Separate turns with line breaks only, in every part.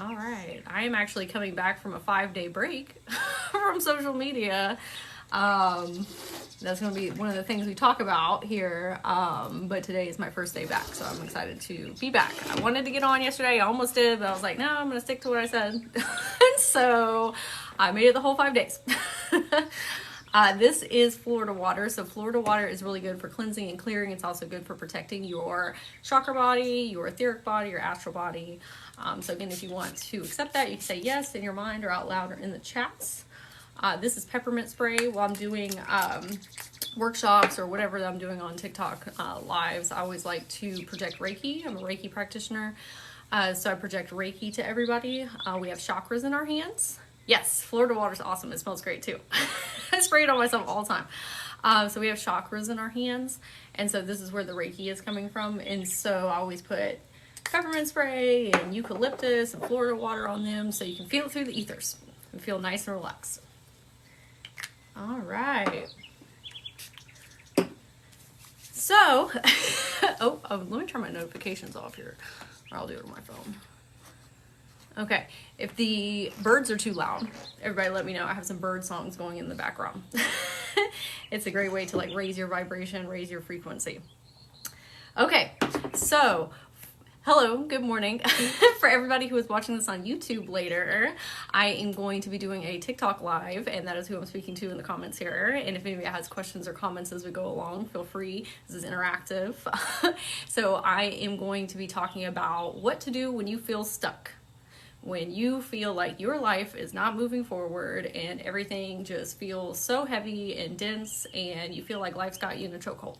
All right. I am actually coming back from a 5-day break from social media. That's going to be one of the things we talk about here. But today is my first day back, so I'm excited to be back. I wanted to get on yesterday. I almost did, but I was like, no, I'm going to stick to what I said. And so I made it the whole 5 days. This is Florida water. So Florida water is really good for cleansing and clearing. It's also good for protecting your chakra body, your etheric body, your astral body. So again, if you want to accept that, you can say yes in your mind or out loud or in the chats. This is peppermint spray. While I'm doing workshops or whatever that I'm doing on TikTok lives, I always like to project Reiki. I'm a Reiki practitioner. So I project Reiki to everybody. We have chakras in our hands. Yes, Florida water is awesome. It smells great too. I spray it on myself all the time. So we have chakras in our hands. And so this is where the Reiki is coming from. And so I always put peppermint spray and eucalyptus and Florida water on them so you can feel it through the ethers and feel nice and relaxed. All right. So, let me turn my notifications off here, or I'll do it on my phone. Okay, if the birds are too loud, everybody let me know. I have some bird songs going in the background. It's a great way to like raise your vibration, raise your frequency. Okay, so hello, good morning. For everybody who is watching this on YouTube later, I am going to be doing a TikTok live, and that is who I'm speaking to in the comments here. And if anybody has questions or comments as we go along, feel free. This is interactive. So I am going to be talking about what to do when you feel stuck. When you feel like your life is not moving forward and everything just feels so heavy and dense and you feel like life's got you in a chokehold.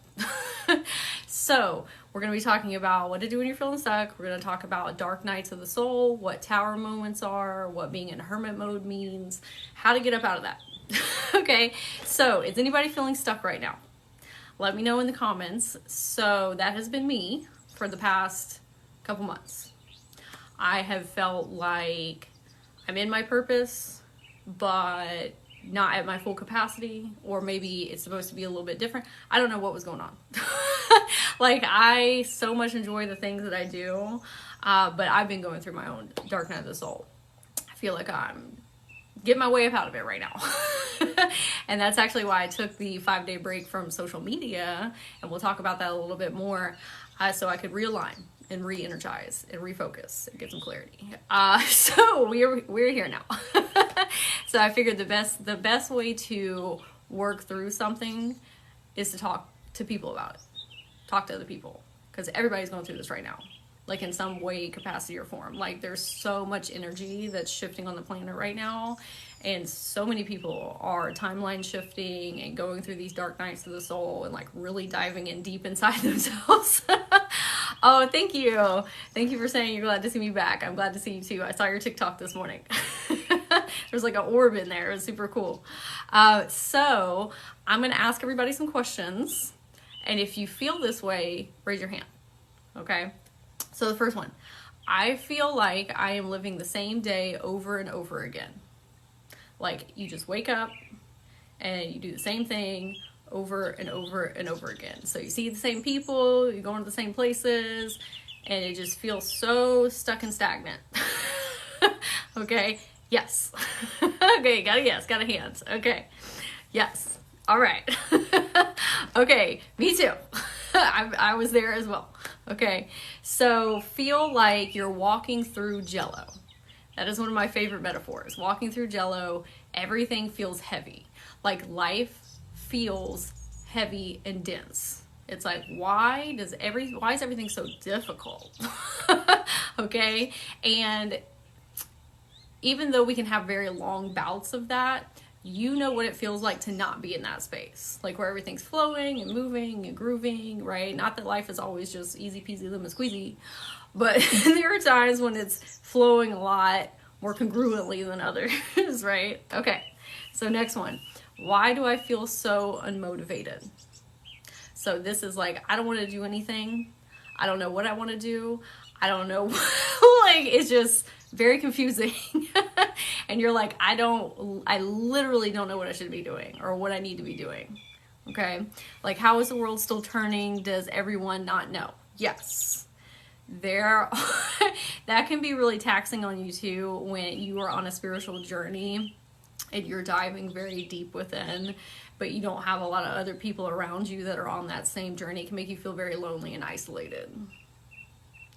So we're going to be talking about what to do when you're feeling stuck. We're going to talk about dark nights of the soul, what tower moments are, what being in hermit mode means, how to get up out of that. Okay, so is anybody feeling stuck right now? Let me know in the comments. So that has been me for the past couple months. I have felt like I'm in my purpose, but not at my full capacity, or maybe it's supposed to be a little bit different. I don't know what was going on. Like, I so much enjoy the things that I do, but I've been going through my own dark night of the soul. I feel like I'm getting my way up out of it right now. And that's actually why I took the 5-day break from social media, and we'll talk about that a little bit more, so I could realign and re-energize and refocus and get some clarity. So we're here now. So I figured the best way to work through something is to talk to people about it. Talk to other people, because everybody's going through this right now, like in some way, capacity, or form. Like, there's so much energy that's shifting on the planet right now, and so many people are timeline shifting and going through these dark nights of the soul and like really diving in deep inside themselves. Oh, thank you. Thank you for saying you're glad to see me back. I'm glad to see you too. I saw your TikTok this morning. There's like an orb in there. It was super cool. So I'm going to ask everybody some questions. And if you feel this way, raise your hand. Okay. So the first one, I feel like I am living the same day over and over again. Like, you just wake up and you do the same thing over and over and over again. So you see the same people, you go into the same places, and it just feels so stuck and stagnant. Okay, yes. Okay, got a yes, got a hands. Okay, yes. All right. Okay, me too. I was there as well. Okay, so feel like you're walking through Jello. That is one of my favorite metaphors. Walking through Jello, everything feels heavy. Like, life feels heavy and dense. It's like, why is everything so difficult? Okay, and even though we can have very long bouts of that, you know what it feels like to not be in that space, like where everything's flowing and moving and grooving, right? Not that life is always just easy peasy lemon squeezy, but there are times when it's flowing a lot more congruently than others, right? Okay, so next one. Why do I feel so unmotivated? So this is like, I don't want to do anything. I don't know what I want to do. I don't know. Like, it's just very confusing. And you're like, I literally don't know what I should be doing or what I need to be doing. Okay. Like, how is the world still turning? Does everyone not know? Yes. there that can be really taxing on you too when you are on a spiritual journey and you're diving very deep within, but you don't have a lot of other people around you that are on that same journey. It can make you feel very lonely and isolated.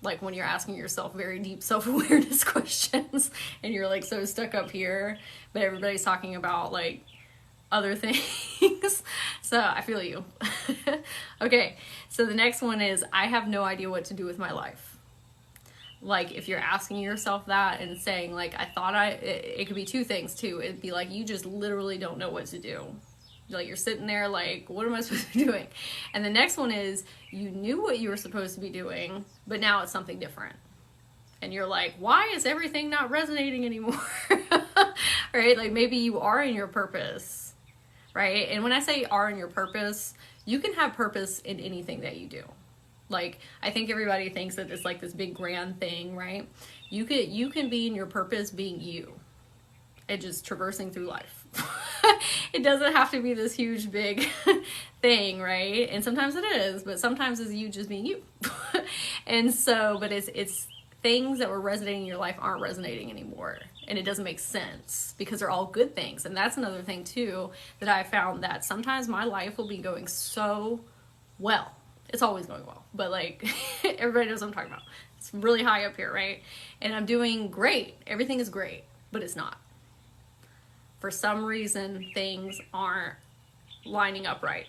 Like when you're asking yourself very deep self-awareness questions and you're like so stuck up here, but everybody's talking about like other things. So I feel you. Okay, so the next one is, I have no idea what to do with my life. Like if you're asking yourself that and saying like, it could be two things too. It'd be like, you just literally don't know what to do. Like you're sitting there like, what am I supposed to be doing? And the next one is, you knew what you were supposed to be doing, but now it's something different. And you're like, why is everything not resonating anymore? Right? Like maybe you are in your purpose, right? And when I say are in your purpose, you can have purpose in anything that you do. Like, I think everybody thinks that it's like this big grand thing, right? You can be in your purpose being you and just traversing through life. It doesn't have to be this huge, big thing, right? And sometimes it is, but sometimes it's you just being you. And so, but it's things that were resonating in your life aren't resonating anymore. And it doesn't make sense because they're all good things. And that's another thing too, that I found that sometimes my life will be going so well. It's always going well, but like everybody knows what I'm talking about. It's really high up here, right? And I'm doing great. Everything is great, but it's not. For some reason, things aren't lining up right.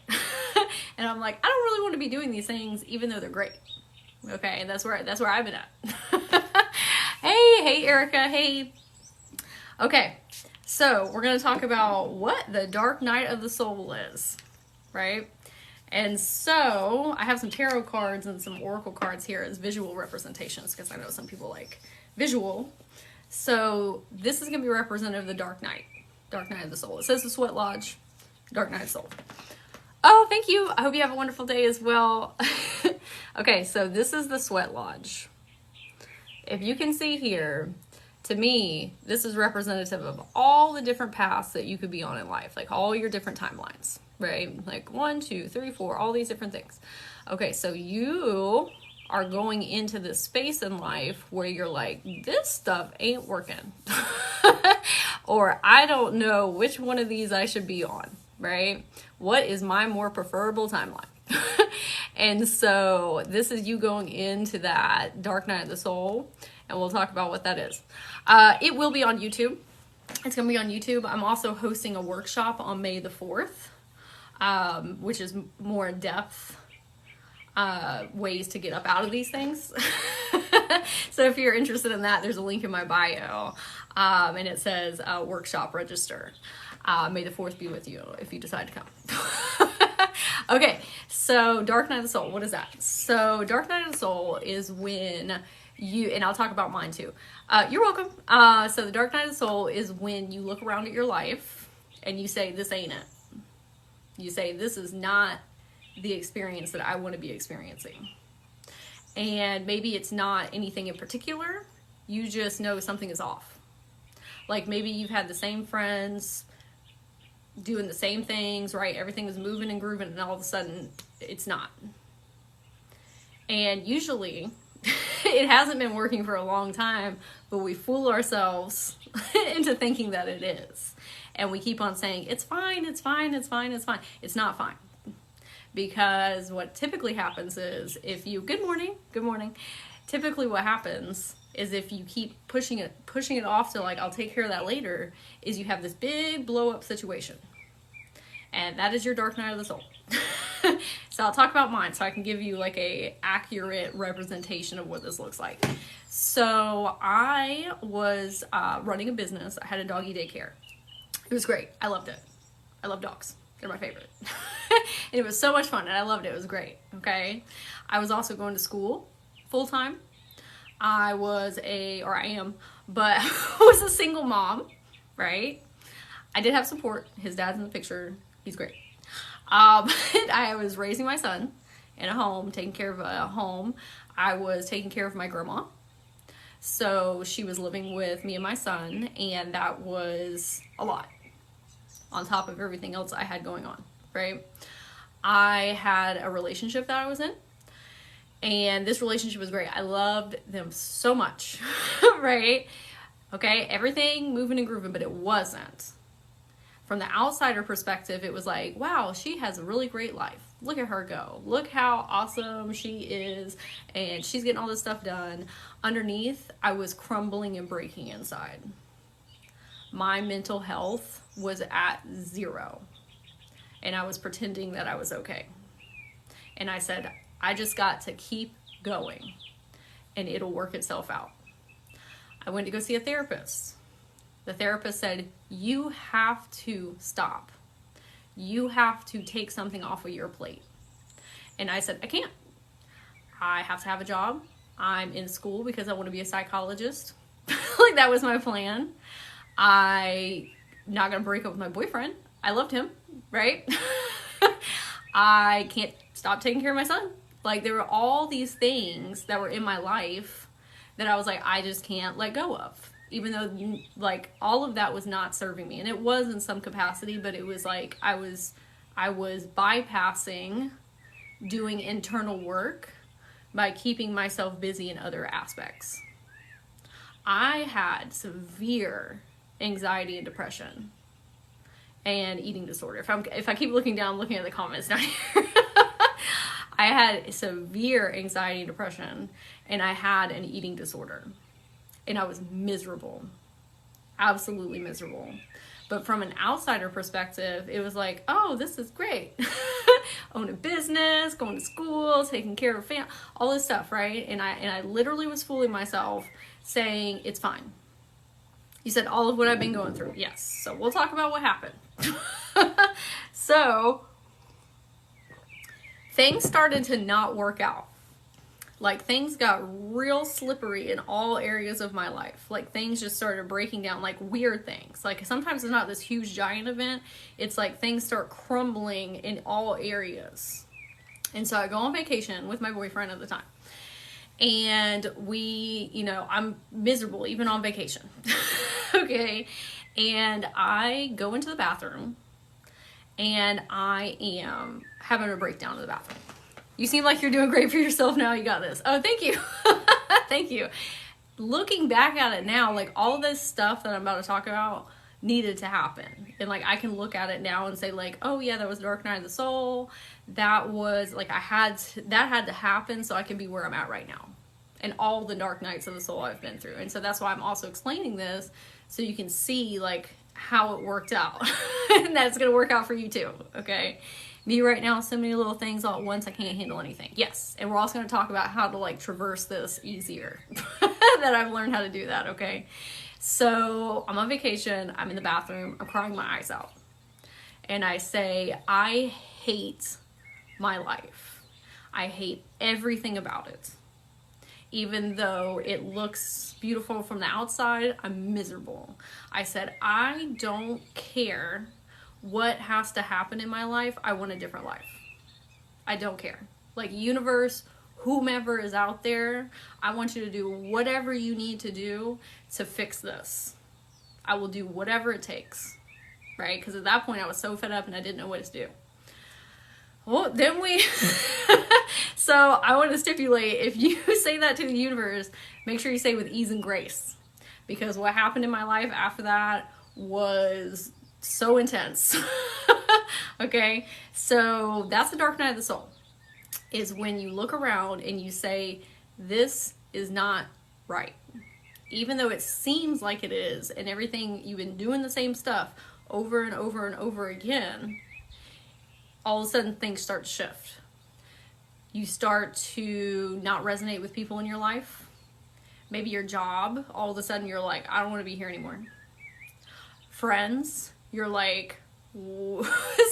And I'm like, I don't really want to be doing these things, even though they're great. Okay, and that's where I've been at. Hey, Erica, hey. Okay, so we're going to talk about what the dark night of the soul is, right? And so I have some tarot cards and some oracle cards here as visual representations, because I know some people like visual. So this is going to be representative of the dark night of the soul. It says the Sweat Lodge, dark night of the soul. Oh, thank you. I hope you have a wonderful day as well. Okay, so this is the Sweat Lodge. If you can see here, to me, this is representative of all the different paths that you could be on in life, like all your different timelines, right? Like 1, 2, 3, 4, all these different things. Okay, so you are going into this space in life where you're like, this stuff ain't working. Or I don't know which one of these I should be on, right? What is my more preferable timeline? And so this is you going into that dark night of the soul, and we'll talk about what that is. It will be on YouTube. It's going to be on YouTube. I'm also hosting a workshop on May the 4th, which is more in depth ways to get up out of these things. So if you're interested in that, there's a link in my bio, and it says workshop register. May the 4th be with you if you decide to come. Okay, so dark night of the soul, what is that? So dark night of the soul is when you, and I'll talk about mine too. You're welcome. So the dark night of the soul is when you look around at your life and you say, this ain't it. You say, this is not the experience that I want to be experiencing. And maybe it's not anything in particular. You just know something is off. Like maybe you've had the same friends doing the same things, right? Everything is moving and grooving, and all of a sudden it's not. And usually it hasn't been working for a long time, but we fool ourselves into thinking that it is. And we keep on saying, it's fine, it's fine, it's fine, it's fine. It's not fine. Because what typically happens is if you, good morning. Typically what happens is if you keep pushing it off to like, I'll take care of that later, is you have this big blow up situation. And that is your dark night of the soul. So I'll talk about mine so I can give you like a accurate representation of what this looks like. So I was running a business. I had a doggy daycare. It was great. I loved it. I love dogs. They're my favorite. And it was so much fun and I loved it. It was great. Okay. I was also going to school full time. I am, but I was a single mom, right? I did have support. His dad's in the picture. He's great. I was raising my son in a home, taking care of a home. I was taking care of my grandma. So she was living with me and my son, and that was a lot on top of everything else I had going on, right? I had a relationship that I was in, And this relationship was great. I loved them so much, right? Okay, everything moving and grooving, but it wasn't. From the outsider perspective, it was like, wow, she has a really great life. Look at her go. Look how awesome she is. And she's getting all this stuff done. Underneath, I was crumbling and breaking inside. My mental health was at 0. And I was pretending that I was okay. And I said, I just got to keep going. And it'll work itself out. I went to go see a therapist. The therapist said, you have to stop. You have to take something off of your plate. And I said, I can't. I have to have a job. I'm in school because I want to be a psychologist. Like, that was my plan. I'm not going to break up with my boyfriend. I loved him, right? I can't stop taking care of my son. Like, there were all these things that were in my life that I was like, I just can't let go of. Even though, like, all of that was not serving me. And it was in some capacity, but it was like I was bypassing doing internal work by keeping myself busy in other aspects. I had severe anxiety and depression and eating disorder. If I keep looking down, I'm looking at the comments down here. I had severe anxiety and depression, and I had an eating disorder. And I was miserable. Absolutely miserable. But from an outsider perspective, it was like, oh, this is great. Own a business, going to school, taking care of family, all this stuff, right? And I literally was fooling myself saying, it's fine. You said all of what I've been going through. Yes. So we'll talk about what happened. So things started to not work out. Like, things got real slippery in all areas of my life. Like, things just started breaking down, like weird things. Like, sometimes it's not this huge giant event. It's like things start crumbling in all areas. And so I go on vacation with my boyfriend at the time. And I'm miserable even on vacation. Okay. And I go into the bathroom and I am having a breakdown in the bathroom. You seem like you're doing great for yourself now. You got this. Oh, thank you. Thank you. Looking back at it now, like, all this stuff that I'm about to talk about needed to happen. And, like, I can look at it now and say, like, oh yeah, that was dark night of the soul. That was like, that had to happen so I can be where I'm at right now. And all the dark nights of the soul I've been through. And so that's why I'm also explaining this, so you can see, like, how it worked out. And that's going to work out for you too. Okay. Me right now, so many little things all at once, I can't handle anything. Yes, and we're also going to talk about how to, like, traverse this easier. That I've learned how to do that, okay? So, I'm on vacation, I'm in the bathroom, I'm crying my eyes out. And I say, I hate my life. I hate everything about it. Even though it looks beautiful from the outside, I'm miserable. I said, I don't care what has to happen in my life. I want a different life. I don't care. Like, universe, whomever is out there, I want you to do whatever you need to do to fix this. I will do whatever it takes, right? Because at that point I was so fed up and I didn't know what to do. Well, then so I want to stipulate, if you say that to the universe, make sure you say with ease and grace, because what happened in my life after that was so intense. Okay, so that's the dark night of the soul, is when you look around and you say, this is not right. Even though it seems like it is, and everything, you've been doing the same stuff over and over and over again, all of a sudden things start to shift. You start to not resonate with people in your life. Maybe your job, all of a sudden you're like, I don't want to be here anymore. Friends, you're like,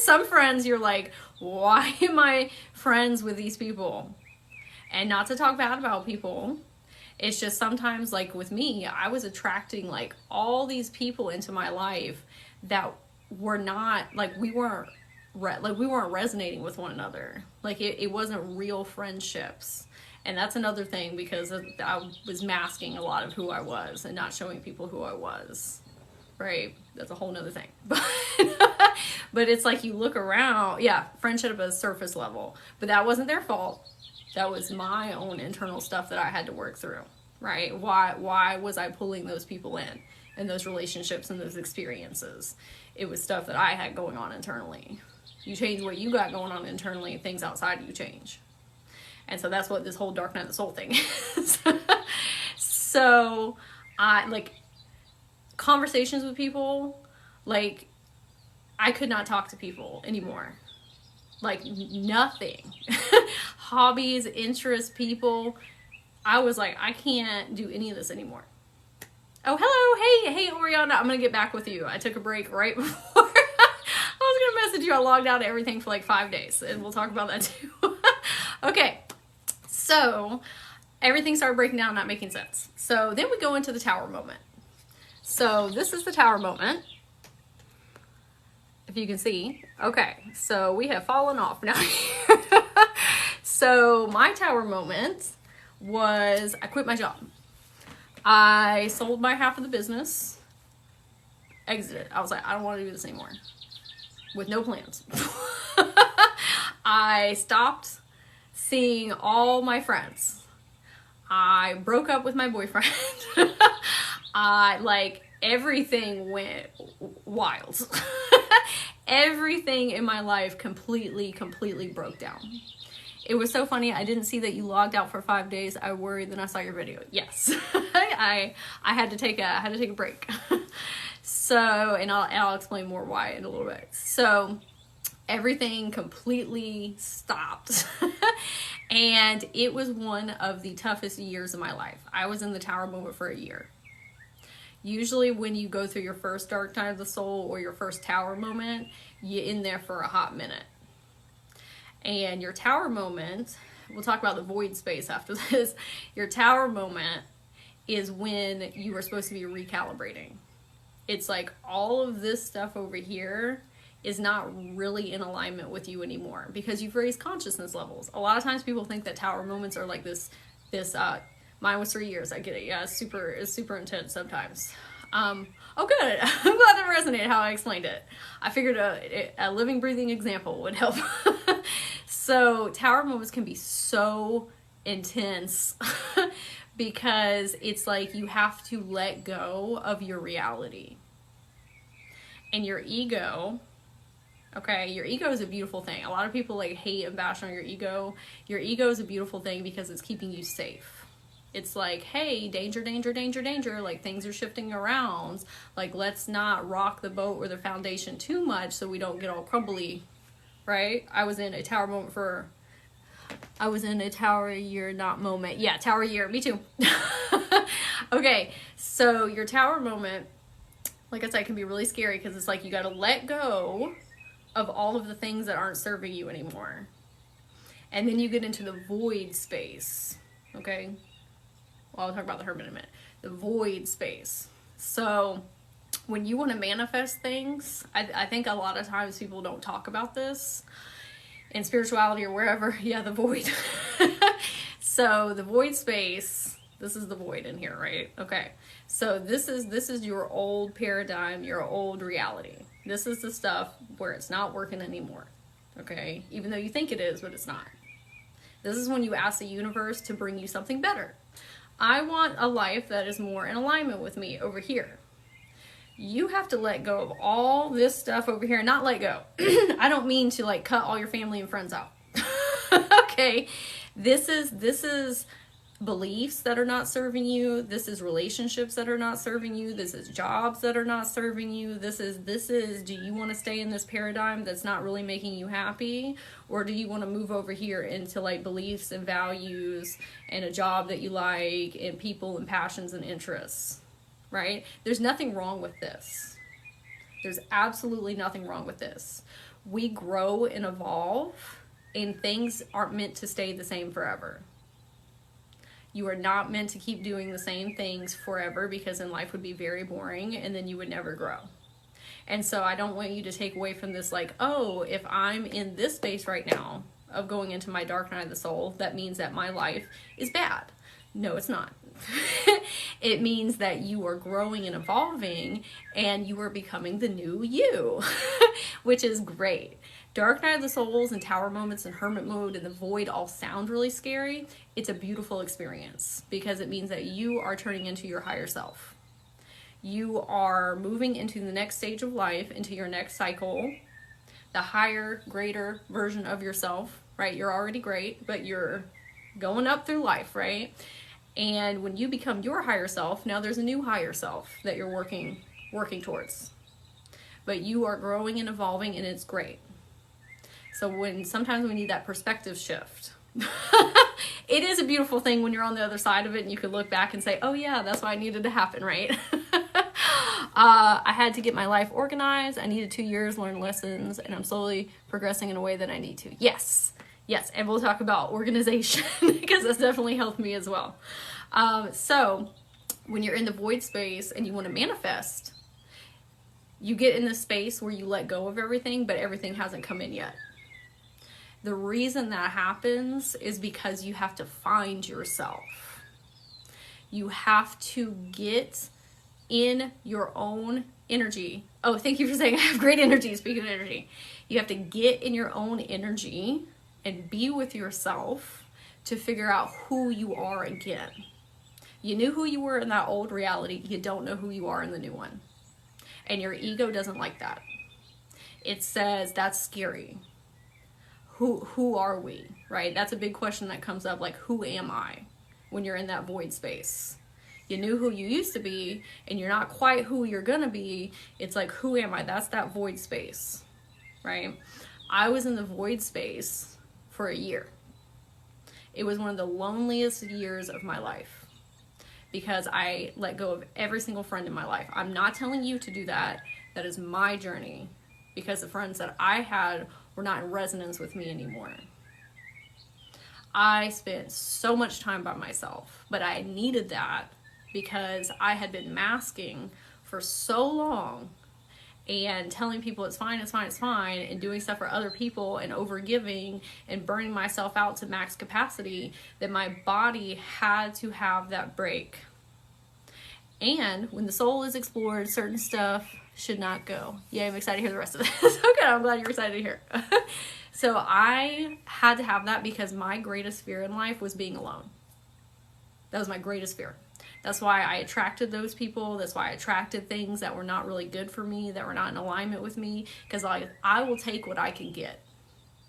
some friends you're like, why am I friends with these people? And not to talk bad about people, it's just sometimes, like with me, I was attracting like all these people into my life that were not, like, we weren't resonating with one another. Like, it wasn't real friendships. And that's another thing, because I was masking a lot of who I was and not showing people who I was. Right? That's a whole nother thing. But it's like, you look around, yeah, friendship at a surface level. But that wasn't their fault. That was my own internal stuff that I had to work through, right? Why was I pulling those people in and those relationships and those experiences? It was stuff that I had going on internally. You change what you got going on internally, things outside of you change. And so that's what this whole dark night of the soul thing is. So I like conversations with people, like I could not talk to people anymore. Like nothing. Hobbies, interests, people. I was like, I can't do any of this anymore. Oh, hello. Hey, Oriana. I'm going to get back with you. I took a break right before. I was going to message you. I logged out of everything for like 5 days, and we'll talk about that too. Okay. So everything started breaking down, not making sense. So then we go into the tower moment. So this is the tower moment. If you can see. Okay, so we have fallen off now. So my tower moment was I quit my job. I sold my half of the business, exited. I was like, I don't want to do this anymore. With no plans. I stopped seeing all my friends. I broke up with my boyfriend. Everything went wild. Everything in my life completely broke down. It was so funny. I didn't see that you logged out for 5 days. I worried, then I saw your video. Yes. I had to take a break. So, and I'll explain more why in a little bit. So, everything completely stopped. And it was one of the toughest years of my life. I was in the tower moment for a year. Usually when you go through your first dark night of the soul or your first tower moment, you're in there for a hot minute. And your tower moment, we'll talk about the void space after this. Your tower moment is when you were supposed to be recalibrating. It's like all of this stuff over here is not really in alignment with you anymore because you've raised consciousness levels. A lot of times people think that tower moments are like this mine was 3 years. I get it. Yeah, it's super intense sometimes. Oh, good. I'm glad that resonated how I explained it. I figured a living, breathing example would help. So tower moments can be so intense because it's like you have to let go of your reality. And your ego, okay, your ego is a beautiful thing. A lot of people like hate and bash on your ego. Your ego is a beautiful thing because it's keeping you safe. It's like, hey, danger, danger, danger, danger. Like things are shifting around. Like let's not rock the boat or the foundation too much so we don't get all crumbly, right? I was in a tower year, not moment. Yeah, tower year, me too. Okay, so your tower moment, like I said, can be really scary because it's like you got to let go of all of the things that aren't serving you anymore. And then you get into the void space, okay? Well, I'll talk about the Hermit in a minute. The void space. So when you want to manifest things, I think a lot of times people don't talk about this in spirituality or wherever. Yeah, the void. So the void space, this is the void in here, right? Okay. So this is your old paradigm, your old reality. This is the stuff where it's not working anymore. Okay? Even though you think it is, but it's not. This is when you ask the universe to bring you something better. I want a life that is more in alignment with me over here. You have to let go of all this stuff over here. Not let go. I don't mean to like cut all your family and friends out. Okay. This is beliefs that are not serving you. This is relationships that are not serving you. This is jobs that are not serving you. This is, do you want to stay in this paradigm that's not really making you happy? Or do you want to move over here into like beliefs and values and a job that you like and people and passions and interests, right? There's nothing wrong with this. There's absolutely nothing wrong with this. We grow and evolve and things aren't meant to stay the same forever. You are not meant to keep doing the same things forever because then life would be very boring and then you would never grow. And so I don't want you to take away from this like, oh, if I'm in this space right now of going into my dark night of the soul, that means that my life is bad. No, it's not. It means that you are growing and evolving, and you are becoming the new you, which is great. Dark Night of the Souls and Tower Moments and Hermit Mode and the Void all sound really scary. It's a beautiful experience because it means that you are turning into your higher self. You are moving into the next stage of life, into your next cycle, the higher, greater version of yourself, right? You're already great, but you're going up through life, right? And when you become your higher self, now there's a new higher self that you're working towards. But you are growing and evolving, and it's great. So sometimes we need that perspective shift. It is a beautiful thing when you're on the other side of it and you can look back and say, oh yeah, that's why it needed to happen, right? I had to get my life organized. I needed 2 years, learn lessons, and I'm slowly progressing in a way that I need to. Yes, and we'll talk about organization because that's definitely helped me as well. So when you're in the void space and you want to manifest, you get in this space where you let go of everything, but everything hasn't come in yet. The reason that happens is because you have to find yourself. You have to get in your own energy. Oh, thank you for saying I have great energy. Speaking of energy, you have to get in your own energy and be with yourself to figure out who you are again. You knew who you were in that old reality. You don't know who you are in the new one. And your ego doesn't like that. It says that's scary. Who are we, right? That's a big question that comes up, like, who am I when you're in that void space? You knew who you used to be, and you're not quite who you're gonna be. It's like, who am I? That's that void space, right? I was in the void space for a year. It was one of the loneliest years of my life because I let go of every single friend in my life. I'm not telling you to do that. That is my journey because the friends that I had were not in resonance with me anymore. I spent so much time by myself, but I needed that because I had been masking for so long and telling people it's fine, and doing stuff for other people and overgiving and burning myself out to max capacity that my body had to have that break. And when the soul is explored, certain stuff should not go. Yeah, I'm excited to hear the rest of this. Okay, I'm glad you're excited to hear. So I had to have that because my greatest fear in life was being alone. That was my greatest fear. That's why I attracted those people. That's why I attracted things that were not really good for me, that were not in alignment with me, because I will take what I can get.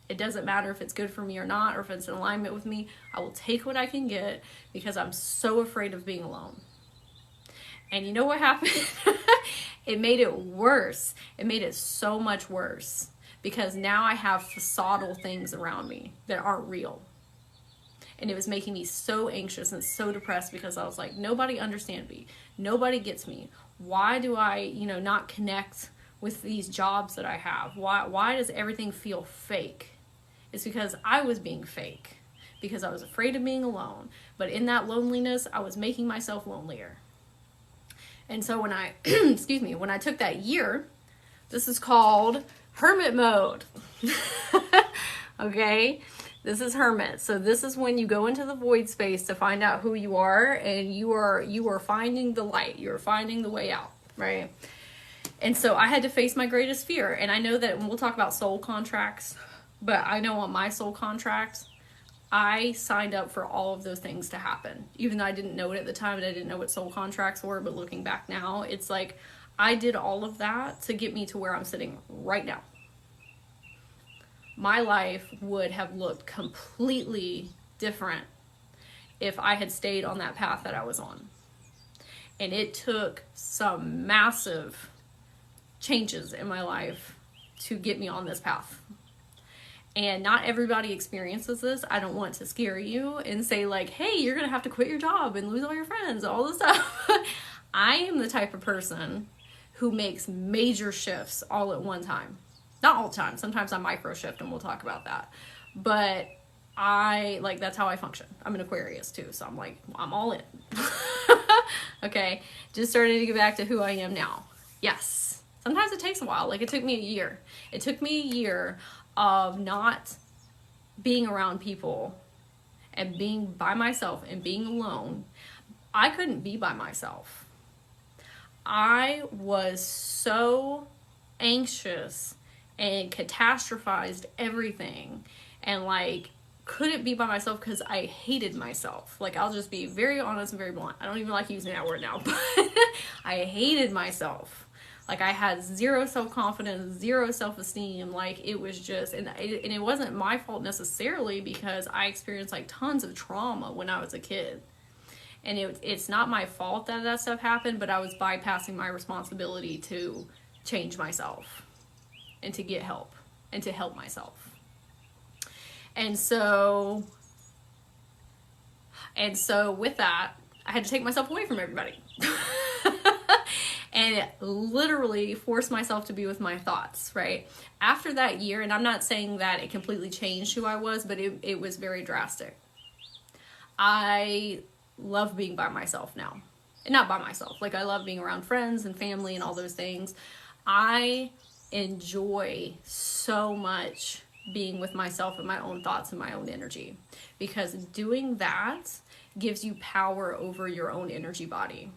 It doesn't matter if it's good for me or not, or if it's in alignment with me. I will take what I can get because I'm so afraid of being alone. And you know what happened? It made it worse. It made it so much worse because now I have facadal things around me that aren't real. And it was making me so anxious and so depressed because I was like, nobody understands me. Nobody gets me. Why do I, not connect with these jobs that I have? Why does everything feel fake? It's because I was being fake because I was afraid of being alone. But in that loneliness, I was making myself lonelier. And so when I, when I took that year, this is called Hermit Mode. Okay? This is Hermit. So this is when you go into the void space to find out who you are, and you are finding the light. You're finding the way out, right? And so I had to face my greatest fear. And I know that, and we'll talk about soul contracts, but I know on my soul contracts, I signed up for all of those things to happen. Even though I didn't know it at the time and I didn't know what soul contracts were, but looking back now, it's like I did all of that to get me to where I'm sitting right now. My life would have looked completely different if I had stayed on that path that I was on. And it took some massive changes in my life to get me on this path. And not everybody experiences this. I don't want to scare you and say like, hey, you're going to have to quit your job and lose all your friends, all this stuff. I am the type of person who makes major shifts all at one time. Not all the time. Sometimes I micro shift, and we'll talk about that. But that's how I function. I'm an Aquarius too. So I'm all in. Okay. Just starting to get back to who I am now. Yes. Sometimes it takes a while. It took me a year. It took me a year of not being around people and being by myself and being alone. I couldn't be by myself. I was so anxious and catastrophized everything, and like couldn't be by myself because I hated myself. Like, I'll just be very honest and very blunt. I don't even like using that word now, but I hated myself. Like, I had zero self-confidence, zero self-esteem. Like, it was just, and it wasn't my fault necessarily, because I experienced like tons of trauma when I was a kid. And it's not my fault that stuff happened, but I was bypassing my responsibility to change myself and to get help and to help myself. And so with that, I had to take myself away from everybody. And literally force myself to be with my thoughts, right? After that year, and I'm not saying that it completely changed who I was, but it was very drastic. I love being by myself now. And not by myself. Like, I love being around friends and family and all those things. I enjoy so much being with myself and my own thoughts and my own energy, because doing that gives you power over your own energy body.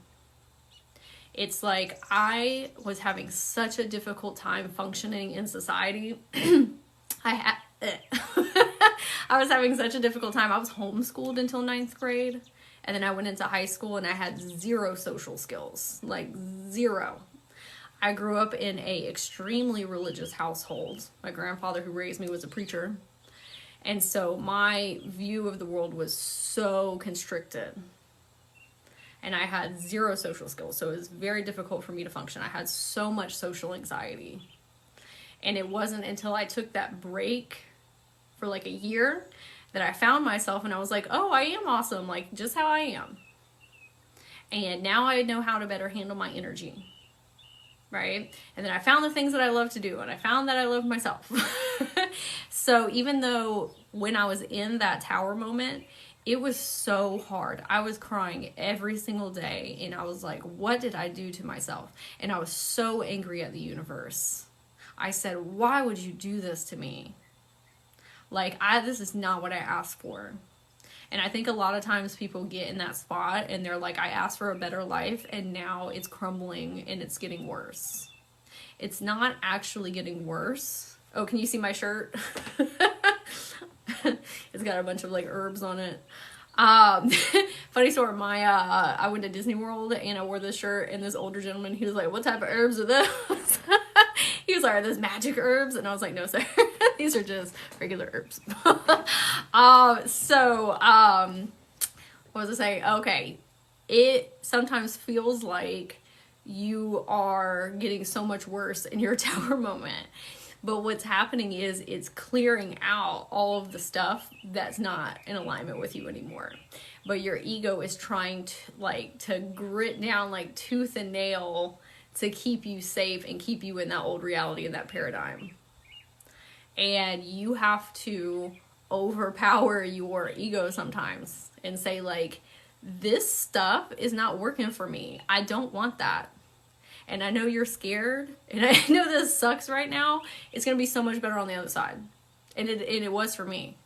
It's like, I was having such a difficult time functioning in society. I was having such a difficult time. I was homeschooled until 9th grade, and then I went into high school and I had zero social skills, like zero. I grew up in a extremely religious household. My grandfather who raised me was a preacher. And so my view of the world was so constricted. And I had zero social skills. So it was very difficult for me to function. I had so much social anxiety. And it wasn't until I took that break for like a year that I found myself, and I was like, oh, I am awesome. Like, just how I am. And now I know how to better handle my energy. Right? And then I found the things that I love to do, and I found that I love myself. So even though when I was in that tower moment, it was so hard. I was crying every single day, and I was like, what did I do to myself? And I was so angry at the universe. I said, why would you do this to me? Like, this is not what I asked for. And I think a lot of times people get in that spot and they're like, I asked for a better life, and now it's crumbling and it's getting worse. It's not actually getting worse. Oh, can you see my shirt? It's got a bunch of like herbs on it. Funny story, I went to Disney World and I wore this shirt, and this older gentleman, he was like, what type of herbs are those? He was like, are those magic herbs? And I was like, no, sir. These are just regular herbs. What was I saying? Okay. It sometimes feels like you are getting so much worse in your tower moment. But what's happening is it's clearing out all of the stuff that's not in alignment with you anymore. But your ego is trying to grit down like tooth and nail to keep you safe and keep you in that old reality and that paradigm. And you have to overpower your ego sometimes and say, like, this stuff is not working for me. I don't want that. And I know you're scared, and I know this sucks right now. It's going to be so much better on the other side. And it was for me.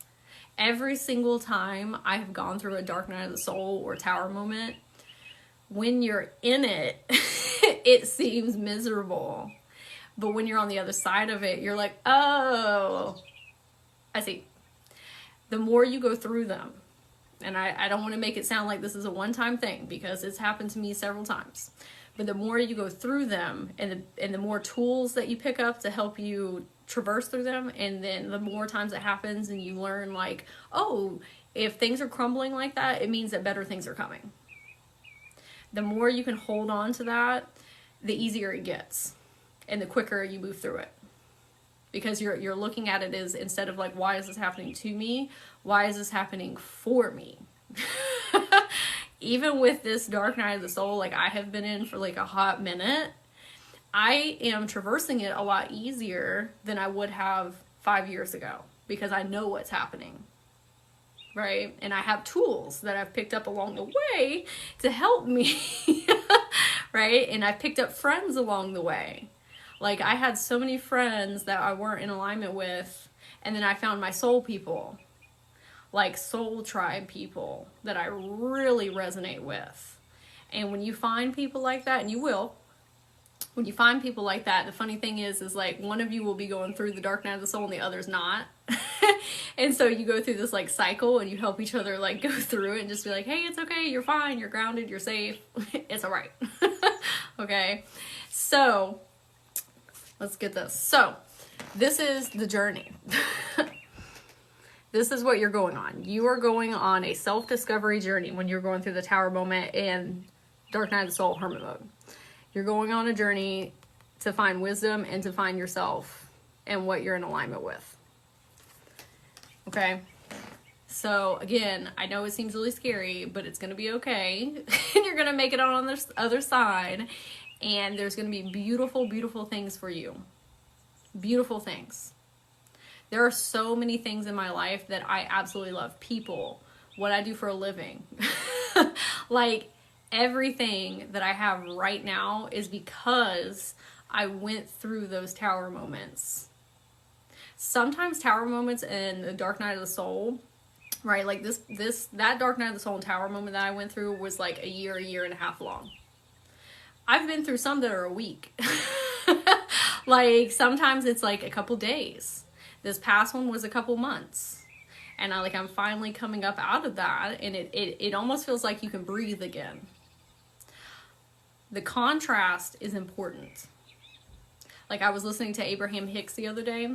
Every single time I have gone through a dark night of the soul or tower moment, when you're in it, it seems miserable. But when you're on the other side of it, you're like, oh, I see. The more you go through them, and I don't want to make it sound like this is a one-time thing, because it's happened to me several times. But the more you go through them, and the more tools that you pick up to help you traverse through them, and then the more times it happens and you learn, like, oh, if things are crumbling like that, it means that better things are coming. The more you can hold on to that, the easier it gets, and the quicker you move through it. Because you're looking at it as, instead of like, why is this happening to me? Why is this happening for me? Even with this dark night of the soul, like I have been in for like a hot minute, I am traversing it a lot easier than I would have 5 years ago, because I know what's happening, right? And I have tools that I've picked up along the way to help me, right? And I've picked up friends along the way. Like, I had so many friends that I weren't in alignment with, and then I found my soul people. Like soul tribe people that I really resonate with. And when you find people like that, and you will, when you find people like that, the funny thing is like one of you will be going through the dark night of the soul and the other's not. And so you go through this like cycle and you help each other like go through it and just be like, hey, it's okay, you're fine, you're grounded, you're safe, it's all right. Okay, so let's get this. So this is the journey. This is what you're going on. You are going on a self-discovery journey when you're going through the Tower moment and Dark Night of the Soul, Hermit Mode. You're going on a journey to find wisdom and to find yourself and what you're in alignment with. Okay? So, again, I know it seems really scary, but it's going to be okay. And you're going to make it on the other side. And there's going to be beautiful, beautiful things for you. Beautiful things. There are so many things in my life that I absolutely love. People, what I do for a living. Like, everything that I have right now is because I went through those tower moments. Sometimes tower moments in the Dark Night of the Soul, right? Like that Dark Night of the Soul and tower moment that I went through was like a year and a half long. I've been through some that are a week. Like sometimes it's like a couple days. This past one was a couple months. And I'm finally coming up out of that, and it almost feels like you can breathe again. The contrast is important. Like I was listening to Abraham Hicks the other day,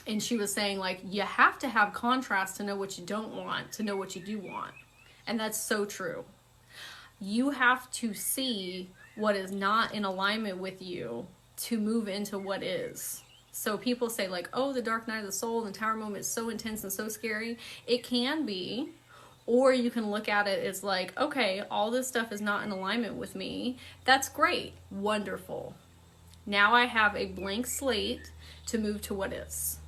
and she was saying like, you have to have contrast to know what you don't want, to know what you do want. And that's so true. You have to see what is not in alignment with you to move into what is. So people say like, oh, the Dark Night of the Soul and Tower moment is so intense and so scary. It can be. Or you can look at it as like, okay, all this stuff is not in alignment with me. That's great. Wonderful. Now I have a blank slate to move to what is.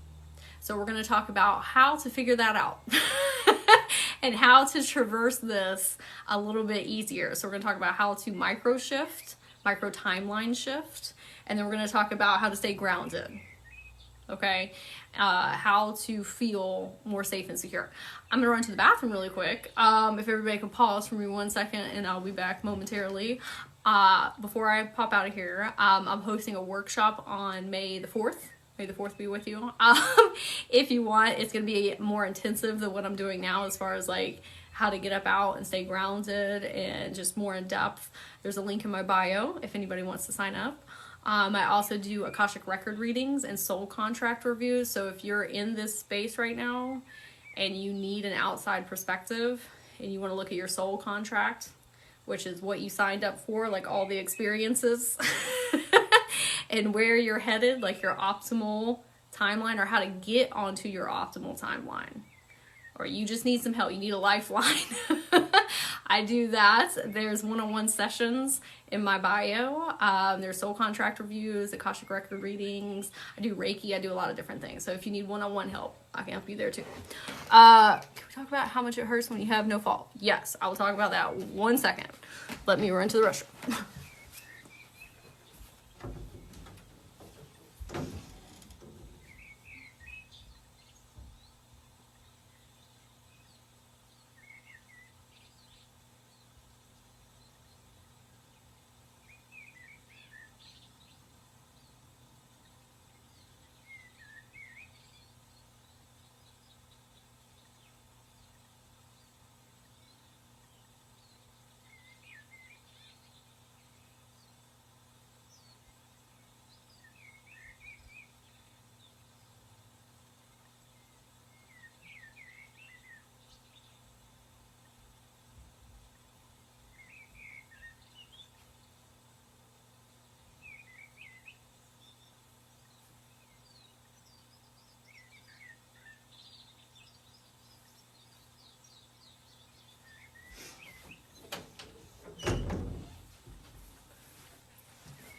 So we're going to talk about how to figure that out and how to traverse this a little bit easier. So we're going to talk about how to micro timeline shift, and then we're going to talk about how to stay grounded. Okay, how to feel more safe and secure. I'm gonna run to the bathroom really quick. If everybody can pause for me 1 second, and I'll be back momentarily. Before I pop out of here, I'm hosting a workshop on May the 4th. May the 4th be with you. If you want, it's gonna be more intensive than what I'm doing now as far as like how to get up out and stay grounded and just more in depth. There's a link in my bio if anybody wants to sign up. I also do Akashic Record readings and soul contract reviews. So if you're in this space right now and you need an outside perspective and you want to look at your soul contract, which is what you signed up for, like all the experiences and where you're headed, like your optimal timeline or how to get onto your optimal timeline. Or you just need some help, you need a lifeline. I do that. There's one-on-one sessions in my bio. There's soul contract reviews, Akashic Record readings. I do Reiki. I do a lot of different things. So if you need one-on-one help, I can help you there too. Can we talk about how much it hurts when you have no fault? Yes, I will talk about that 1 second. Let me run to the restroom.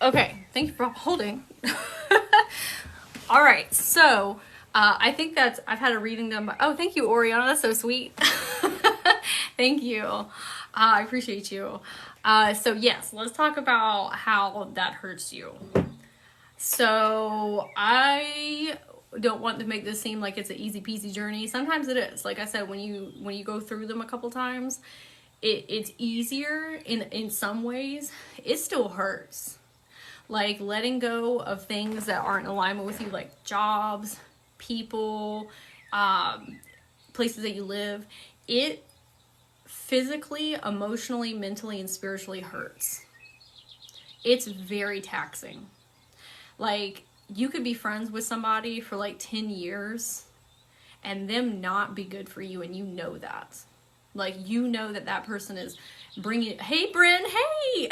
Okay, thank you for holding. All right, so I think I've had a reading done by, oh, thank you, Oriana, that's so sweet. Thank you. I appreciate you. So yes, let's talk about how that hurts you. So I don't want to make this seem like it's an easy peasy journey. Sometimes it is. Like I said, when you go through them a couple times, it's easier in some ways. It still hurts. Like letting go of things that aren't in alignment with you, like jobs, people, places that you live. It physically, emotionally, mentally, and spiritually hurts. It's very taxing. Like, you could be friends with somebody for like 10 years and them not be good for you, and you know that. Like, you know that person is bringing, hey, Bryn, hey!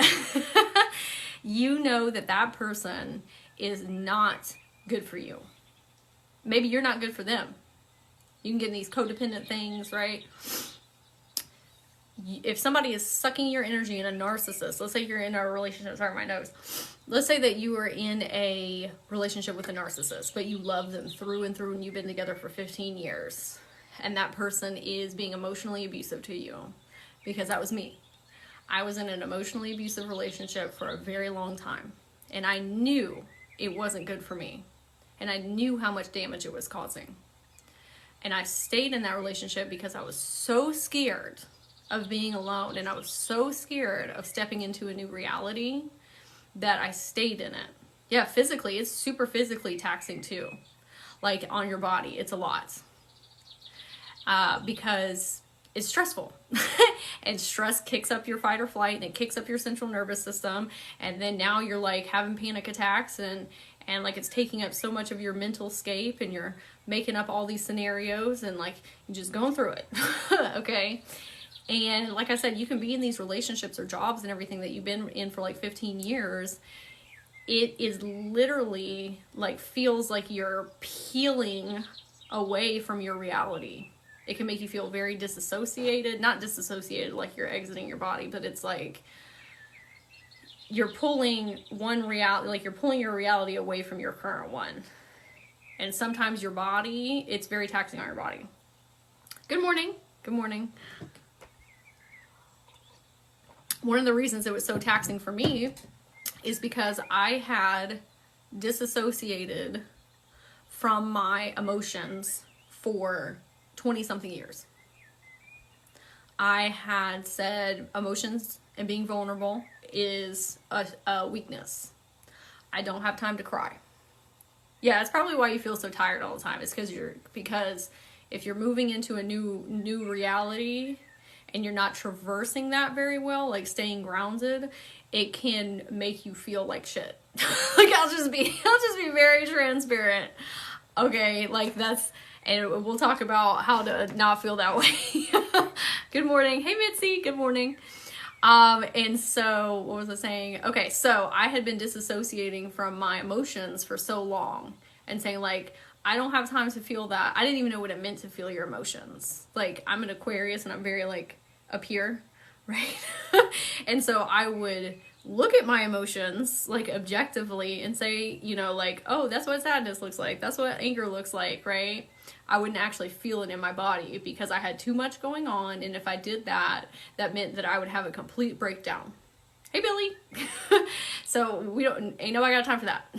You know that person is not good for you. Maybe you're not good for them. You can get in these codependent things, right? If somebody is sucking your energy in a narcissist, let's say you're in a relationship, sorry, my nose. Let's say that you are in a relationship with a narcissist, but you love them through and through and you've been together for 15 years. And that person is being emotionally abusive to you. Because that was me. I was in an emotionally abusive relationship for a very long time. And I knew it wasn't good for me. And I knew how much damage it was causing. And I stayed in that relationship because I was so scared of being alone, and I was so scared of stepping into a new reality that I stayed in it. Yeah, physically, it's super physically taxing too. Like on your body, it's a lot. Because it's stressful. And stress kicks up your fight or flight, and it kicks up your central nervous system, and then now you're like having panic attacks, and like it's taking up so much of your mental scape, and you're making up all these scenarios, and like you're just going through it. Okay? And like I said, you can be in these relationships or jobs and everything that you've been in for like 15 years. It is literally like feels like you're peeling away from your reality. It can make you feel very disassociated. Not disassociated like you're exiting your body, but it's like you're pulling one reality, like you're pulling your reality away from your current one. And sometimes your body, it's very taxing on your body. Good morning. Good morning. One of the reasons it was so taxing for me is because I had disassociated from my emotions for 20-something years. I had said emotions and being vulnerable is a weakness. I don't have time to cry. Yeah, that's probably why you feel so tired all the time. It's because if you're moving into a new reality and you're not traversing that very well, like staying grounded, it can make you feel like shit. Like I'll just be very transparent. Okay, like and we'll talk about how to not feel that way. Good morning. Hey Mitzi, good morning. And so what was I saying? Okay, so I had been disassociating from my emotions for so long and saying like, I don't have time to feel that. I didn't even know what it meant to feel your emotions. Like I'm an Aquarius and I'm very like up here, right? And so I would look at my emotions like objectively and say, you know, like, oh, that's what sadness looks like. That's what anger looks like, right? I wouldn't actually feel it in my body because I had too much going on. And if I did that, that meant that I would have a complete breakdown. Hey, Billy. So ain't nobody got time for that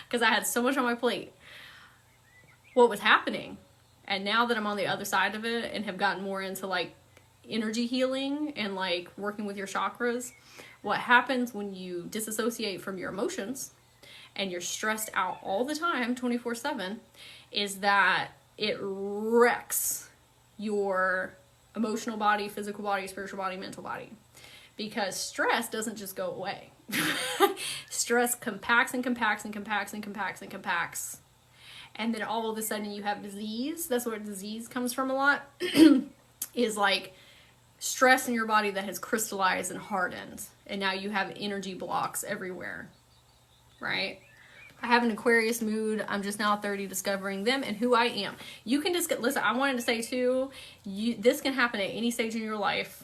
because I had so much on my plate. What was happening? And now that I'm on the other side of it and have gotten more into like energy healing and like working with your chakras, what happens when you disassociate from your emotions and you're stressed out all the time 24/7 is that it wrecks your emotional body, physical body, spiritual body, mental body, because stress doesn't just go away. Stress compacts and compacts and compacts and compacts and compacts, and then all of a sudden you have disease. That's where disease comes from a lot. Is like stress in your body that has crystallized and hardened, and now you have energy blocks everywhere, right? I have an Aquarius mood. I'm just now 30, discovering them and who I am. You can just listen. I wanted to say too, this can happen at any stage in your life.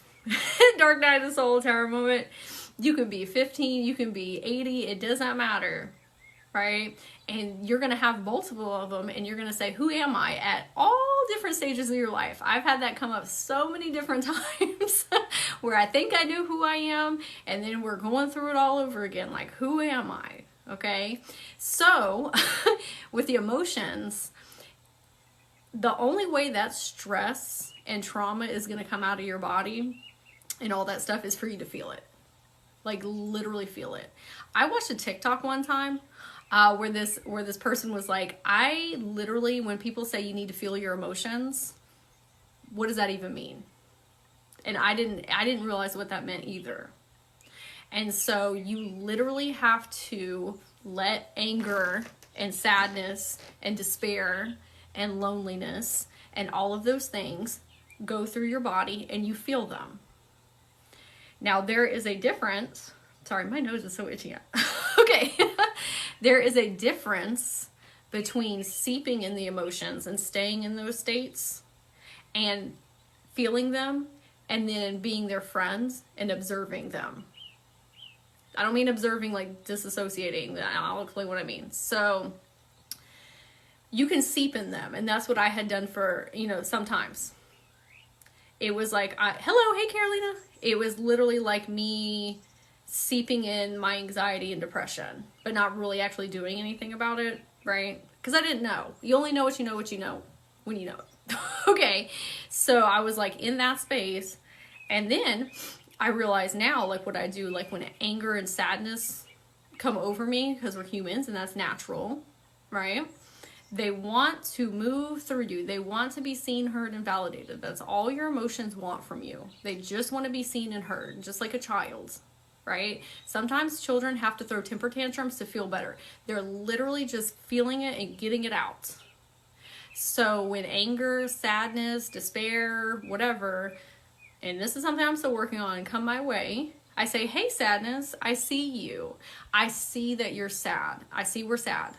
Dark night of the soul, tower moment. You can be 15, you can be 80. It does not matter, right? And you're going to have multiple of them, and you're going to say, who am I at all different stages of your life? I've had that come up so many different times where I think I knew who I am, and then we're going through it all over again. Like, who am I? Okay. So with the emotions, the only way that stress and trauma is going to come out of your body and all that stuff is for you to feel it. Like literally feel it. I watched a TikTok one time where this person was like, I literally, when people say you need to feel your emotions, what does that even mean? And I didn't realize what that meant either. And so you literally have to let anger and sadness and despair and loneliness and all of those things go through your body and you feel them. Now there is a difference. Sorry, my nose is so itchy. Okay. There is a difference between seeping in the emotions and staying in those states and feeling them and then being their friends and observing them. I don't mean observing like disassociating. I'll explain what I mean. So you can seep in them, and that's what I had done for, sometimes. It was like, hello, hey Carolina. It was literally like me seeping in my anxiety and depression, but not really actually doing anything about it, right? Because I didn't know. You only know what you know when you know it. Okay, so I was like in that space, and then I realize now, like what I do, like when anger and sadness come over me, because we're humans and that's natural, right? They want to move through you. They want to be seen, heard, and validated. That's all your emotions want from you. They just want to be seen and heard, just like a child, right? Sometimes children have to throw temper tantrums to feel better. They're literally just feeling it and getting it out. So when anger, sadness, despair, whatever, and this is something I'm still working on, come my way, I say, hey sadness, I see you. I see that you're sad. I see we're sad.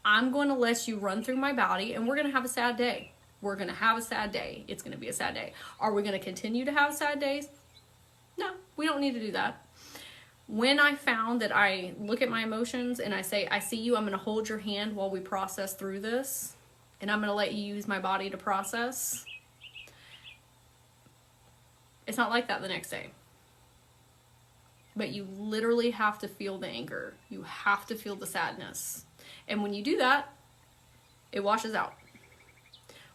I'm going to let you run through my body and we're going to have a sad day. We're going to have a sad day. It's going to be a sad day. Are we going to continue to have sad days? No, we don't need to do that. When I found that I look at my emotions and I say, I see you, I'm going to hold your hand while we process through this. And I'm going to let you use my body to process. It's not like that the next day. But you literally have to feel the anger. You have to feel the sadness. And when you do that, it washes out.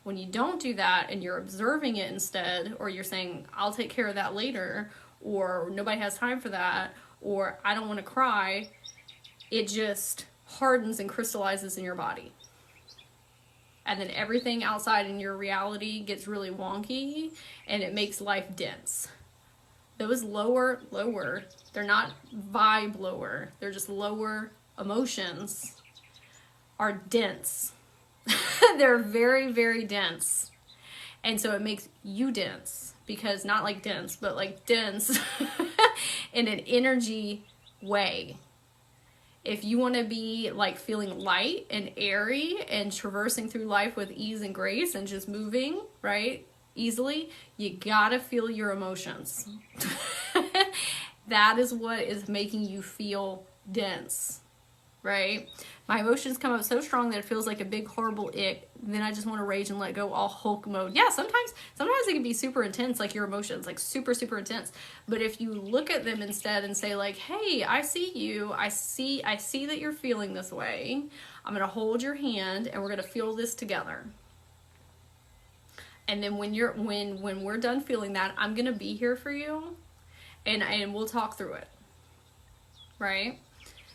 When you don't do that and you're observing it instead, or you're saying, I'll take care of that later, or nobody has time for that, or I don't want to cry, it just hardens and crystallizes in your body. And then everything outside in your reality gets really wonky and it makes life dense. Those lower, they're not vibe lower, they're just lower emotions are dense. They're very, very dense. And so it makes you dense, because not like dense, but like dense in an energy way. If you want to be like feeling light and airy and traversing through life with ease and grace and just moving, right, easily, you gotta feel your emotions. That is what is making you feel dense, right? My emotions come up so strong that it feels like a big horrible ick. Then I just want to rage and let go, all Hulk mode. Yeah, sometimes it can be super intense, like your emotions, like super, super intense. But if you look at them instead and say like, hey, I see you. I see that you're feeling this way. I'm going to hold your hand and we're going to feel this together. And then when we're done feeling that, I'm going to be here for you and we'll talk through it. Right?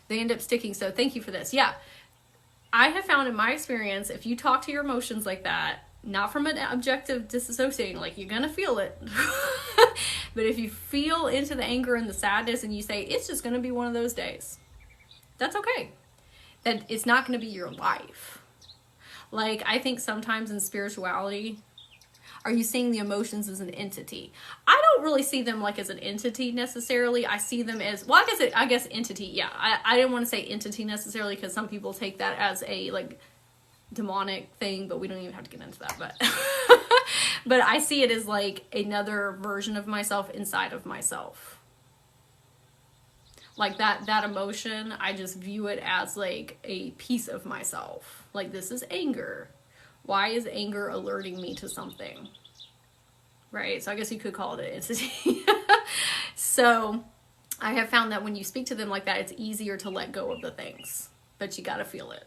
They end up sticking. So thank you for this. Yeah. I have found in my experience, if you talk to your emotions like that, not from an objective disassociating, like you're going to feel it. But if you feel into the anger and the sadness and you say, it's just going to be one of those days, that's okay. That it's not going to be your life. Like, I think sometimes in spirituality, are you seeing the emotions as an entity? I don't really see them like as an entity necessarily. I see them as, well, I guess entity. Yeah, I didn't want to say entity necessarily because some people take that as a like demonic thing, but we don't even have to get into that. But but I see it as like another version of myself inside of myself. Like that emotion, I just view it as like a piece of myself. Like, this is anger. Why is anger alerting me to something? Right? So I guess you could call it an entity. So I have found that when you speak to them like that, it's easier to let go of the things. But you got to feel it.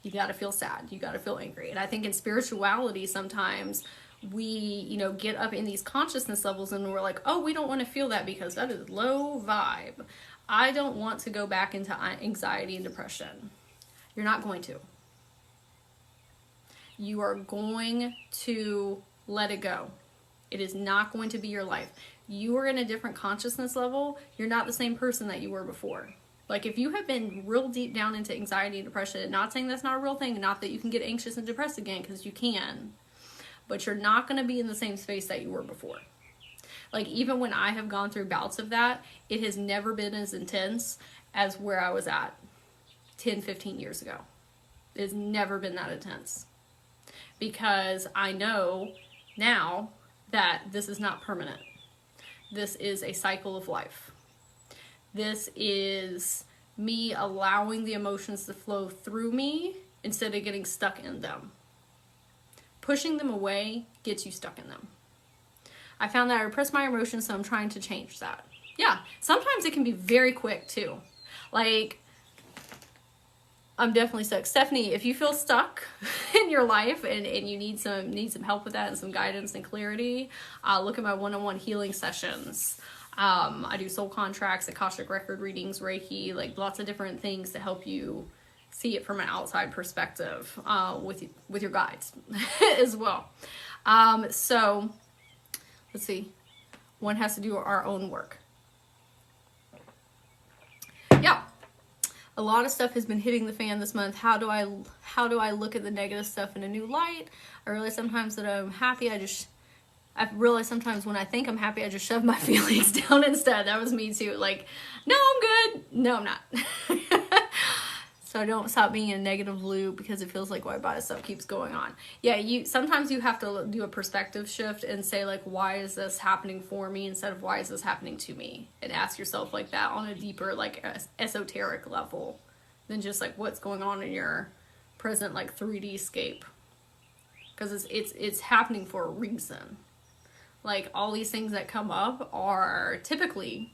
You got to feel sad. You got to feel angry. And I think in spirituality, sometimes we, you know, get up in these consciousness levels and we're like, oh, we don't want to feel that because that is low vibe. I don't want to go back into anxiety and depression. You're not going to. You are going to let it go. It is not going to be your life. You are in a different consciousness level. You're not the same person that you were before. Like if you have been real deep down into anxiety and depression, not saying that's not a real thing, not that you can get anxious and depressed again, because you can, but you're not going to be in the same space that you were before. Like even when I have gone through bouts of that, it has never been as intense as where I was at 10, 15 years ago. It's never been that intense. Because I know now that this is not permanent. This is a cycle of life. This is me allowing the emotions to flow through me instead of getting stuck in them. Pushing them away gets you stuck in them. I found that I repress my emotions, so I'm trying to change that. Yeah, sometimes it can be very quick too. Like, I'm definitely stuck. Stephanie, if you feel stuck in your life and you need some help with that and some guidance and clarity, look at my one-on-one healing sessions. I do soul contracts, Akashic record readings, Reiki, like lots of different things to help you see it from an outside perspective with your guides as well. So let's see. One has to do our own work. Yeah. A lot of stuff has been hitting the fan this month. How do I look at the negative stuff in a new light? I realize sometimes that I'm happy. I realize sometimes when I think I'm happy, I just shove my feelings down instead. That was me too. Like, no, I'm good. No, I'm not. So I don't stop being in a negative loop because it feels like why bad stuff keeps going on. Yeah, sometimes you have to do a perspective shift and say like, why is this happening for me instead of why is this happening to me? And ask yourself like that on a deeper, like esoteric level than just like what's going on in your present like 3D scape. Because it's happening for a reason. Like all these things that come up are typically,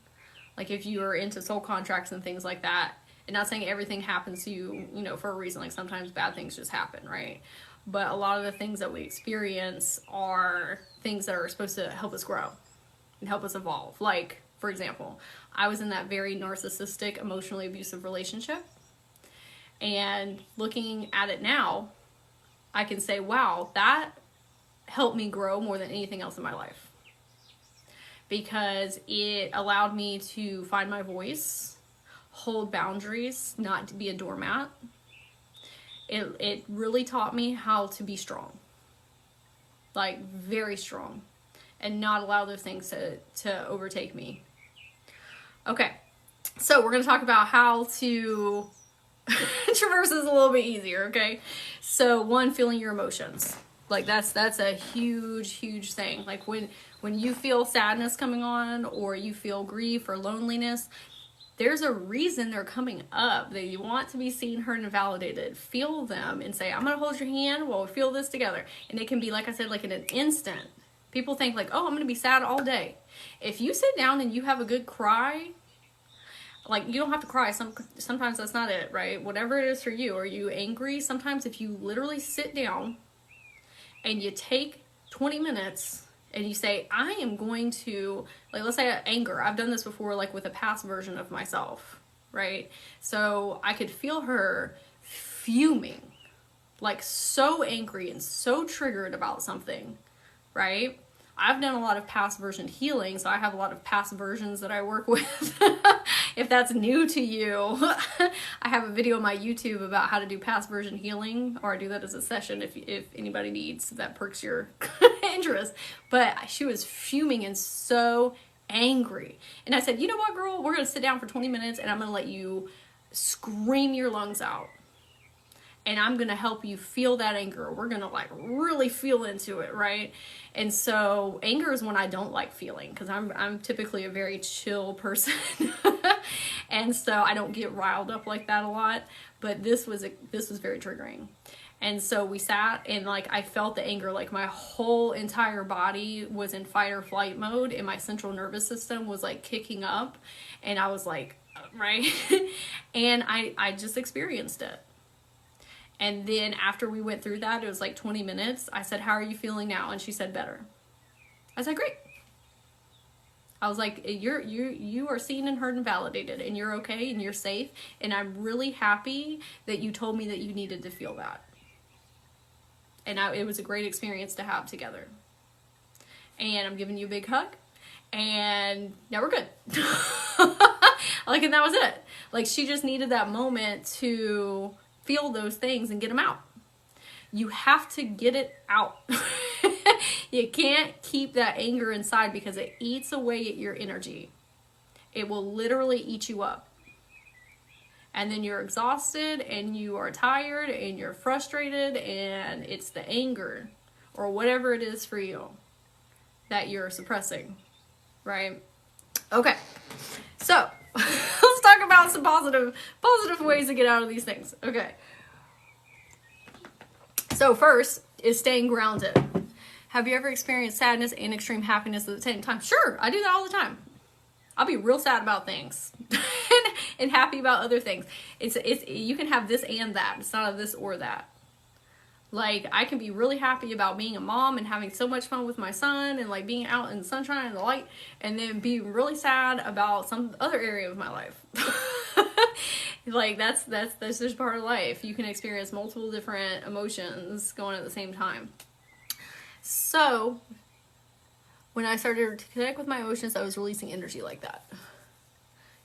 like if you are into soul contracts and things like that, and not saying everything happens to you, you know, for a reason. Like sometimes bad things just happen, right? But a lot of the things that we experience are things that are supposed to help us grow and help us evolve. Like, for example, I was in that very narcissistic, emotionally abusive relationship. And looking at it now, I can say, wow, that helped me grow more than anything else in my life. Because it allowed me to find my voice, hold boundaries, not to be a doormat. It really taught me how to be strong. Like, very strong. And not allow those things to overtake me. Okay, so we're going to talk about how to traverse this a little bit easier, okay? So, one, feeling your emotions. Like, that's a huge, huge thing. Like, when you feel sadness coming on, or you feel grief or loneliness, there's a reason they're coming up. They want to be seen, heard, and validated. Feel them and say, I'm going to hold your hand while we feel this together. And it can be, like I said, like in an instant. People think like, oh, I'm going to be sad all day. If you sit down and you have a good cry, like you don't have to cry. Sometimes that's not it, right? Whatever it is for you. Are you angry? Sometimes if you literally sit down and you take 20 minutes and you say, I am going to, like, let's say anger. I've done this before, like with a past version of myself, right? So I could feel her fuming, like so angry and so triggered about something, right? I've done a lot of past version healing, so I have a lot of past versions that I work with. If that's new to you, I have a video on my YouTube about how to do past version healing, or I do that as a session if anybody needs, if that perks your interest. But she was fuming and so angry. And I said, you know what, girl? We're going to sit down for 20 minutes and I'm going to let you scream your lungs out. And I'm going to help you feel that anger. We're going to like really feel into it, right? And so anger is one I don't like feeling because I'm typically a very chill person. And so I don't get riled up like that a lot. But this was very triggering. And so we sat and like I felt the anger, like my whole entire body was in fight or flight mode and my central nervous system was like kicking up. And I was like, right? And I just experienced it. And then after we went through that, it was like 20 minutes. I said, how are you feeling now? And she said, better. I said, great. I was like, you are seen and heard and validated, and you're okay and you're safe. And I'm really happy that you told me that you needed to feel that. And it was a great experience to have together. And I'm giving you a big hug. And now we're good. Like, and that was it. Like, she just needed that moment to feel those things and get them out. You have to get it out. You can't keep that anger inside because it eats away at your energy. It will literally eat you up. And then you're exhausted and you are tired and you're frustrated, and it's the anger or whatever it is for you that you're suppressing, right? Okay, so let's talk about some positive ways to get out of these things. Okay. So first is staying grounded. Have you ever experienced sadness and extreme happiness at the same time? Sure, I do that all the time. I'll be real sad about things and happy about other things. It's you can have this and that. It's not a this or that. Like, I can be really happy about being a mom and having so much fun with my son and like being out in the sunshine and the light, and then be really sad about some other area of my life. Like, that's just part of life. You can experience multiple different emotions going at the same time. So when I started to connect with my emotions, I was releasing energy like that.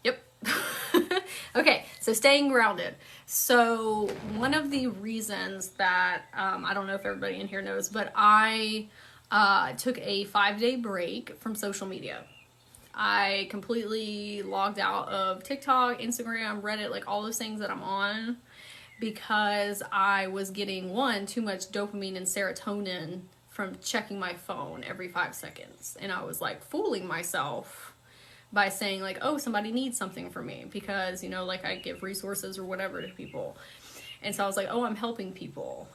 Yep. Okay, so staying grounded. So one of the reasons that, I don't know if everybody in here knows, but I took a 5-day break from social media. I completely logged out of TikTok, Instagram, Reddit, like all those things that I'm on, because I was getting, too much dopamine and serotonin from checking my phone every 5 seconds. And I was like fooling myself by saying like, oh, somebody needs something from me, because, you know, like I give resources or whatever to people. And so I was like, oh, I'm helping people.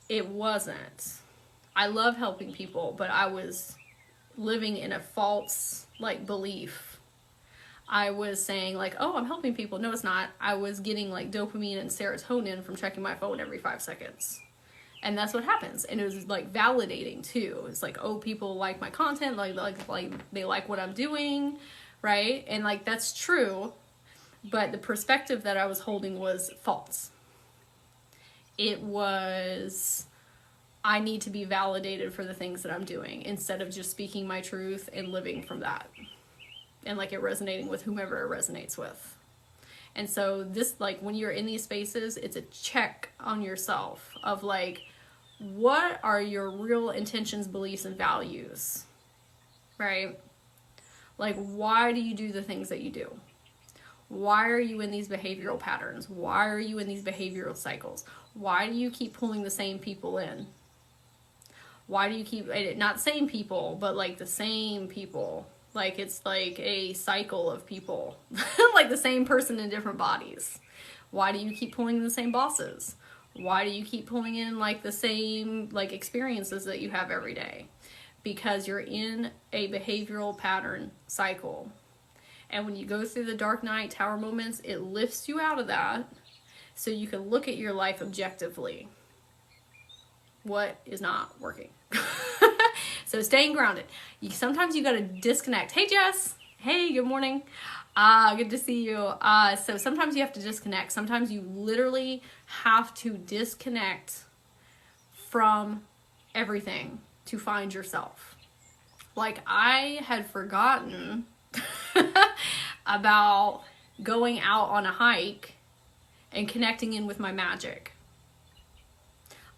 It wasn't. I love helping people, but I was living in a false like belief. I was saying like, oh, I'm helping people. No, it's not. I was getting like dopamine and serotonin from checking my phone every 5 seconds. And that's what happens. And it was like validating too. It's like, oh, people like my content, like they like what I'm doing, right? And like that's true, but the perspective that I was holding was false. It was, I need to be validated for the things that I'm doing, instead of just speaking my truth and living from that. And like it resonating with whomever it resonates with. And so this, like when you're in these spaces, it's a check on yourself of like, what are your real intentions, beliefs, and values, right? Like, why do you do the things that you do? Why are you in these behavioral patterns? Why are you in these behavioral cycles? Why do you keep pulling the same people in? Why do you keep, not same people, but like the same people? Like it's like a cycle of people, like the same person in different bodies. Why do you keep pulling the same bosses? Why do you keep pulling in like the same like experiences that you have every day? Because you're in a behavioral pattern cycle. And when you go through the dark night tower moments, it lifts you out of that so you can look at your life objectively. What is not working? So staying grounded. Sometimes you got to disconnect. Hey, Jess. Hey, good morning. Good to see you. So sometimes you have to disconnect. Sometimes you literally have to disconnect from everything to find yourself. Like I had forgotten about going out on a hike and connecting in with my magic.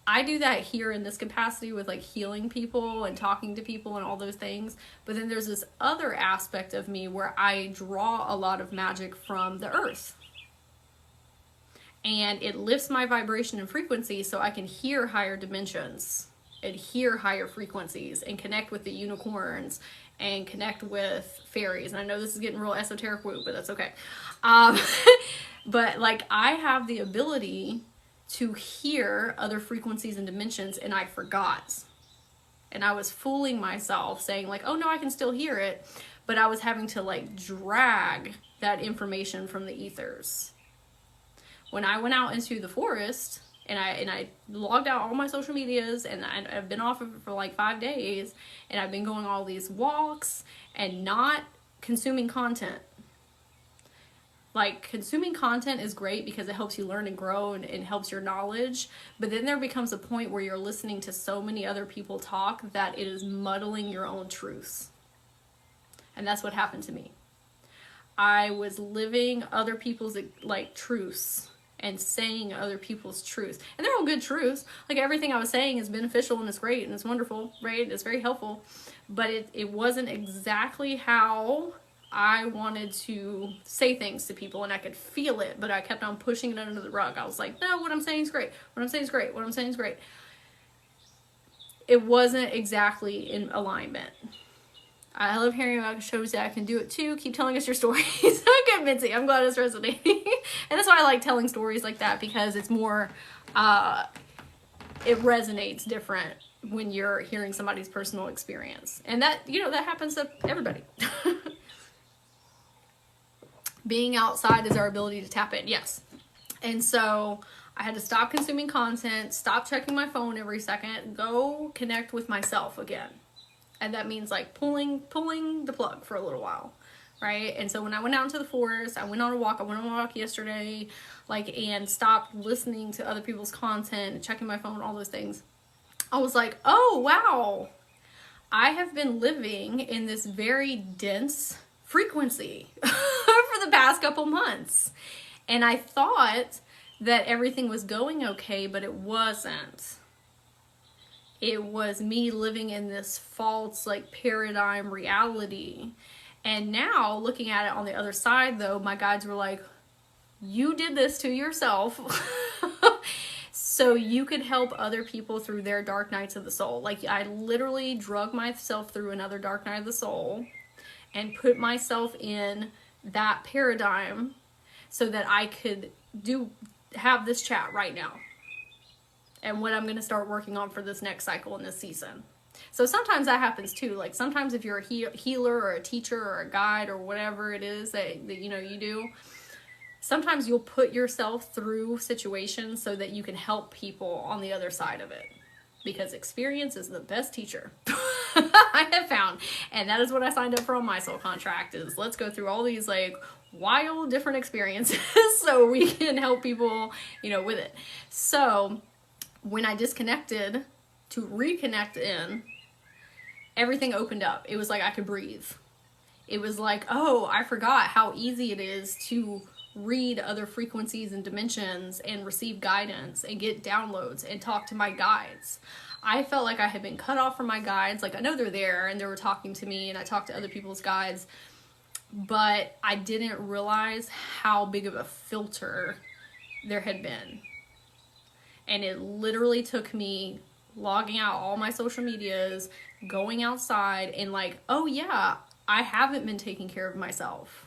I do that here in this capacity with like healing people and talking to people and all those things. But then there's this other aspect of me where I draw a lot of magic from the earth. And it lifts my vibration and frequency so I can hear higher dimensions and hear higher frequencies and connect with the unicorns and connect with fairies. And I know this is getting real esoteric woo, but that's okay. But like I have the ability to hear other frequencies and dimensions, and I forgot. And I was fooling myself saying like, oh no, I can still hear it. But I was having to like drag that information from the ethers. when I went out into the forest and I logged out all my social medias, and I've been off of it for like 5 days, and I've been going all these walks and not consuming content. Like, consuming content is great because it helps you learn and grow and helps your knowledge, but then there becomes a point where you're listening to so many other people talk that it is muddling your own truths. And that's what happened to me. I was living other people's like truths and saying other people's truths. And they're all good truths. Like, everything I was saying is beneficial and it's great and it's wonderful, right? It's very helpful. But it wasn't exactly how I wanted to say things to people, and I could feel it, but I kept on pushing it under the rug. I was like, no, what I'm saying is great. What I'm saying is great. What I'm saying is great. It wasn't exactly in alignment. I love hearing about it. Shows that I can do it too. Keep telling us your stories. Okay, Mitzi, I'm glad it's resonating. And that's why I like telling stories like that, because it's more, it resonates different when you're hearing somebody's personal experience. And that, you know, that happens to everybody. Being outside is our ability to tap in, yes. And so I had to stop consuming content, stop checking my phone every second, go connect with myself again. And that means like pulling the plug for a little while, right? And so when I went out into the forest, I went on a walk yesterday, like, and stopped listening to other people's content, checking my phone, all those things. I was like, oh, wow, I have been living in this very dense frequency for the past couple months. And I thought that everything was going okay, but it wasn't. It was me living in this false, like, paradigm reality. And now, looking at it on the other side, though, my guides were like, you did this to yourself so you could help other people through their dark nights of the soul. Like, I literally drug myself through another dark night of the soul and put myself in that paradigm so that I could have this chat right now. And what I'm going to start working on for this next cycle in this season. So sometimes that happens too. Like, sometimes if you're a healer or a teacher or a guide or whatever it is that you know you do, sometimes you'll put yourself through situations so that you can help people on the other side of it. Because experience is the best teacher. I have found. And that is what I signed up for on my soul contract, is let's go through all these like wild different experiences so we can help people, you know, with it. So when I disconnected to reconnect in, everything opened up. It was like I could breathe. It was like, oh, I forgot how easy it is to read other frequencies and dimensions and receive guidance and get downloads and talk to my guides. I felt like I had been cut off from my guides. Like, I know they're there and they were talking to me, and I talked to other people's guides, but I didn't realize how big of a filter there had been. And it literally took me logging out all my social medias, going outside, and like, oh yeah, I haven't been taking care of myself.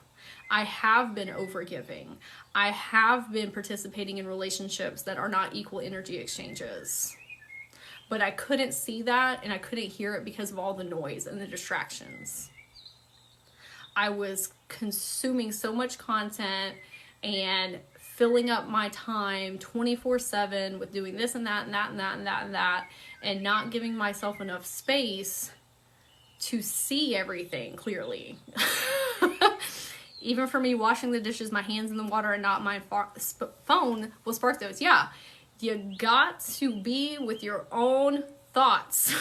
I have been overgiving. I have been participating in relationships that are not equal energy exchanges. But I couldn't see that and I couldn't hear it because of all the noise and the distractions. I was consuming so much content and filling up my time 24/7 with doing this and that and that and that and that and that, and not giving myself enough space to see everything clearly. Even for me washing the dishes, my hands in the water and not my phone will spark those. Yeah, you got to be with your own thoughts.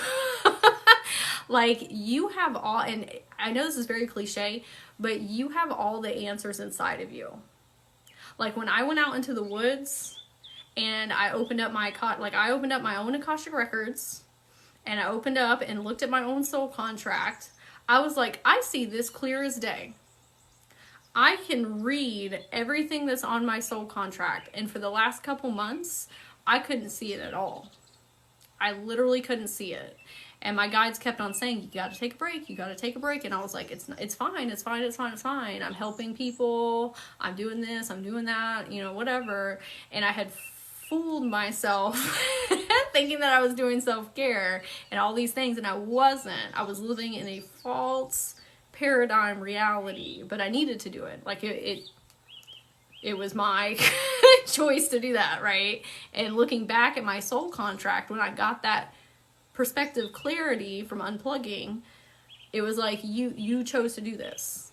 Like, you have all, and I know this is very cliche, but you have all the answers inside of you. Like, when I went out into the woods and I opened up my own Akashic Records, and I opened up and looked at my own soul contract, I was like, I see this clear as day. I can read everything that's on my soul contract. And for the last couple months, I couldn't see it at all. I literally couldn't see it. And my guides kept on saying, you got to take a break. You got to take a break. And I was like, it's fine. It's fine. It's fine. It's fine. I'm helping people. I'm doing this. I'm doing that, you know, whatever. And I had fooled myself thinking that I was doing self-care and all these things. And I wasn't. I was living in a false paradigm reality, but I needed to do it. Like, It was my choice to do that, right? And looking back at my soul contract, when I got that perspective clarity from unplugging, it was like, you chose to do this.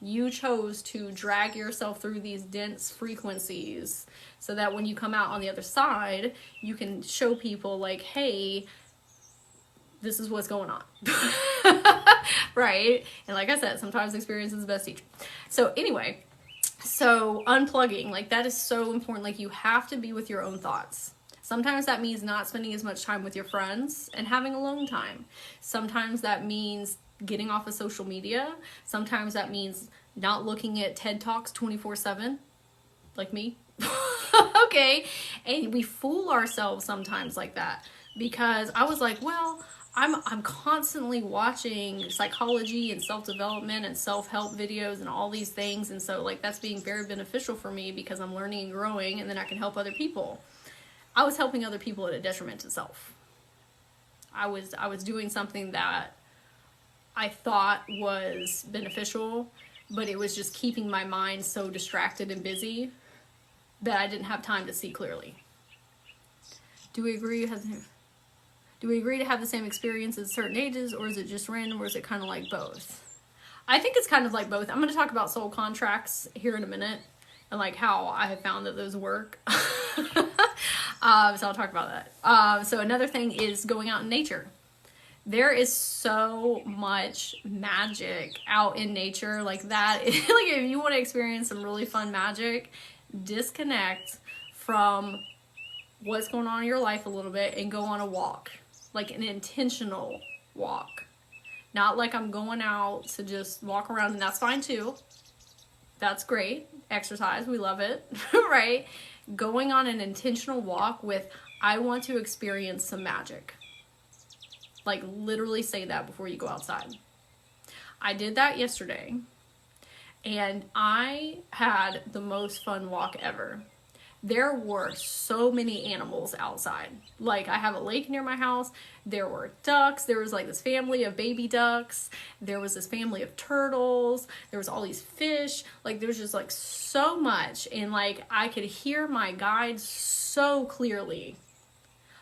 You chose to drag yourself through these dense frequencies so that when you come out on the other side, you can show people like, hey, this is what's going on. Right? And like I said, sometimes experience is the best teacher. So anyway, so unplugging, like that is so important. Like you have to be with your own thoughts. Sometimes that means not spending as much time with your friends and having alone time. Sometimes that means getting off of social media. Sometimes that means not looking at TED Talks 24/7, like me. Okay. And we fool ourselves sometimes like that, because I was like, well, I'm constantly watching psychology and self-development and self-help videos and all these things. And so like that's being very beneficial for me because I'm learning and growing, and then I can help other people. I was helping other people at a detriment to self. I was doing something that I thought was beneficial, but it was just keeping my mind so distracted and busy that I didn't have time to see clearly. Do we agree to have the same experience at certain ages, or is it just random, or is it kind of like both? I think it's kind of like both. I'm going to talk about soul contracts here in a minute and like how I have found that those work. So I'll talk about that. So another thing is going out in nature. There is so much magic out in nature like that. Like if you want to experience some really fun magic, disconnect from what's going on in your life a little bit and go on a walk, like an intentional walk. Not like I'm going out to just walk around, and that's fine too. That's great. Exercise, we love it, right? Going on an intentional walk with, I want to experience some magic. Like literally say that before you go outside. I did that yesterday, and I had the most fun walk ever. There were so many animals outside. Like I have a lake near my house. There were ducks. There was like this family of baby ducks. There was this family of turtles. There was all these fish. Like there's just like so much. And like I could hear my guides so clearly.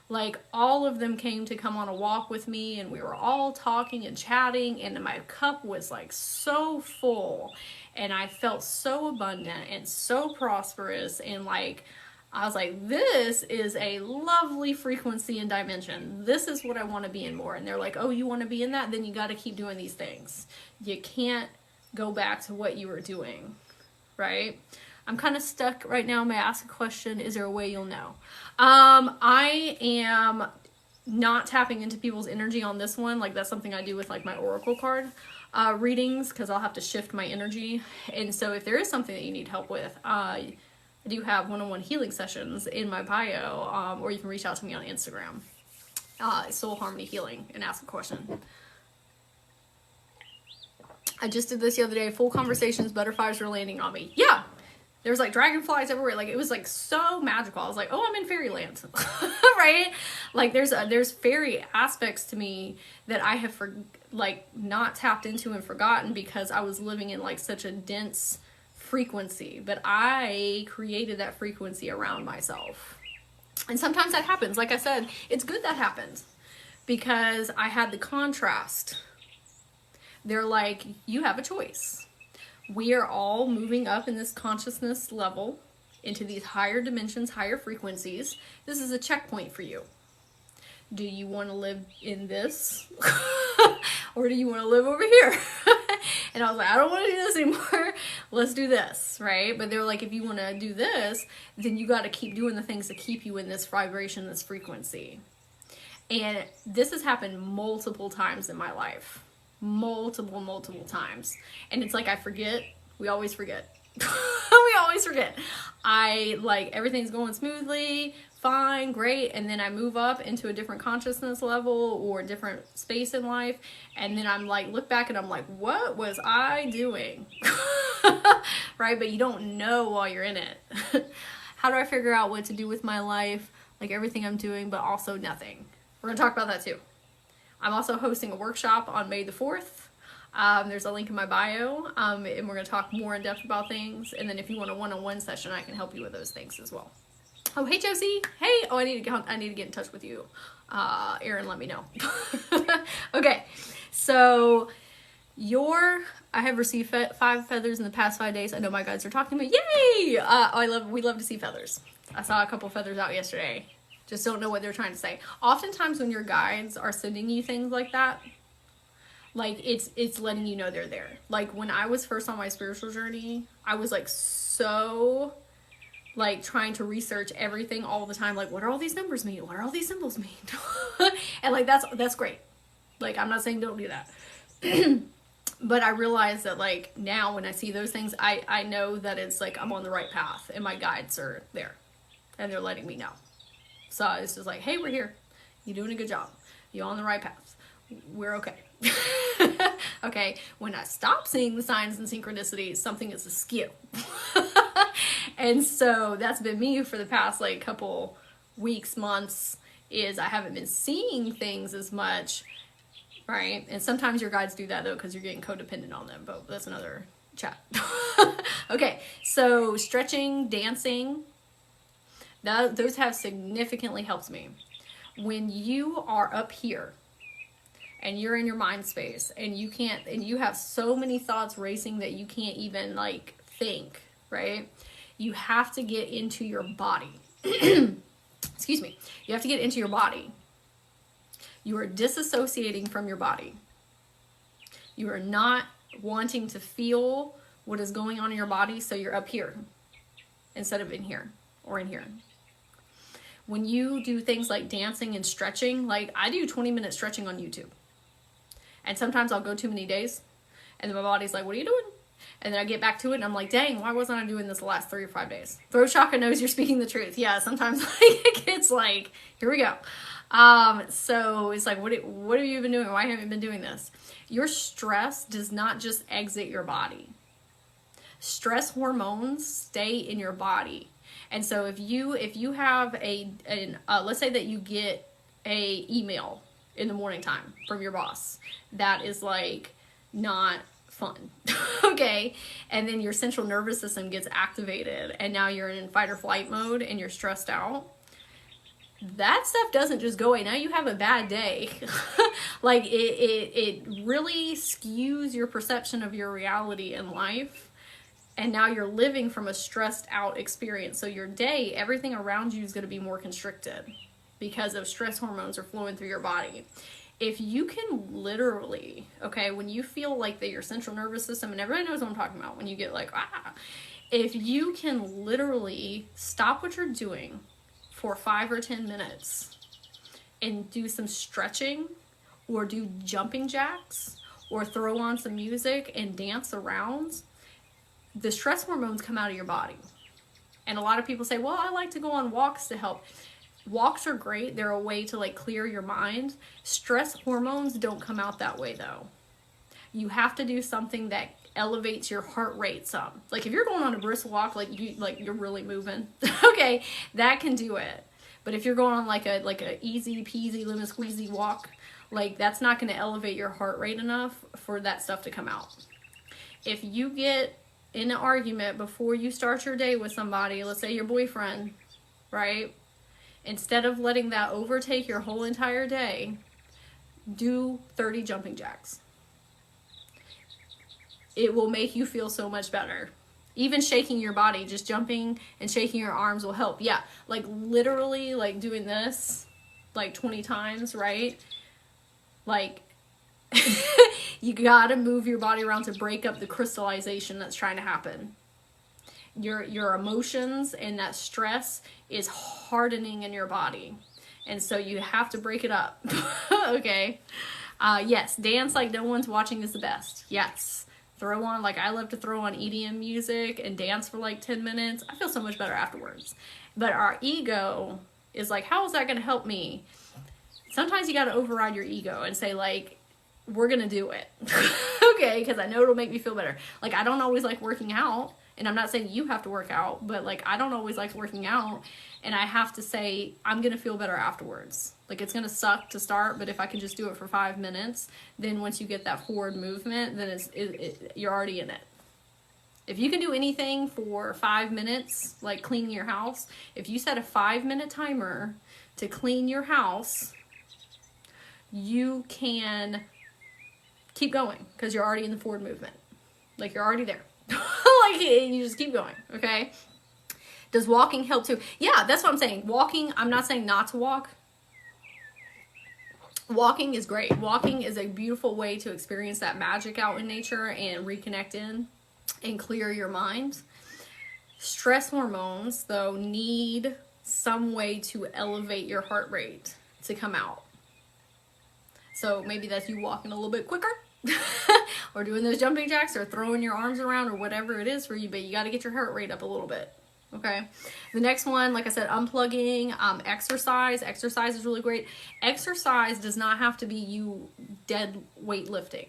Like all of them came to come on a walk with me, and we were all talking and chatting, and my cup was like so full, and I felt so abundant and so prosperous, and like I was like, this is a lovely frequency and dimension. This is what I want to be in more. And they're like, oh, you want to be in that? Then you got to keep doing these things. You can't go back to what you were doing, right? I'm kind of stuck right now. May I ask a question? Is there a way you'll know? I am not tapping into people's energy on this one. Like that's something I do with like my oracle card readings, because I'll have to shift my energy. And so if there is something that you need help with, I do have one-on-one healing sessions in my bio, or you can reach out to me on Instagram, Soul Harmony Healing, and ask a question. I just did this the other day. Full conversations, butterflies were landing on me. Yeah. There was like dragonflies everywhere. Like it was like so magical. I was like, oh, I'm in fairyland, right? Like there's fairy aspects to me that I have not tapped into and forgotten, because I was living in like such a dense frequency. But I created that frequency around myself. And sometimes that happens. Like I said, it's good that happens, because I had the contrast. They're like, you have a choice. We are all moving up in this consciousness level into these higher dimensions, higher frequencies. This is a checkpoint for you. Do you want to live in this? Or do you want to live over here? And I was like, I don't want to do this anymore. Let's do this, right? But they're like, if you want to do this, then you got to keep doing the things that keep you in this vibration, this frequency. And this has happened multiple times in my life. Multiple times. And it's like I forget. We always forget. We always forget. I like everything's going smoothly, fine, great, and then I move up into a different consciousness level or a different space in life, and then I'm like, look back and I'm like, what was I doing? Right? But you don't know while you're in it. How do I figure out what to do with my life? Like everything I'm doing, but also nothing. We're gonna talk about that too. I'm also hosting a workshop on May the 4th. There's a link in my bio, and we're going to talk more in depth about things. And then if you want a one-on-one session, I can help you with those things as well. Oh, hey, Josie. Hey. Oh, I need to get in touch with you. Erin, let me know. Okay. So I have received 5 feathers in the past 5 days. I know my guides are talking to me. Yay! We love to see feathers. I saw a couple feathers out yesterday. Just don't know what they're trying to say. Oftentimes when your guides are sending you things like that, like it's letting you know they're there. Like when I was first on my spiritual journey, I was like so like trying to research everything all the time. Like, what do all these numbers mean? What do all these symbols mean? And like, that's great. Like, I'm not saying don't do that. But I realize that like now when I see those things, I know that it's like I'm on the right path and my guides are there and they're letting me know. So it's just like, hey, we're here. You're doing a good job. You're on the right path. We're okay. Okay. When I stop seeing the signs and synchronicities, something is askew. And so that's been me for the past like couple weeks, months, is I haven't been seeing things as much. Right. And sometimes your guides do that though, because you're getting codependent on them, but that's another chat. Okay. So stretching, dancing, those have significantly helped me. When you are up here and you're in your mind space and you have so many thoughts racing that you can't even like think, right? You have to get into your body. Excuse me. You have to get into your body. You are disassociating from your body. You are not wanting to feel what is going on in your body, so you're up here instead of in here or in here. When you do things like dancing and stretching, like I do 20-minute stretching on YouTube. And sometimes I'll go too many days, and then my body's like, what are you doing? And then I get back to it, and I'm like, dang, why wasn't I doing this the last 3 or 5 days? Throat chakra knows you're speaking the truth. Yeah, sometimes like, it gets like, here we go. So it's like, what have you been doing? Why haven't you been doing this? Your stress does not just exit your body. Stress hormones stay in your body. And so if you have let's say that you get a email in the morning time from your boss, that is like not fun. Okay. And then your central nervous system gets activated and now you're in fight or flight mode and you're stressed out. That stuff doesn't just go away. Now you have a bad day. Like it really skews your perception of your reality in life. And now you're living from a stressed out experience. So your day, everything around you is going to be more constricted because of stress hormones are flowing through your body. If you can literally, okay, when you feel like that your central nervous system, and everybody knows what I'm talking about, when you get like, if you can literally stop what you're doing for 5 or 10 minutes and do some stretching or do jumping jacks or throw on some music and dance around, the stress hormones come out of your body. And a lot of people say, well, I like to go on walks to help. Walks are great. They're a way to like clear your mind. Stress hormones don't come out that way though. You have to do something that elevates your heart rate some. Like if you're going on a brisk walk, like you're really moving, okay, that can do it. But if you're going on like a easy peasy lemon squeezy walk, like that's not going to elevate your heart rate enough for that stuff to come out. If you get in an argument before you start your day with somebody, let's say your boyfriend, right? Instead of letting that overtake your whole entire day, do 30 jumping jacks. It will make you feel so much better. Even shaking your body, just jumping and shaking your arms will help. Yeah, like literally like doing this like 20 times, right? Like you gotta move your body around to break up the crystallization that's trying to happen. Your emotions and that stress is hardening in your body. And so you have to break it up. Okay. Yes, dance like no one's watching is the best. Yes. Throw on, like I love to throw on EDM music and dance for like 10 minutes. I feel so much better afterwards. But our ego is like, how is that going to help me? Sometimes you got to override your ego and say like, we're going to do it. Okay. Because I know it'll make me feel better. Like I don't always like working out. And I'm not saying you have to work out, but like I don't always like working out, and I have to say I'm gonna feel better afterwards. Like it's gonna suck to start, but if I can just do it for 5 minutes, then once you get that forward movement, then you're already in it. If you can do anything for 5 minutes, like cleaning your house, if you set a 5-minute timer to clean your house, you can keep going because you're already in the forward movement. Like you're already there. Like you just keep going, okay? Does walking help too? Yeah, that's what I'm saying. Walking, I'm not saying not to walk. Walking is great. Walking is a beautiful way to experience that magic out in nature and reconnect in and clear your mind. Stress hormones, though, need some way to elevate your heart rate to come out. So maybe that's you walking a little bit quicker or doing those jumping jacks or throwing your arms around or whatever it is for you, but you got to get your heart rate up a little bit. Okay. The next one, like I said, unplugging, exercise. Exercise is really great. Exercise does not have to be you dead weightlifting.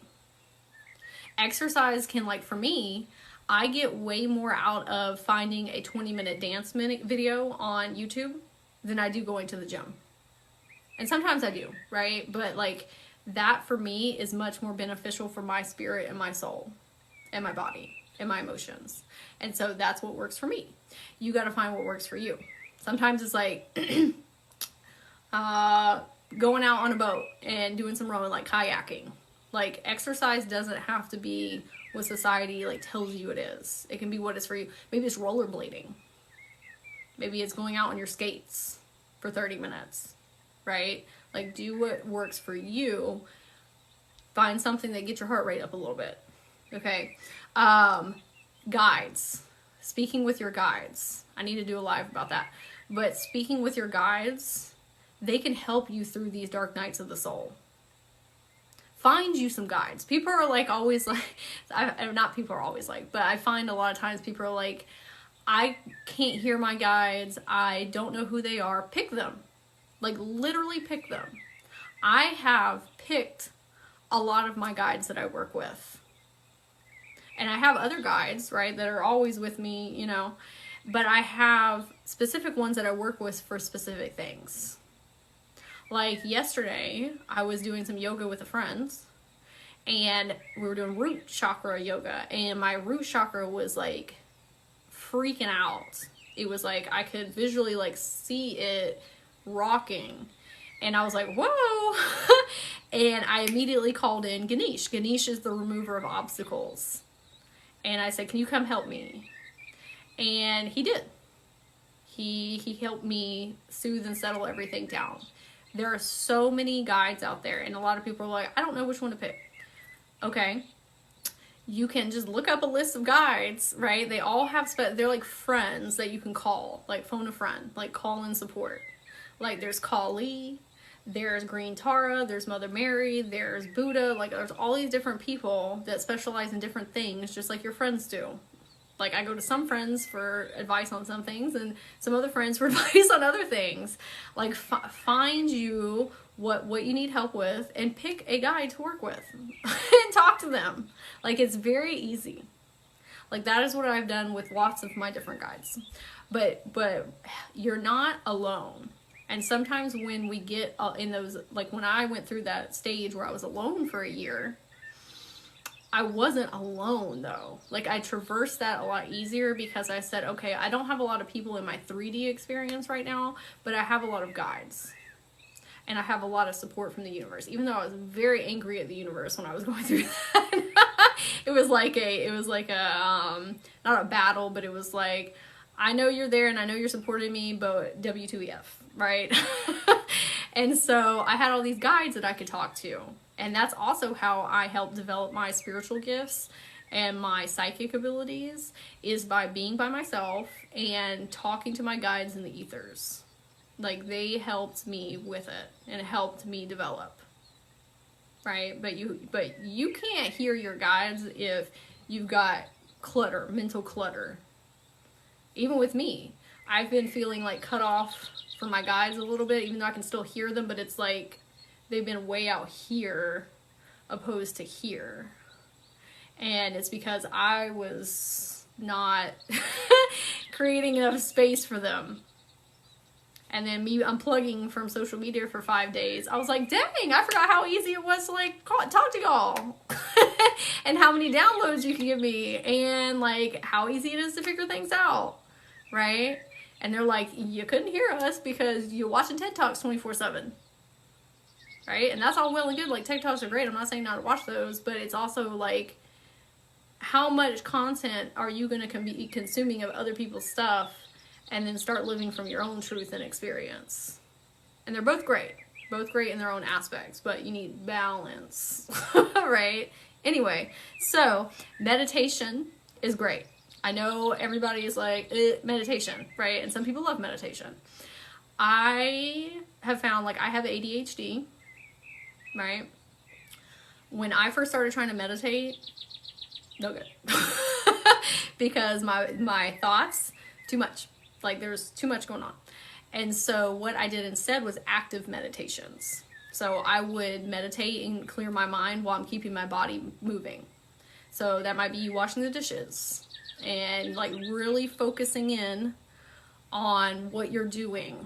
Exercise can, like for me, I get way more out of finding a 20-minute dance video on YouTube than I do going to the gym. And sometimes I do, right? But like that for me is much more beneficial for my spirit and my soul and my body and my emotions. And so that's what works for me. You got to find what works for you. Sometimes it's like going out on a boat and doing some rowing, like kayaking. Like exercise doesn't have to be what society like tells you it is. It can be what it's for you. Maybe it's rollerblading. Maybe it's going out on your skates for 30 minutes, right? Like do what works for you. Find something that gets your heart rate up a little bit. Okay. Guides. Speaking with your guides. I need to do a live about that. But speaking with your guides, they can help you through these dark nights of the soul. Find you some guides. People are like always like, not people are always like, but I find a lot of times people are like, I can't hear my guides. I don't know who they are. Pick them. Like literally pick them. I have picked a lot of my guides that I work with. And I have other guides, right, that are always with me, you know, but I have specific ones that I work with for specific things. Like yesterday, I was doing some yoga with a friend, and we were doing root chakra yoga, and my root chakra was like freaking out. It was like I could visually like see it rocking, and I was like, whoa. And I immediately called in Ganesh. Ganesh is the remover of obstacles. And I said, can you come help me? And he did. He helped me soothe and settle everything down. There are so many guides out there, and a lot of people are like, I don't know which one to pick. Okay. You can just look up a list of guides, right? They all have, they're like friends that you can call, like phone a friend, like call in support. Like there's Kali, there's Green Tara, there's Mother Mary, there's Buddha, like there's all these different people that specialize in different things, just like your friends do. Like I go to some friends for advice on some things and some other friends for advice on other things. Like find you what you need help with and pick a guide to work with and talk to them. Like it's very easy. Like that is what I've done with lots of my different guides. But you're not alone. And sometimes when we get in those, like when I went through that stage where I was alone for a year, I wasn't alone though. Like I traversed that a lot easier because I said, okay, I don't have a lot of people in my 3D experience right now, but I have a lot of guides. And I have a lot of support from the universe, even though I was very angry at the universe when I was going through that. It was like a, not a battle, but it was like, I know you're there and I know you're supporting me, but W2EF, right? And so I had all these guides that I could talk to. And that's also how I help develop my spiritual gifts and my psychic abilities, is by being by myself and talking to my guides in the ethers. Like they helped me with it and helped me develop, right? But you can't hear your guides if you've got clutter, mental clutter. Even with me, I've been feeling like cut off from my guides a little bit, even though I can still hear them, but it's like they've been way out here opposed to here. And it's because I was not creating enough space for them. And then me unplugging from social media for 5 days. I was like, dang, I forgot how easy it was to like talk to y'all. And how many downloads you can give me. And like how easy it is to figure things out. Right? And they're like, you couldn't hear us because you're watching TED Talks 24/7. Right? And that's all well and good. Like TED Talks are great. I'm not saying not to watch those. But it's also like, how much content are you going to be consuming of other people's stuff? And then start living from your own truth and experience. And they're both great in their own aspects, but you need balance, right? Anyway, so meditation is great. I know everybody is like, meditation, right? And some people love meditation. I have found, like, I have ADHD, right? When I first started trying to meditate, no good. Because my thoughts, too much. Like there's too much going on. And so what I did instead was active meditations. So I would meditate and clear my mind while I'm keeping my body moving. So that might be you washing the dishes and like really focusing in on what you're doing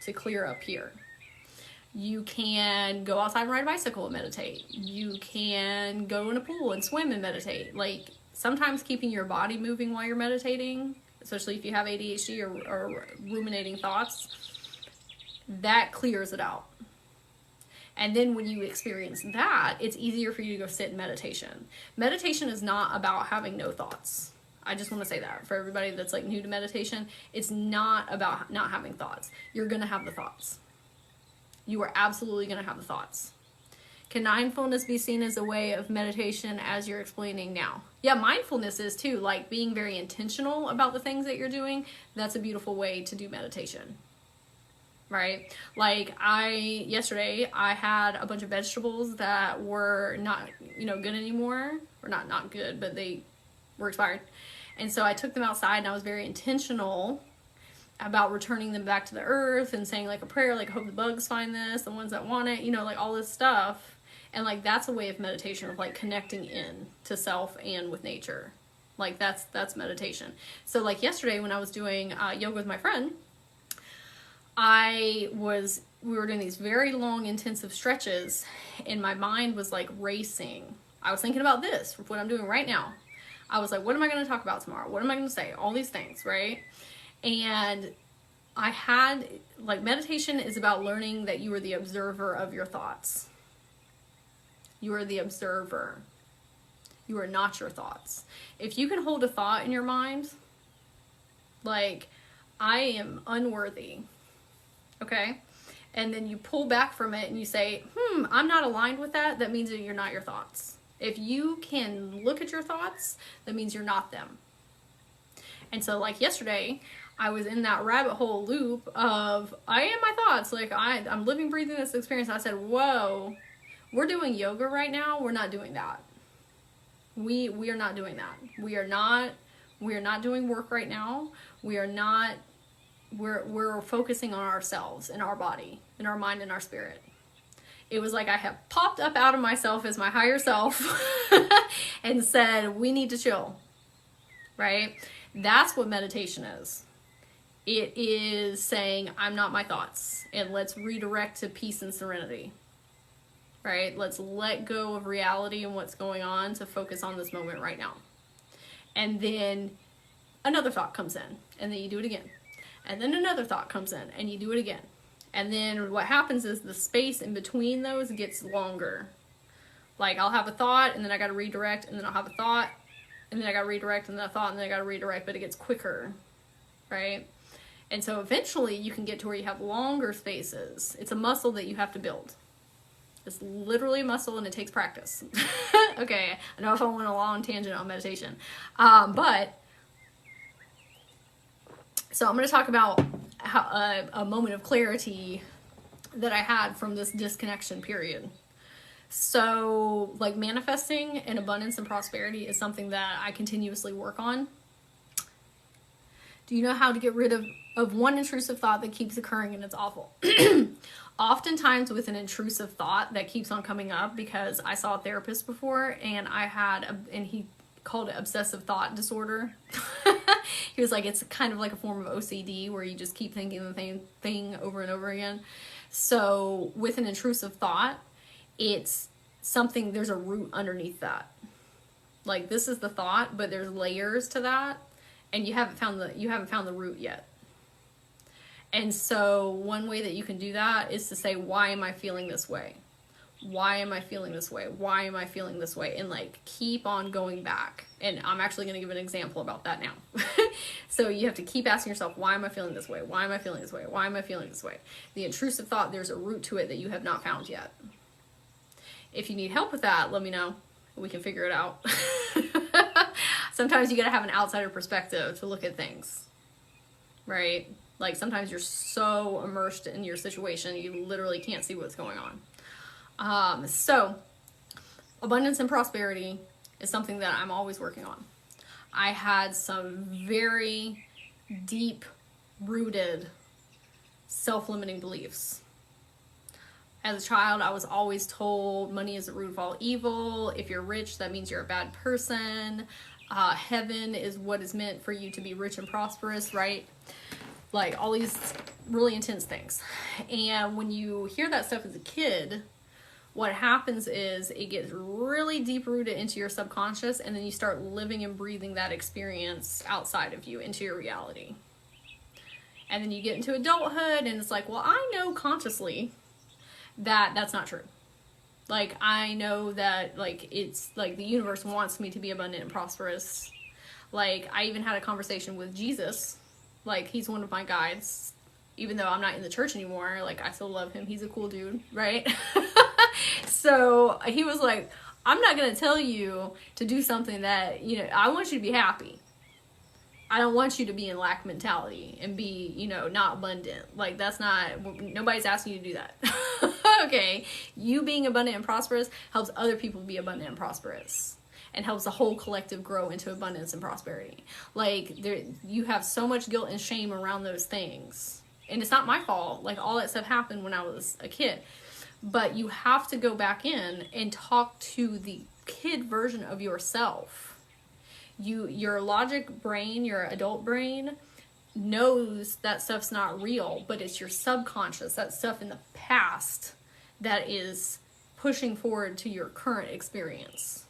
to clear up here. You can go outside and ride a bicycle and meditate. You can go in a pool and swim and meditate. Like sometimes keeping your body moving while you're meditating, especially if you have ADHD or ruminating thoughts, that clears it out. And then when you experience that, it's easier for you to go sit in meditation. Meditation is not about having no thoughts. I just want to say that for everybody that's like new to meditation, it's not about not having thoughts. You're going to have the thoughts. You are absolutely going to have the thoughts. Can mindfulness be seen as a way of meditation as you're explaining now? Yeah, mindfulness is too, like being very intentional about the things that you're doing. That's a beautiful way to do meditation, right? Like yesterday I had a bunch of vegetables that were not, good anymore, or not good, but they were expired. And so I took them outside and I was very intentional about returning them back to the earth and saying like a prayer, like, I hope the bugs find this, the ones that want it, like all this stuff. And like that's a way of meditation, of like connecting in to self and with nature. Like that's meditation. So like yesterday when I was doing yoga with my friend, we were doing these very long intensive stretches and my mind was like racing. I was thinking about this, what I'm doing right now. I was like, what am I going to talk about tomorrow? What am I going to say? All these things, right? And I had, like, meditation is about learning that you are the observer of your thoughts. You are the observer. You are not your thoughts. If you can hold a thought in your mind, like, I am unworthy, okay? And then you pull back from it and you say, I'm not aligned with that. That means that you're not your thoughts. If you can look at your thoughts, that means you're not them. And so, like, yesterday, I was in that rabbit hole loop of, I am my thoughts. Like, I'm living, breathing this experience. I said, whoa, we're doing yoga right now. We're not doing that. We are not doing that. We are not doing work right now. We're focusing on ourselves and our body and our mind and our spirit. It was like I have popped up out of myself as my higher self and said, we need to chill, right? That's what meditation is. It is saying, I'm not my thoughts, and let's redirect to peace and serenity, right? Let's let go of reality and what's going on to focus on this moment right now. And then another thought comes in, and then you do it again. And then another thought comes in, and you do it again. And then what happens is the space in between those gets longer. Like, I'll have a thought, and then I got to redirect, and then I'll have a thought, and then I got to redirect, and then a thought, and then I got to redirect, but it gets quicker, right? And so eventually you can get to where you have longer spaces. It's a muscle that you have to build. It's literally a muscle, and it takes practice. Okay, I know if I went a long tangent on meditation. So I'm going to talk about how, a moment of clarity that I had from this disconnection period. So, like, manifesting and abundance and prosperity is something that I continuously work on. Do you know how to get rid of one intrusive thought that keeps occurring and it's awful? Oftentimes with an intrusive thought that keeps on coming up, because I saw a therapist before and called it obsessive thought disorder. He was like, it's kind of like a form of OCD where you just keep thinking the same thing over and over again. So with an intrusive thought, it's something, there's a root underneath that. Like, this is the thought, but there's layers to that, and you haven't found the root yet. And so one way that you can do that is to say, why am I feeling this way? Why am I feeling this way? Why am I feeling this way? And like, keep on going back. And I'm actually going to give an example about that now. So you have to keep asking yourself, why am I feeling this way? Why am I feeling this way? Why am I feeling this way? The intrusive thought, there's a root to it that you have not found yet. If you need help with that, let me know. We can figure it out. Sometimes you got to have an outsider perspective to look at things, right? Like, sometimes you're so immersed in your situation, you literally can't see what's going on. So abundance and prosperity is something that I'm always working on. I had some very deep rooted self-limiting beliefs. As a child, I was always told money is the root of all evil. If you're rich, that means you're a bad person. Heaven is what is meant for you to be rich and prosperous, right? Like, all these really intense things. And when you hear that stuff as a kid, what happens is it gets really deep rooted into your subconscious, and then you start living and breathing that experience outside of you into your reality. And then you get into adulthood, and it's like, well, I know consciously that that's not true. Like, I know that, like, it's like the universe wants me to be abundant and prosperous. Like, I even had a conversation with Jesus. Like, he's one of my guides. Even though I'm not in the church anymore, like, I still love him. He's a cool dude, right? So he was like, I'm not going to tell you to do something that, you know, I want you to be happy. I don't want you to be in lack mentality and be, you know, not abundant. Like, that's not, nobody's asking you to do that. Okay. You being abundant and prosperous helps other people be abundant and prosperous, and helps the whole collective grow into abundance and prosperity. Like, there, you have so much guilt and shame around those things. And it's not my fault. Like, all that stuff happened when I was a kid. But you have to go back in and talk to the kid version of yourself. Your logic brain, your adult brain, knows that stuff's not real, but it's your subconscious, that stuff in the past, that is pushing forward to your current experience.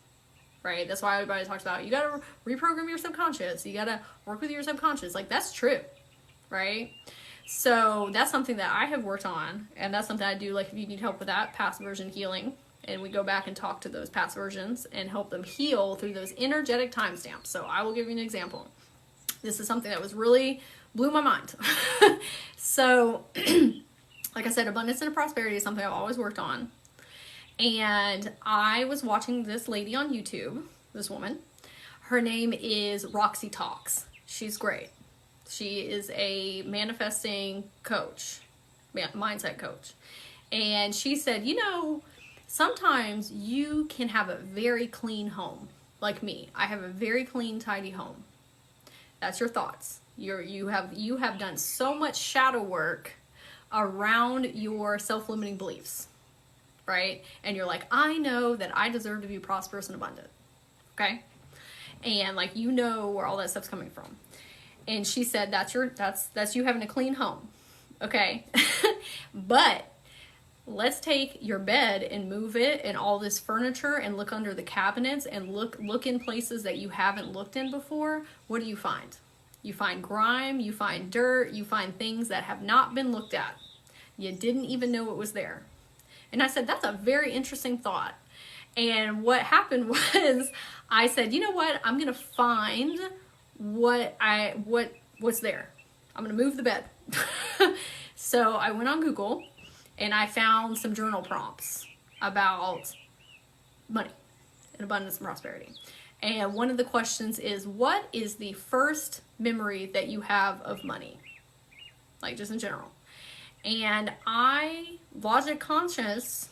Right? That's why everybody talks about, you gotta reprogram your subconscious. You gotta work with your subconscious. Like, that's true. Right? So that's something that I have worked on, and that's something I do. Like, if you need help with that, past version healing, and we go back and talk to those past versions and help them heal through those energetic timestamps. So I will give you an example. This is something that was really blew my mind. So, like I said, abundance and prosperity is something I've always worked on. And I was watching this lady on YouTube, this woman. Her name is Roxy Talks. She's great. She is a manifesting coach, mindset coach. And she said, you know, sometimes you can have a very clean home. Like me, I have a very clean, tidy home. That's your thoughts. You have done so much shadow work around your self-limiting beliefs, right? And you're like, I know that I deserve to be prosperous and abundant, okay? And like, you know where all that stuff's coming from. And she said, that's you having a clean home, okay? But let's take your bed and move it and all this furniture and look under the cabinets and look in places that you haven't looked in before. What do you find? You find grime, you find dirt, you find things that have not been looked at. You didn't even know it was there. And I said, that's a very interesting thought. And what happened was, I said, you know what? I'm going to find what's there. I'm going to move the bed. So I went on Google and I found some journal prompts about money and abundance and prosperity. And one of the questions is, what is the first memory that you have of money? Like, just in general. And I, logic conscious,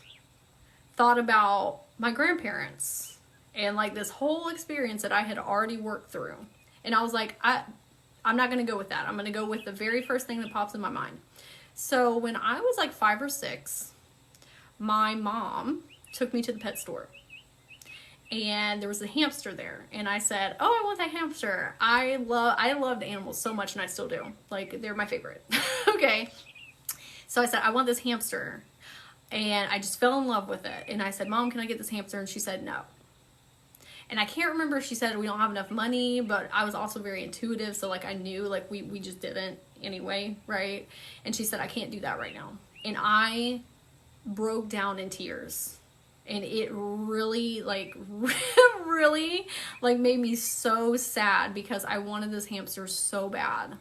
thought about my grandparents and like this whole experience that I had already worked through. And I was like, I'm not going to go with that. I'm going to go with the very first thing that pops in my mind. So when I was like 5 or 6, my mom took me to the pet store. and there was a hamster there, and I said, oh, I want that hamster. I loved animals so much, and I still do. Like, they're my favorite. Okay. So I said, I want this hamster. And I just fell in love with it. And I said, Mom, can I get this hamster? And she said, no. And I can't remember if she said we don't have enough money, but I was also very intuitive. So like I knew like we just didn't anyway, right? And she said, I can't do that right now. And I broke down in tears. And it really really like made me so sad because I wanted this hamster so bad.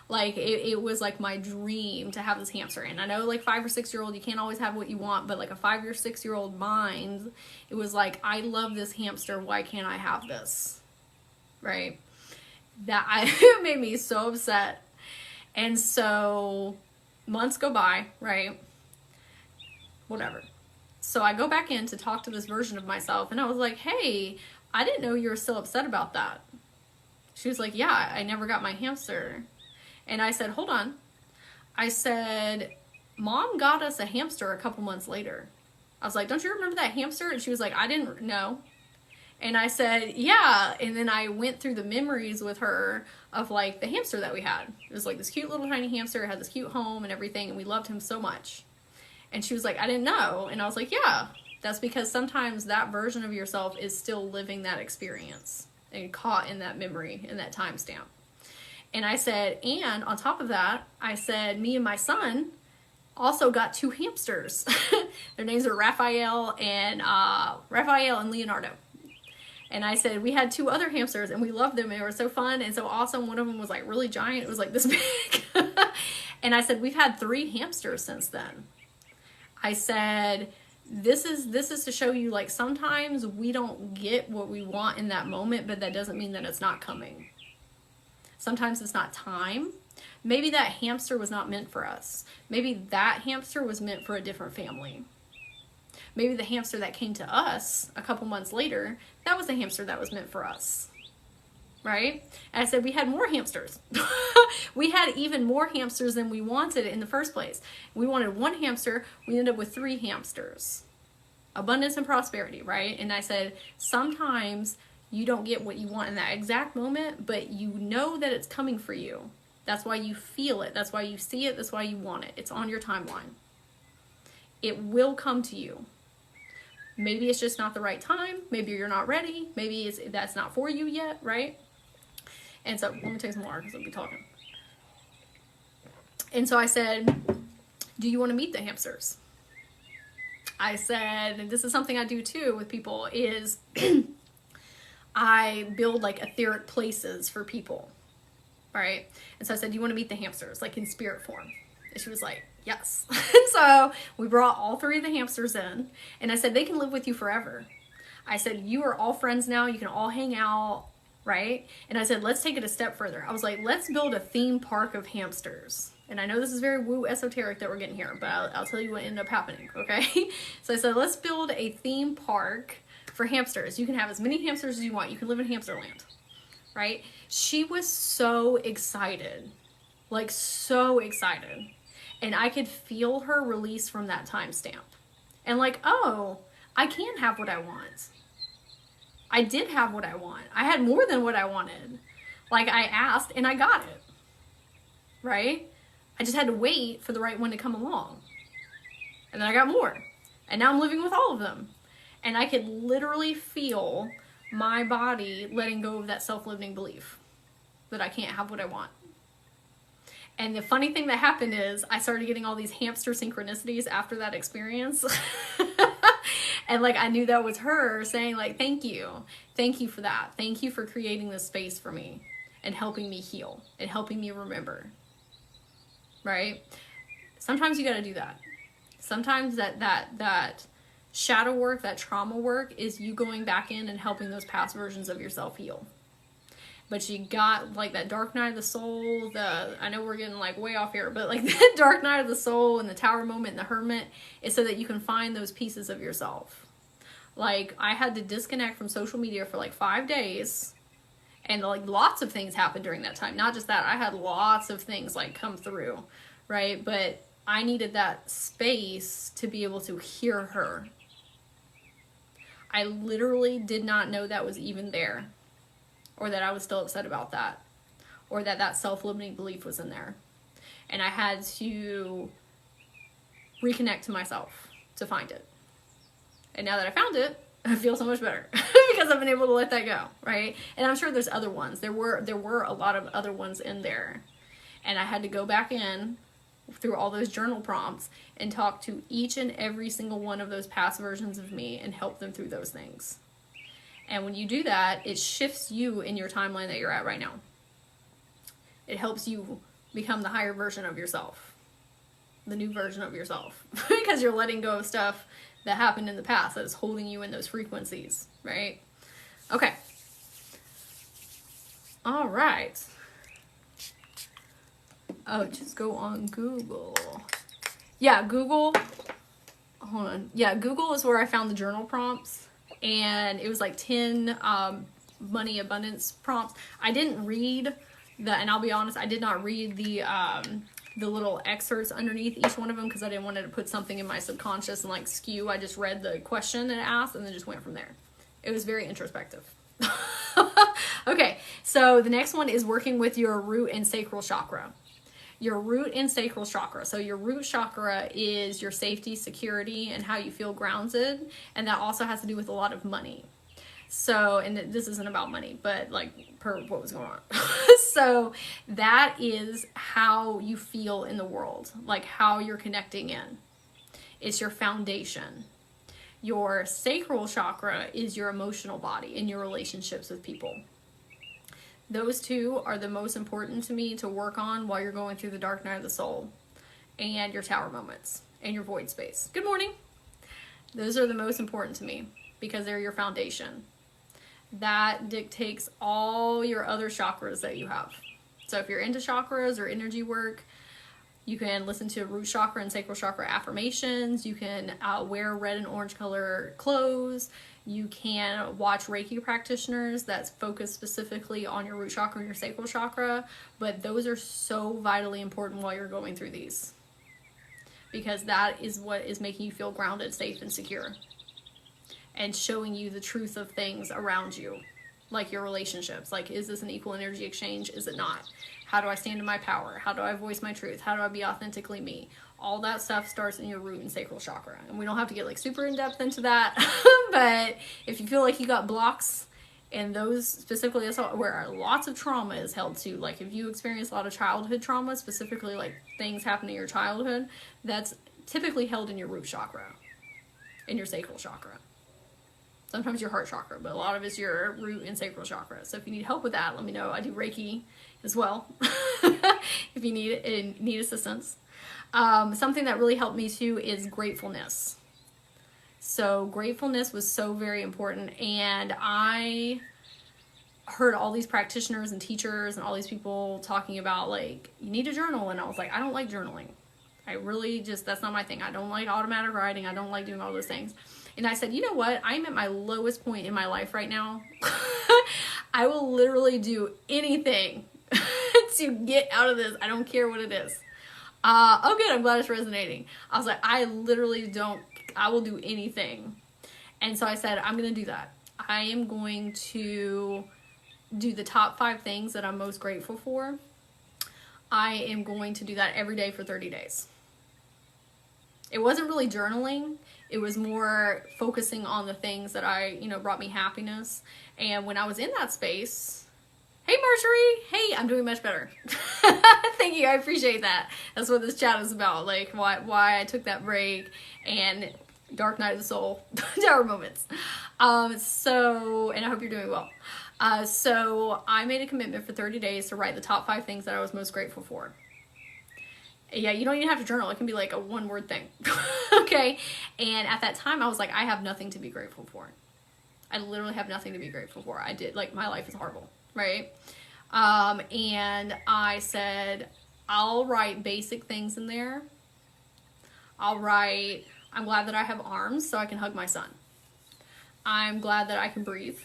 Like, it was like my dream to have this hamster. And I know like 5 or 6 year old, you can't always have what you want, but like a 5 or 6 year old mind, it was like, I love this hamster. Why can't I have this? Right? It made me so upset. And so months go by, right? Whatever. So I go back in to talk to this version of myself, and I was like, hey, I didn't know you were still upset about that. She was like, yeah, I never got my hamster. And I said, hold on. I said, Mom got us a hamster a couple months later. I was like, don't you remember that hamster? And she was like, I didn't know. And I said, yeah. And then I went through the memories with her of like the hamster that we had. It was like this cute little tiny hamster. It had this cute home and everything. And we loved him so much. And she was like, I didn't know. And I was like, yeah, that's because sometimes that version of yourself is still living that experience and caught in that memory, in that timestamp. And I said, and on top of that, I said, me and my son also got 2 hamsters. Their names are Raphael and Leonardo. And I said, we had 2 other hamsters and we loved them. They were so fun and so awesome. One of them was like really giant. It was like this big. And I said, we've had 3 hamsters since then. I said, this is to show you like sometimes we don't get what we want in that moment, but that doesn't mean that it's not coming. Sometimes it's not time. Maybe that hamster was not meant for us. Maybe that hamster was meant for a different family. Maybe the hamster that came to us a couple months later, that was the hamster that was meant for us. Right? And I said, we had more hamsters. We had even more hamsters than we wanted in the first place. We wanted 1 hamster. We ended up with 3 hamsters. Abundance and prosperity, right? And I said, sometimes you don't get what you want in that exact moment, but you know that it's coming for you. That's why you feel it. That's why you see it. That's why you want it. It's on your timeline. It will come to you. Maybe it's just not the right time. Maybe you're not ready. Maybe that's not for you yet, right? And so, let me take some water because I'll be talking. And so I said, do you want to meet the hamsters? I said, and this is something I do too with people, is I build like etheric places for people, right? And so I said, do you want to meet the hamsters, like in spirit form? And she was like, yes. And so we brought all 3 of the hamsters in, and I said, they can live with you forever. I said, you are all friends now. You can all hang out, right? And I said, let's take it a step further. I was like, let's build a theme park of hamsters. And I know this is very woo esoteric that we're getting here, but I'll tell you what ended up happening, okay? So I said, let's build a theme park for hamsters. You can have as many hamsters as you want. You can live in Hamsterland, right? She was so excited, like so excited. And I could feel her release from that timestamp. And like, oh, I can have what I want. I did have what I want. I had more than what I wanted. Like I asked and I got it, right? I just had to wait for the right one to come along. And then I got more. And now I'm living with all of them. And I could literally feel my body letting go of that self-limiting belief that I can't have what I want. And the funny thing that happened is I started getting all these hamster synchronicities after that experience. And like I knew that was her saying like, thank you. Thank you for that. Thank you for creating this space for me and helping me heal and helping me remember. Right? Sometimes you got to do that. Sometimes that shadow work, that trauma work is you going back in and helping those past versions of yourself heal. But you got like that dark night of the soul, I know we're getting like way off here, but like that dark night of the soul and the tower moment and the hermit is so that you can find those pieces of yourself. Like I had to disconnect from social media for like 5 days, and like lots of things happened during that time. Not just that, I had lots of things like come through, right? But I needed that space to be able to hear her. I literally did not know that was even there, or that I was still upset about that, or that that self-limiting belief was in there. And I had to reconnect to myself to find it. And now that I found it, I feel so much better because I've been able to let that go, right? And I'm sure there's other ones. There were a lot of other ones in there. And I had to go back in through all those journal prompts and talk to each and every single one of those past versions of me and help them through those things. And when you do that, it shifts you in your timeline that you're at right now. It helps you become the higher version of yourself, the new version of yourself, because you're letting go of stuff that happened in the past that is holding you in those frequencies, right? Okay. All right. Oh, just go on Google. Yeah, Google. Hold on. Yeah, Google is where I found the journal prompts. And it was like 10 money abundance prompts. I didn't read and I'll be honest, I did not read the little excerpts underneath each one of them because I didn't want to put something in my subconscious and like skew. I just read the question that it asked and then just went from there. It was very introspective. Okay, so the next one is working with your root and sacral chakra. Your root and sacral chakra. So your root chakra is your safety, security, and how you feel grounded. And that also has to do with a lot of money. So, and this isn't about money, but like per what was going on. So that is how you feel in the world, like how you're connecting in. It's your foundation. Your sacral chakra is your emotional body and your relationships with people. Those two are the most important to me to work on while you're going through the dark night of the soul, and your tower moments and your void space. Good morning. Those are the most important to me because they're your foundation. That dictates all your other chakras that you have. So if you're into chakras or energy work, you can listen to root chakra and sacral chakra affirmations. You can wear red and orange color clothes. You can watch Reiki practitioners that focus specifically on your root chakra and your sacral chakra. But those are so vitally important while you're going through these, because that is what is making you feel grounded, safe, and secure, and showing you the truth of things around you, like your relationships. Like, is this an equal energy exchange? Is it not? How do I stand in my power? How do I voice my truth? How do I be authentically me? All that stuff starts in your root and sacral chakra. And we don't have to get like super in depth into that. But if you feel like you got blocks, and those specifically is where lots of trauma is held to. Like if you experience a lot of childhood trauma, specifically like things happen in your childhood, that's typically held in your root chakra, in your sacral chakra. Sometimes your heart chakra, but a lot of it's your root and sacral chakra. So if you need help with that, let me know. I do Reiki as well if you need assistance. Something that really helped me too is gratefulness. So gratefulness was so very important, and I heard all these practitioners and teachers and all these people talking about like, you need to journal, and I was like, I don't like journaling. I really just, that's not my thing. I don't like automatic writing. I don't like doing all those things. And I said, you know what? I'm at my lowest point in my life right now. I will literally do anything to get out of this. I don't care what it is. Oh, good. I'm glad it's resonating. I was like, I will do anything. And so I said, I'm going to do that. I am going to do the top 5 things that I'm most grateful for. I am going to do that every day for 30 days. It wasn't really journaling. It was more focusing on the things that brought me happiness. And when I was in that space, hey Marjorie, hey, I'm doing much better. Thank you, I appreciate that. That's what this chat is about, like why I took that break and dark night of the soul, tower moments. And I hope you're doing well. So I made a commitment for 30 days to write the top 5 things that I was most grateful for. Yeah, you don't even have to journal. It can be like a 1-word thing. Okay? And at that time, I was like, I have nothing to be grateful for. I literally have nothing to be grateful for. I did, like, my life is horrible, right? And I said, I'll write basic things in there. I'll write, I'm glad that I have arms so I can hug my son. I'm glad that I can breathe.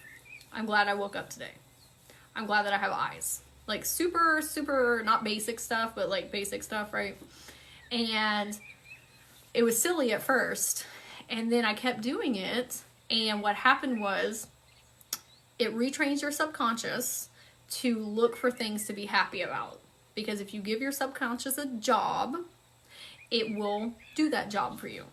I'm glad I woke up today. I'm glad that I have eyes. Like super, super, not basic stuff, but like basic stuff, right? And it was silly at first. And then I kept doing it. And what happened was it retrains your subconscious to look for things to be happy about. Because if you give your subconscious a job, it will do that job for you.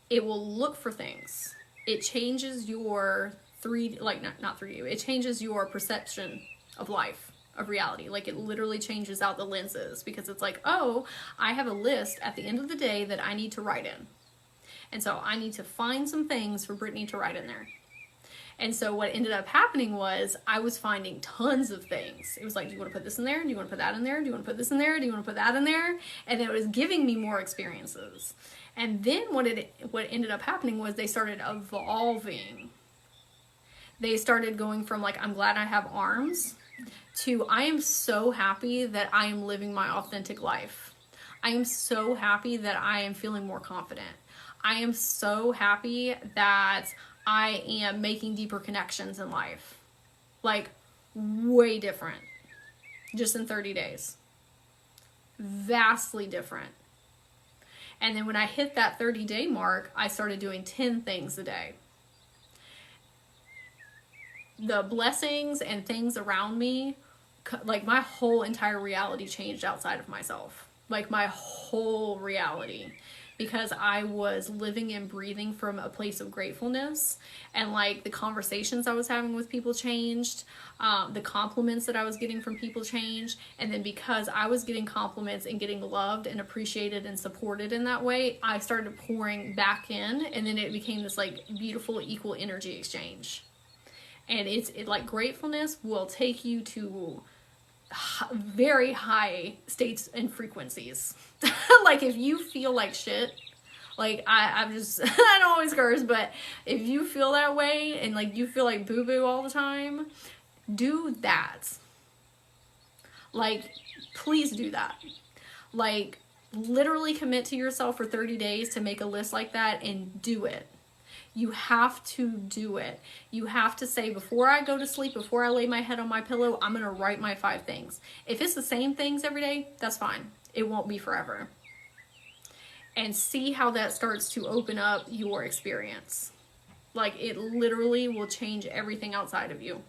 It will look for things. It changes your not 3D, it changes your perception of life, of reality. Like, it literally changes out the lenses, because it's like, oh, I have a list at the end of the day that I need to write in. And so I need to find some things for Brittany to write in there. And so what ended up happening was I was finding tons of things. It was like, do you want to put this in there? Do you want to put that in there? Do you want to put this in there? Do you want to put that in there? And it was giving me more experiences. And then what ended up happening was they started evolving. They started going from like, I'm glad I have arms, to I am so happy that I am living my authentic life. I am so happy that I am feeling more confident. I am so happy that I am making deeper connections in life. Like, way different. Just in 30 days. Vastly different. And then when I hit that 30-day mark, I started doing 10 things a day. The blessings and things around me, like, my whole entire reality changed outside of myself. Like, my whole reality. Because I was living and breathing from a place of gratefulness, and like the conversations I was having with people changed, the compliments that I was getting from people changed, and then because I was getting compliments and getting loved and appreciated and supported in that way, I started pouring back in, and then it became this like beautiful equal energy exchange. And it's like gratefulness will take you to very high states and frequencies. Like, if you feel like shit, like I'm just I don't always curse, but if you feel that way and like you feel like boo-boo all the time, do that. Like, please do that. Like, literally commit to yourself for 30 days to make a list like that and do it. You have to do it. You have to say, before I go to sleep, before I lay my head on my pillow, I'm going to write my 5 things. If it's the same things every day, that's fine. It won't be forever. And see how that starts to open up your experience. Like, it literally will change everything outside of you.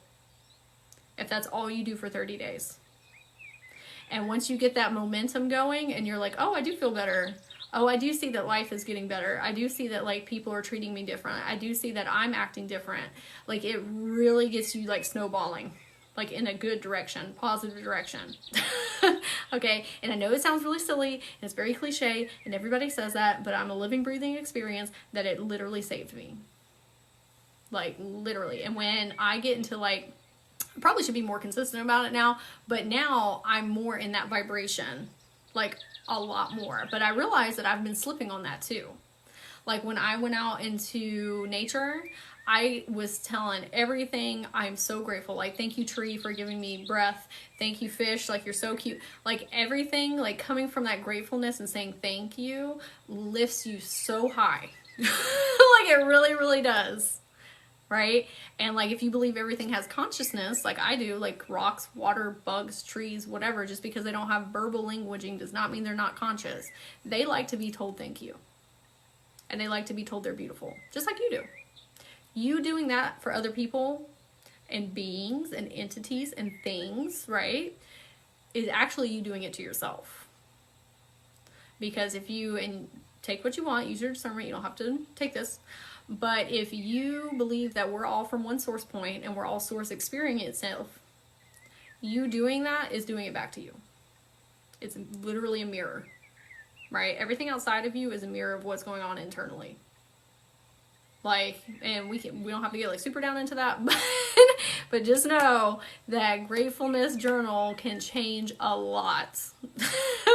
If that's all you do for 30 days. And once you get that momentum going and you're like, oh, I do feel better. Oh, I do see that life is getting better. I do see that, like, people are treating me different. I do see that I'm acting different. Like, it really gets you, like, snowballing. Like, in a good direction. Positive direction. Okay? And I know it sounds really silly, and it's very cliche, and everybody says that, but I'm a living, breathing experience that it literally saved me. Like, literally. And when I get into, like, I probably should be more consistent about it now, but now I'm more in that vibration. Like, a lot more. But I realized that I've been slipping on that too. Like, when I went out into nature, I was telling everything, I'm so grateful. Like, thank you, tree, for giving me breath. Thank you, fish, like, you're so cute. Like, everything, like, coming from that gratefulness and saying thank you lifts you so high. Like, it really, really does. Right? And like, if you believe everything has consciousness, like I do, like rocks, water, bugs, trees, whatever, just because they don't have verbal languaging does not mean they're not conscious. They like to be told thank you. And they like to be told they're beautiful, just like you do. You doing that for other people and beings and entities and things, right, is actually you doing it to yourself. Because if you, and take what you want, use your discernment, you don't have to take this. But if you believe that we're all from one source point and we're all source experiencing itself, you doing that is doing it back to you. It's literally a mirror, right? Everything outside of you is a mirror of what's going on internally. Like, and we don't have to get like super down into that, but just know that gratefulness journal can change a lot.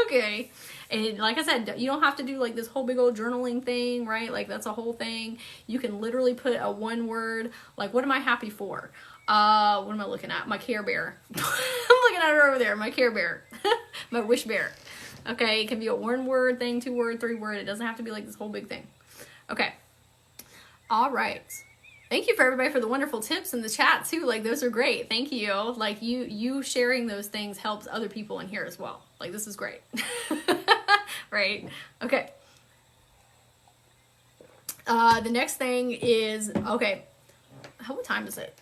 Okay. And like I said, you don't have to do like this whole big old journaling thing, right? Like, that's a whole thing. You can literally put a one word, like, what am I happy for? What am I looking at? My Care Bear. I'm looking at her over there, my Care Bear. My Wish Bear. Okay, it can be a 1 word thing, 2 word, 3 word. It doesn't have to be like this whole big thing. Okay. All right. Thank you for everybody for the wonderful tips in the chat too. Like, those are great. Thank you. Like, you sharing those things helps other people in here as well. Like, this is great. Right? Okay. The next thing is, okay, what time is it?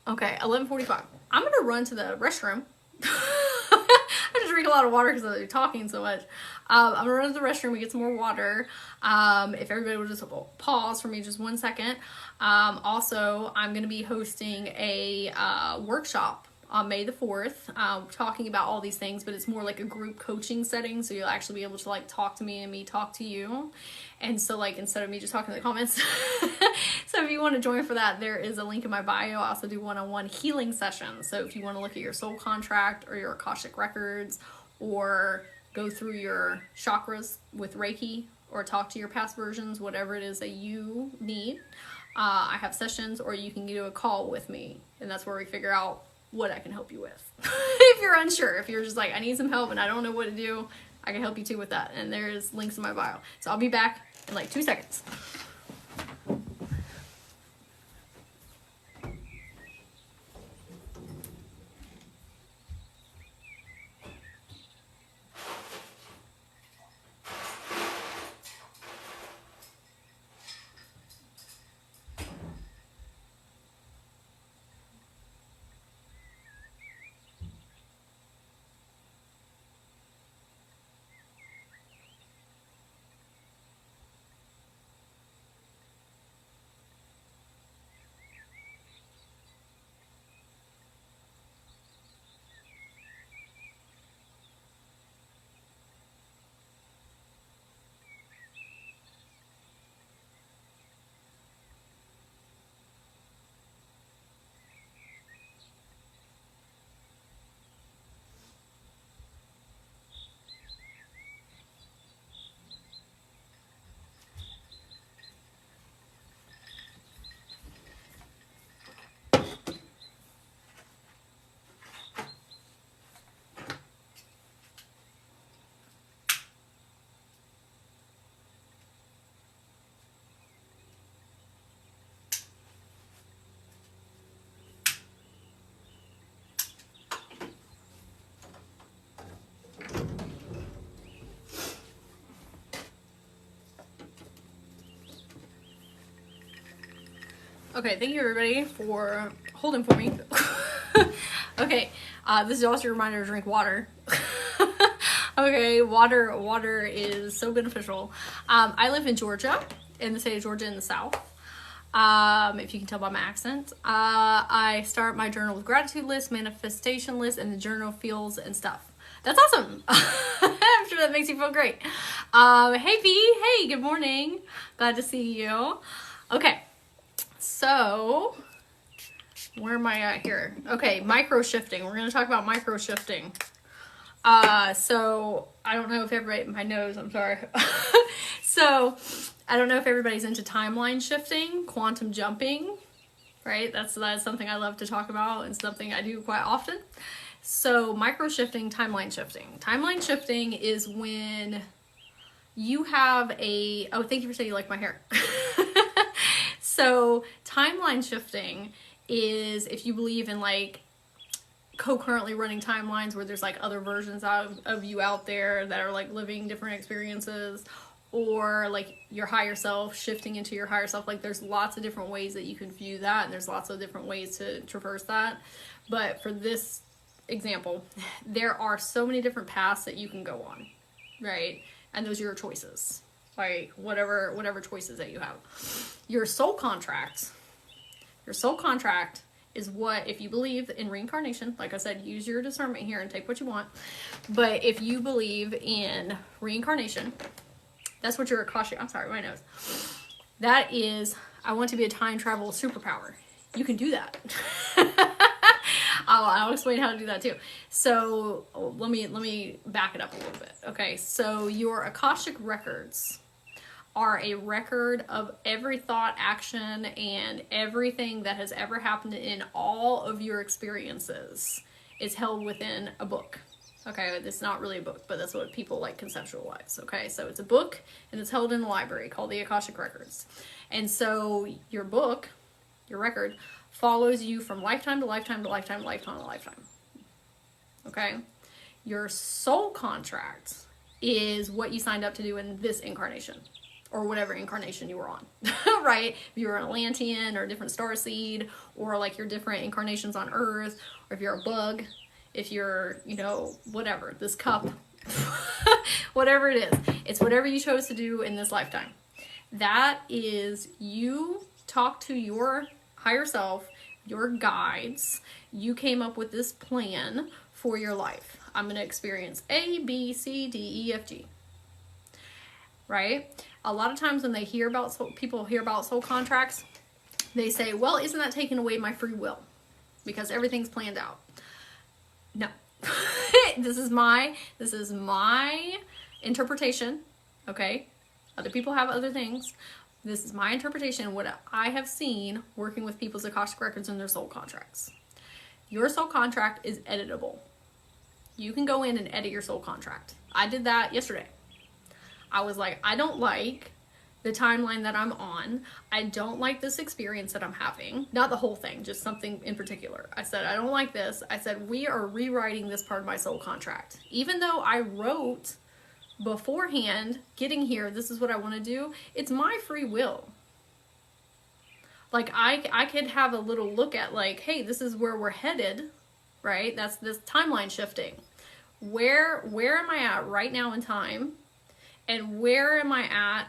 Okay, 11:45. I'm gonna run to the restroom. I just drink a lot of water because I'm talking so much. I'm gonna run to the restroom and get some more water. If everybody would just pause for me just 1 second. Also, I'm gonna be hosting a workshop on May the 4th, talking about all these things, but it's more like a group coaching setting, so you'll actually be able to like talk to me and me talk to you. And so like instead of me just talking in the comments. So if you want to join for that, there is a link in my bio. I also do one-on-one healing sessions. So if you want to look at your soul contract or your Akashic Records, or go through your chakras with Reiki, or talk to your past versions, whatever it is that you need, I have sessions, or you can do a call with me, and that's where we figure out what I can help you with. If you're unsure, if you're just like, I need some help and I don't know what to do, I can help you too with that. And there's links in my bio. So I'll be back in like 2 seconds. Okay, thank you everybody for holding for me. Okay, this is also a reminder to drink water. Okay, water is so beneficial. I live in Georgia, in the state of Georgia in the South. If you can tell by my accent. I start my journal with gratitude list, manifestation list, and the journal feels and stuff. That's awesome. I'm sure that makes you feel great. Hey P, hey, good morning. Glad to see you. Okay. So, where am I at here? Okay, micro shifting. We're going to talk about micro shifting. So, I don't know if everybody, my nose, I'm sorry. So, I don't know if everybody's into timeline shifting, quantum jumping, right? That's something I love to talk about and something I do quite often. So, micro shifting, timeline shifting. Timeline shifting is when you have oh, thank you for saying you like my hair. So timeline shifting is if you believe in like co-currently running timelines where there's like other versions of you out there that are like living different experiences, or like your higher self shifting into your higher self. Like there's lots of different ways that you can view that, and there's lots of different ways to traverse that. But for this example, there are so many different paths that you can go on, right? And those are your choices. Like whatever choices that you have. Your soul contract is what, if you believe in reincarnation, like I said, use your discernment here and take what you want. But if you believe in reincarnation, that's what your Akashic, I'm sorry, my nose. That is, I want to be a time travel superpower. You can do that. I'll explain how to do that too. So let me back it up a little bit. Okay, so your Akashic Records are a record of every thought, action, and everything that has ever happened in all of your experiences is held within a book. Okay, it's not really a book, but that's what people like conceptualize. Okay, so it's a book and it's held in a library called the Akashic Records. And so your book, your record, follows you from lifetime to lifetime to lifetime to lifetime to lifetime. Okay? Your soul contract is what you signed up to do in this incarnation. or whatever incarnation you were on, right? If you were an Atlantean or a different star seed, or like your different incarnations on Earth, or if you're a bug, if you're, you know, whatever, this cup, whatever it is, it's whatever you chose to do in this lifetime. That is, you talk to your higher self, your guides, you came up with this plan for your life. I'm going to experience A, B, C, D, E, F, G. Right? A lot of times when they hear about people hear about soul contracts, they say, well, isn't that taking away my free will? Because everything's planned out. No. This is my interpretation. Okay? Other people have other things. This is my interpretation, what I have seen working with people's Akashic Records and their soul contracts. Your soul contract is editable. You can go in and edit your soul contract. I did that yesterday. I was like, I don't like the timeline that I'm on. I don't like this experience that I'm having. Not the whole thing, just something in particular. I said, I don't like this. I said, we are rewriting this part of my soul contract. Even though I wrote beforehand, getting here, this is what I want to do. It's my free will. Like, I could have a little look at like, hey, this is where we're headed, right? That's this timeline shifting. Where am I at right now in time? And where am I at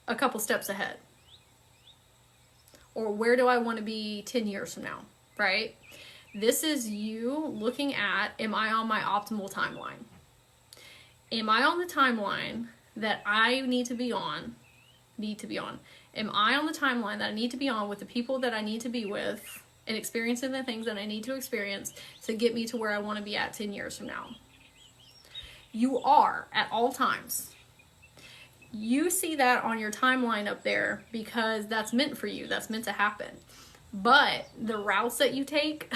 a couple steps ahead? Or where do I want to be 10 years from now, right? This is you looking at, am I on my optimal timeline? Am I on the timeline that I need to be on? Am I on the timeline that I need to be on with the people that I need to be with and experiencing the things that I need to experience to get me to where I want to be at 10 years from now? You are at all times. You see that on your timeline up there because that's meant for you. That's meant to happen. But the routes that you take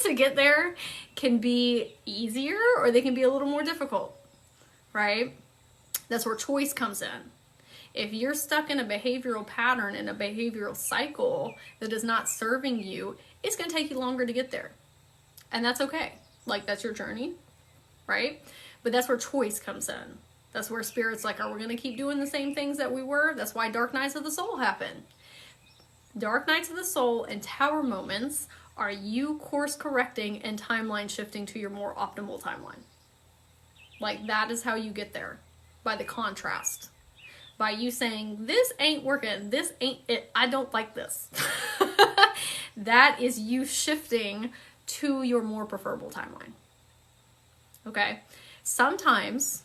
to get there can be easier or they can be a little more difficult, right? That's where choice comes in. If you're stuck in a behavioral pattern and a behavioral cycle that is not serving you, it's going to take you longer to get there. And that's okay. Like, that's your journey, right? But that's where choice comes in. That's where Spirit's like, are we going to keep doing the same things that we were? That's why Dark Nights of the Soul happen. Dark Nights of the Soul and Tower moments are you course correcting and timeline shifting to your more optimal timeline. Like, that is how you get there. By the contrast. By you saying, this ain't working. This ain't it. I don't like this. That is you shifting to your more preferable timeline. Okay? Sometimes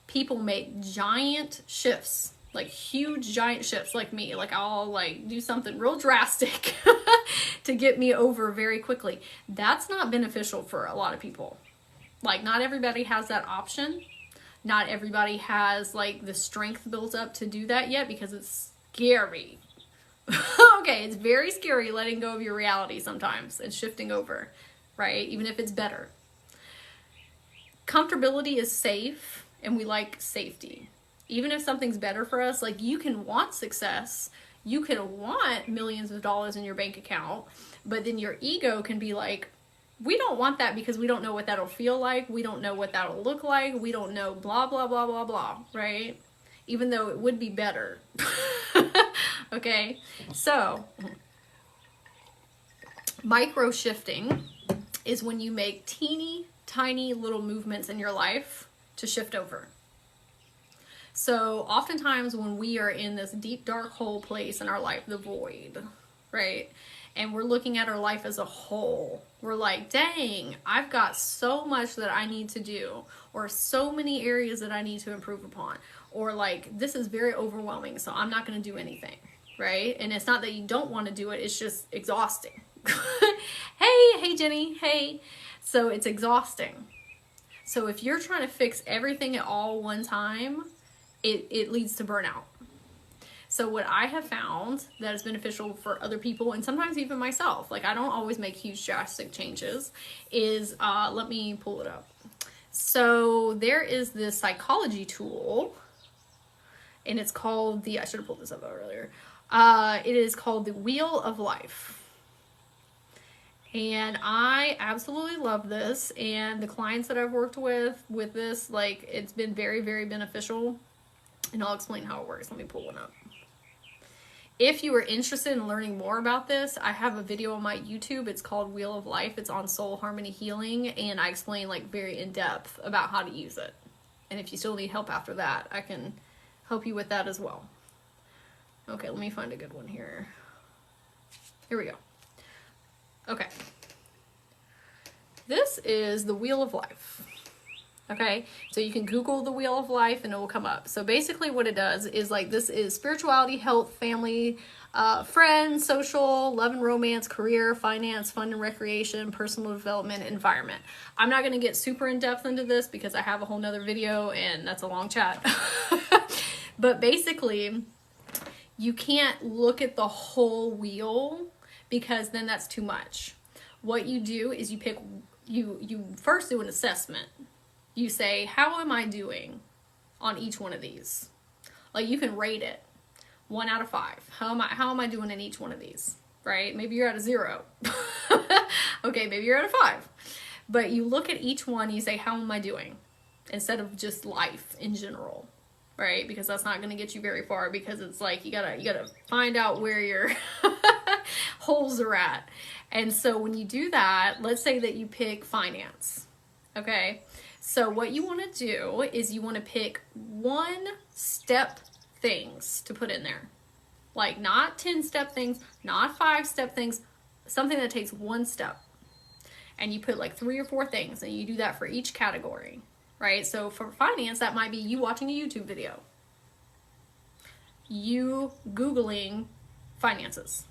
people make giant shifts, like huge giant shifts like me. Like, I'll like do something real drastic to get me over very quickly. That's not beneficial for a lot of people. Like, not everybody has that option. Not everybody has like the strength built up to do that yet because it's scary. Okay, it's very scary letting go of your reality sometimes and shifting over, right? Even if it's better. Comfortability is safe and we like safety. Even if something's better for us, like, you can want success, you can want millions of dollars in your bank account, but then your ego can be like, we don't want that because we don't know what that'll feel like. We don't know what that'll look like. We don't know blah, blah, blah, blah, blah, right? Even though it would be better. Okay, so micro shifting is when you make teeny tiny little movements in your life to shift over. So oftentimes when we are in this deep dark hole place in our life, the void, right? And we're looking at our life as a whole. We're like, dang, I've got so much that I need to do, or so many areas that I need to improve upon, or like, this is very overwhelming, so I'm not going to do anything, right? And it's not that you don't want to do it, it's just exhausting. Hey Jenny, hey. So it's exhausting. So if you're trying to fix everything at all one time, it leads to burnout. So what I have found that is beneficial for other people, and sometimes even myself, like, I don't always make huge drastic changes, is, let me pull it up. So there is this psychology tool, and it's called I should have pulled this up earlier. It is called the Wheel of Life. And I absolutely love this, and the clients that I've worked with this, like, it's been very, very beneficial. and I'll explain how it works. Let me pull one up. If you are interested in learning more about this, I have a video on my YouTube. It's called Wheel of Life. It's on soul harmony healing, and I explain like very in depth about how to use it. And if you still need help after that, I can help you with that as well. Okay, let me find a good one here. Here we go. Okay. This is the Wheel of Life. Okay, so you can Google the Wheel of Life and it will come up. So basically what it does is like, this is spirituality, health, family, friends, social, love and romance, career, finance, fun and recreation, personal development, environment. I'm not going to get super in depth into this because I have a whole nother video and that's a long chat. But basically, you can't look at the whole wheel because then that's too much. What you do is you first do an assessment. You say, how am I doing on each one of these? Like, you can rate it 1 out of 5. How am I doing in each one of these? Right? Maybe you're at a 0. Okay, maybe you're at a 5. But you look at each one, you say, how am I doing? Instead of just life in general, right? Because that's not going to get you very far, because it's like, you gotta find out where your holes are at. And so when you do that, let's say that you pick finance. Okay. So what you want to do is you want to pick 1-step things to put in there. Like, not 10-step things, not 5-step things, something that takes 1 step. And you put like 3 or 4 things, and you do that for each category, right? So for finance, that might be you watching a YouTube video. You Googling finances.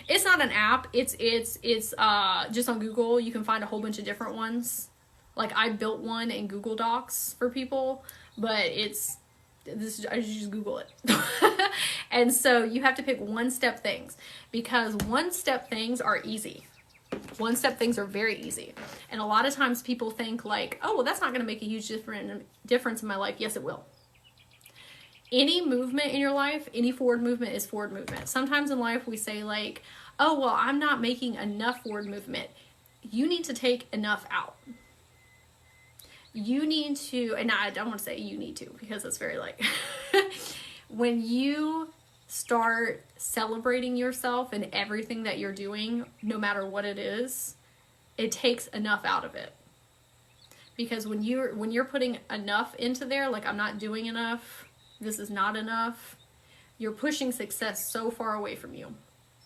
It's not an app. It's just on Google. You can find a whole bunch of different ones. Like, I built one in Google Docs for people, but I just Google it. And so you have to pick 1-step things, because 1-step things are easy. 1-step things are very easy. And a lot of times people think like, oh, well, that's not going to make a huge difference in my life. Yes, it will. Any movement in your life, any forward movement is forward movement. Sometimes in life we say like, oh, well, I'm not making enough forward movement. You need to take enough out. You need to, and I don't want to say you need to, because that's very like, when you start celebrating yourself and everything that you're doing, no matter what it is, it takes enough out of it. Because when you're putting enough into there, like, I'm not doing enough, this is not enough, you're pushing success so far away from you.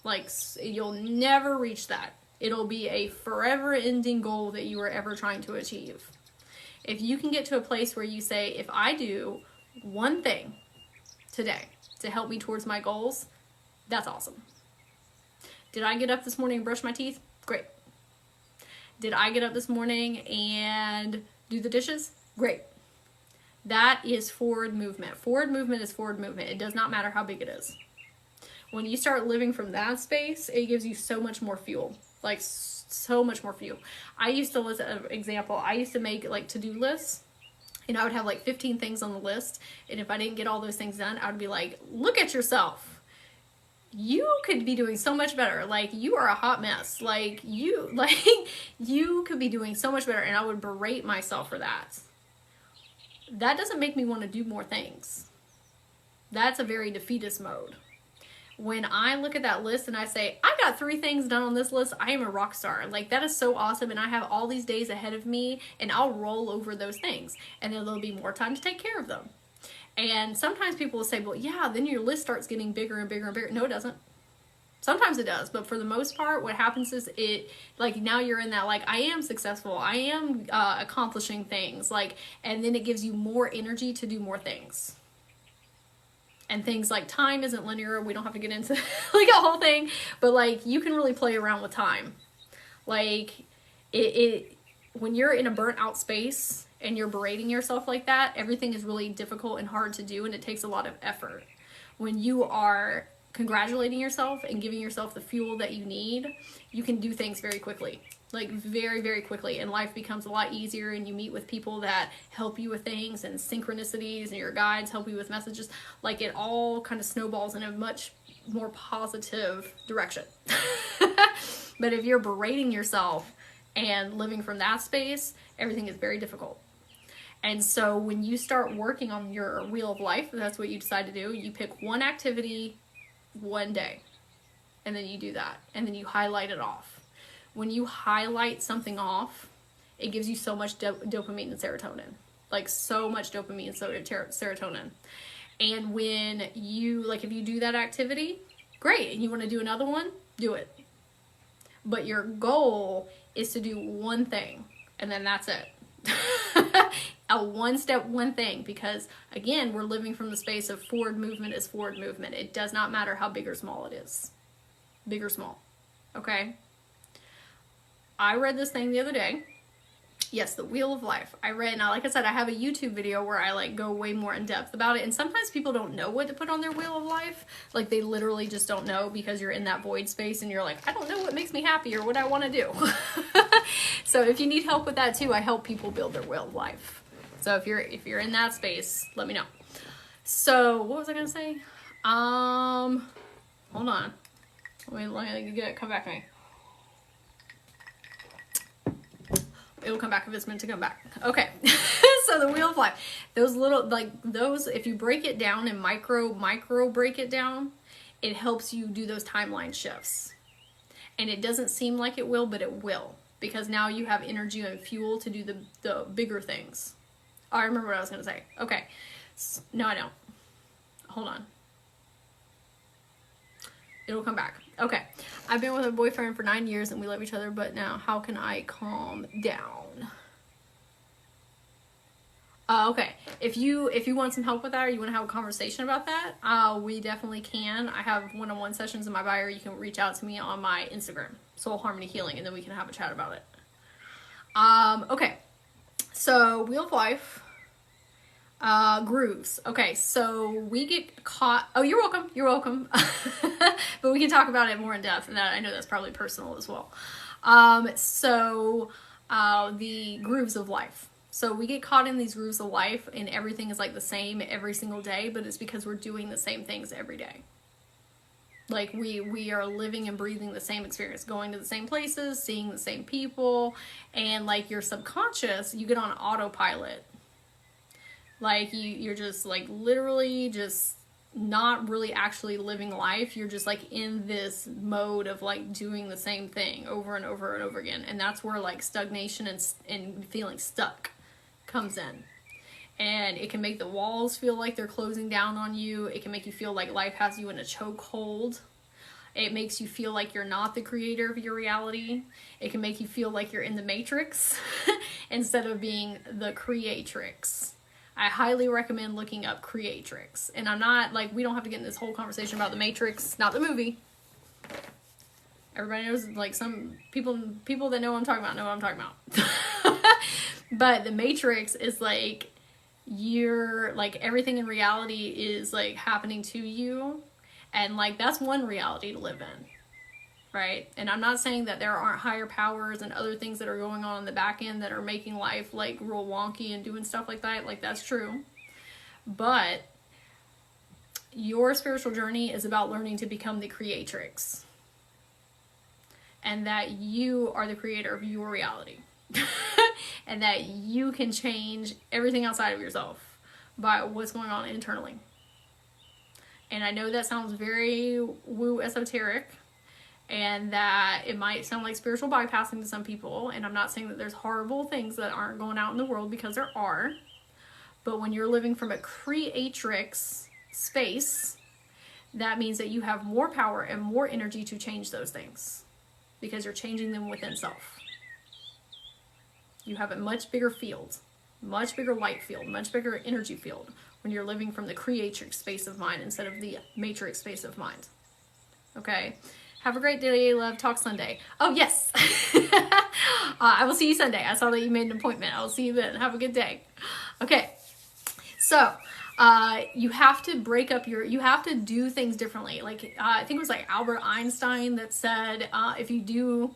Like, you'll never reach that. It'll be a forever ending goal that you are ever trying to achieve. If you can get to a place where you say, if I do 1 thing today to help me towards my goals, that's awesome. Did I get up this morning and brush my teeth? Great. Did I get up this morning and do the dishes? Great. That is forward movement. Forward movement is forward movement. It does not matter how big it is. When you start living from that space, it gives you so much more fuel. Like, so much more fuel. I used to, as an example, I used to make like to-do lists, and I would have like 15 things on the list, and if I didn't get all those things done, I would be like, look at yourself. You could be doing so much better. Like, you are a hot mess. Like, you could be doing so much better, and I would berate myself for that. That doesn't make me want to do more things. That's a very defeatist mode. When I look at that list and I say, I got 3 things done on this list, I am a rock star. Like, that is so awesome, and I have all these days ahead of me, and I'll roll over those things, and then there'll be more time to take care of them. And sometimes people will say, well, yeah, then your list starts getting bigger and bigger and bigger. No, it doesn't. Sometimes it does, but for the most part, what happens is like, now you're in that, like, I am successful, I am accomplishing things, like, and then it gives you more energy to do more things. And things like time isn't linear. We don't have to get into like a whole thing, but like, you can really play around with time. Like, when you're in a burnt out space and you're berating yourself like that, everything is really difficult and hard to do, and it takes a lot of effort. When you are congratulating yourself and giving yourself the fuel that you need, you can do things very quickly. Like, very, very quickly, and life becomes a lot easier, and you meet with people that help you with things, and synchronicities, and your guides help you with messages. Like, it all kind of snowballs in a much more positive direction. But if you're berating yourself and living from that space, everything is very difficult. And so when you start working on your wheel of life, if that's what you decide to do, you pick one activity one day, and then you do that, and then you highlight it off. When you highlight something off, it gives you so much dopamine and serotonin, like so much dopamine and serotonin. And when you, like, if you do that activity, great, and you want to do another one, do it. But your goal is to do one thing, and then that's it. A one step, one thing, because again, we're living from the space of forward movement is forward movement. It does not matter how big or small it is. Big or small. Okay? I read this thing the other day. Yes, the Wheel of Life. I read, now like I said, I have a YouTube video where I like go way more in depth about it, and sometimes people don't know what to put on their Wheel of Life. Like they literally just don't know because you're in that void space and you're like, I don't know what makes me happy or what I want to do. So if you need help with that too, I help people build their Wheel of Life. So if you're in that space, let me know. So what was I gonna say? Hold on. Let me come back to me. It'll come back if it's meant to come back. Okay. So the Wheel of Life, those little, like those, if you break it down and micro break it down, it helps you do those timeline shifts. And it doesn't seem like it will, but it will, because now you have energy and fuel to do the bigger things. Oh, I remember what I was going to say. Okay. No, I don't. Hold on. It'll come back. Okay. I've been with a boyfriend for 9 years and we love each other, but now how can I calm down? Okay. If you want some help with that, or you want to have a conversation about that, we definitely can. I have one-on-one sessions in my bio. You can reach out to me on my Instagram, Soul Harmony Healing, and then we can have a chat about it. Okay. So Wheel of Life. Grooves. Okay, so we get caught. Oh, you're welcome. You're welcome. But we can talk about it more in depth, and that I know that's probably personal as well. The grooves of life. So we get caught in these grooves of life, and everything is like the same every single day, but it's because we're doing the same things every day. Like we are living and breathing the same experience, going to the same places, seeing the same people, and like your subconscious, you get on autopilot. Like you're just like literally just not really actually living life. You're just like in this mode of like doing the same thing over and over and over again. And that's where like stagnation and feeling stuck comes in. And it can make the walls feel like they're closing down on you. It can make you feel like life has you in a chokehold. It makes you feel like you're not the creator of your reality. It can make you feel like you're in the Matrix instead of being the creatrix. I highly recommend looking up creatrix. And I'm not, like, we don't have to get in this whole conversation about the Matrix, not the movie. Everybody knows, like, some people that know what I'm talking about know what I'm talking about. But the Matrix is, like, you're, like, everything in reality is, like, happening to you. And, like, that's one reality to live in. Right? And I'm not saying that there aren't higher powers and other things that are going on in the back end that are making life like real wonky and doing stuff like that. Like that's true. But your spiritual journey is about learning to become the creatrix. And that you are the creator of your reality. And that you can change everything outside of yourself by what's going on internally. And I know that sounds very woo esoteric. And that it might sound like spiritual bypassing to some people. And I'm not saying that there's horrible things that aren't going out in the world, because there are. But when you're living from a creatrix space, that means that you have more power and more energy to change those things. Because you're changing them within self. You have a much bigger field. Much bigger light field. Much bigger energy field. When you're living from the creatrix space of mind instead of the matrix space of mind. Okay? Have a great day, love. Talk Sunday. Oh, yes. I will see you Sunday. I saw that you made an appointment. I will see you then. Have a good day. Okay. So, you have to break up you have to do things differently. Like, I think it was like Albert Einstein that said, if you do,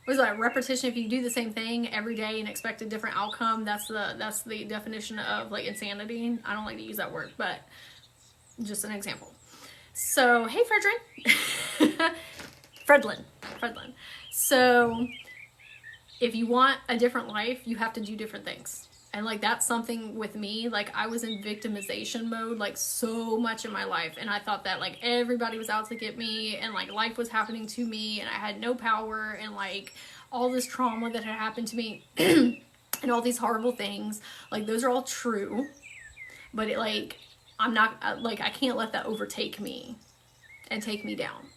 what is that, repetition, if you do the same thing every day and expect a different outcome, that's the definition of like insanity. I don't like to use that word, but just an example. So, hey, Fredrin. Fredlin. So, if you want a different life, you have to do different things. And like, that's something with me, like I was in victimization mode like so much in my life, and I thought that like everybody was out to get me, and like life was happening to me, and I had no power, and like all this trauma that had happened to me and all these horrible things, like those are all true, but it like, I'm not, like I can't let that overtake me and take me down.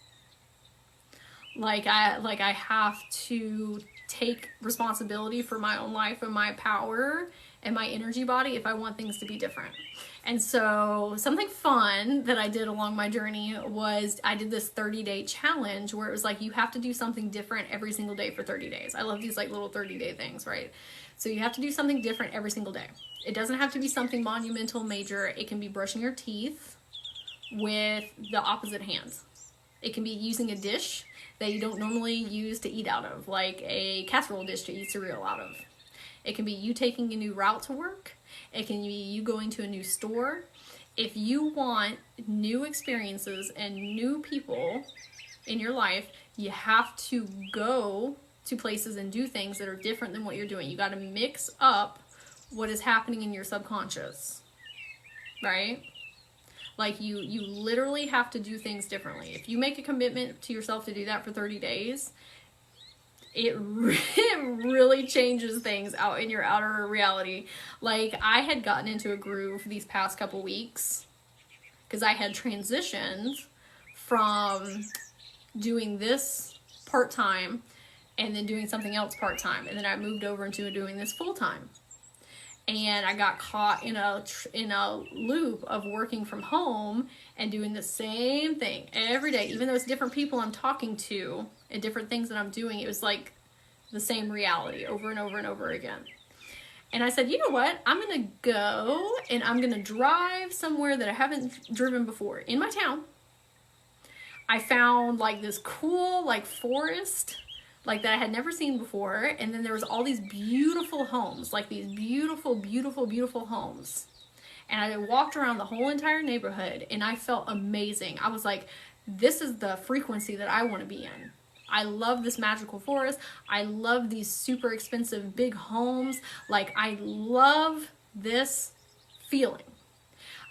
Like I have to take responsibility for my own life and my power and my energy body if I want things to be different. And so something fun that I did along my journey was I did this 30-day challenge where it was like, you have to do something different every single day for 30 days. I love these like little 30-day things, right? So you have to do something different every single day. It doesn't have to be something monumental, major. It can be brushing your teeth with the opposite hand. It can be using a dish that you don't normally use to eat out of, like a casserole dish to eat cereal out of. It can be you taking a new route to work. It can be you going to a new store. If you want new experiences and new people in your life, you have to go to places and do things that are different than what you're doing. You got to mix up what is happening in your subconscious, right? Like you literally have to do things differently. If you make a commitment to yourself to do that for 30 days, it really changes things out in your outer reality. Like I had gotten into a groove these past couple weeks because I had transitioned from doing this part-time and then doing something else part-time. And then I moved over into doing this full-time. And I got caught in a loop of working from home and doing the same thing every day. Even though it's different people I'm talking to and different things that I'm doing, it was like the same reality over and over and over again. And I said, you know what? I'm going to go and I'm going to drive somewhere that I haven't driven before in my town. I found like this cool like forest like that I had never seen before. And then there was all these beautiful homes, like these beautiful, beautiful, beautiful homes. And I walked around the whole entire neighborhood and I felt amazing. I was like, this is the frequency that I want to be in. I love this magical forest. I love these super expensive big homes. Like I love this feeling.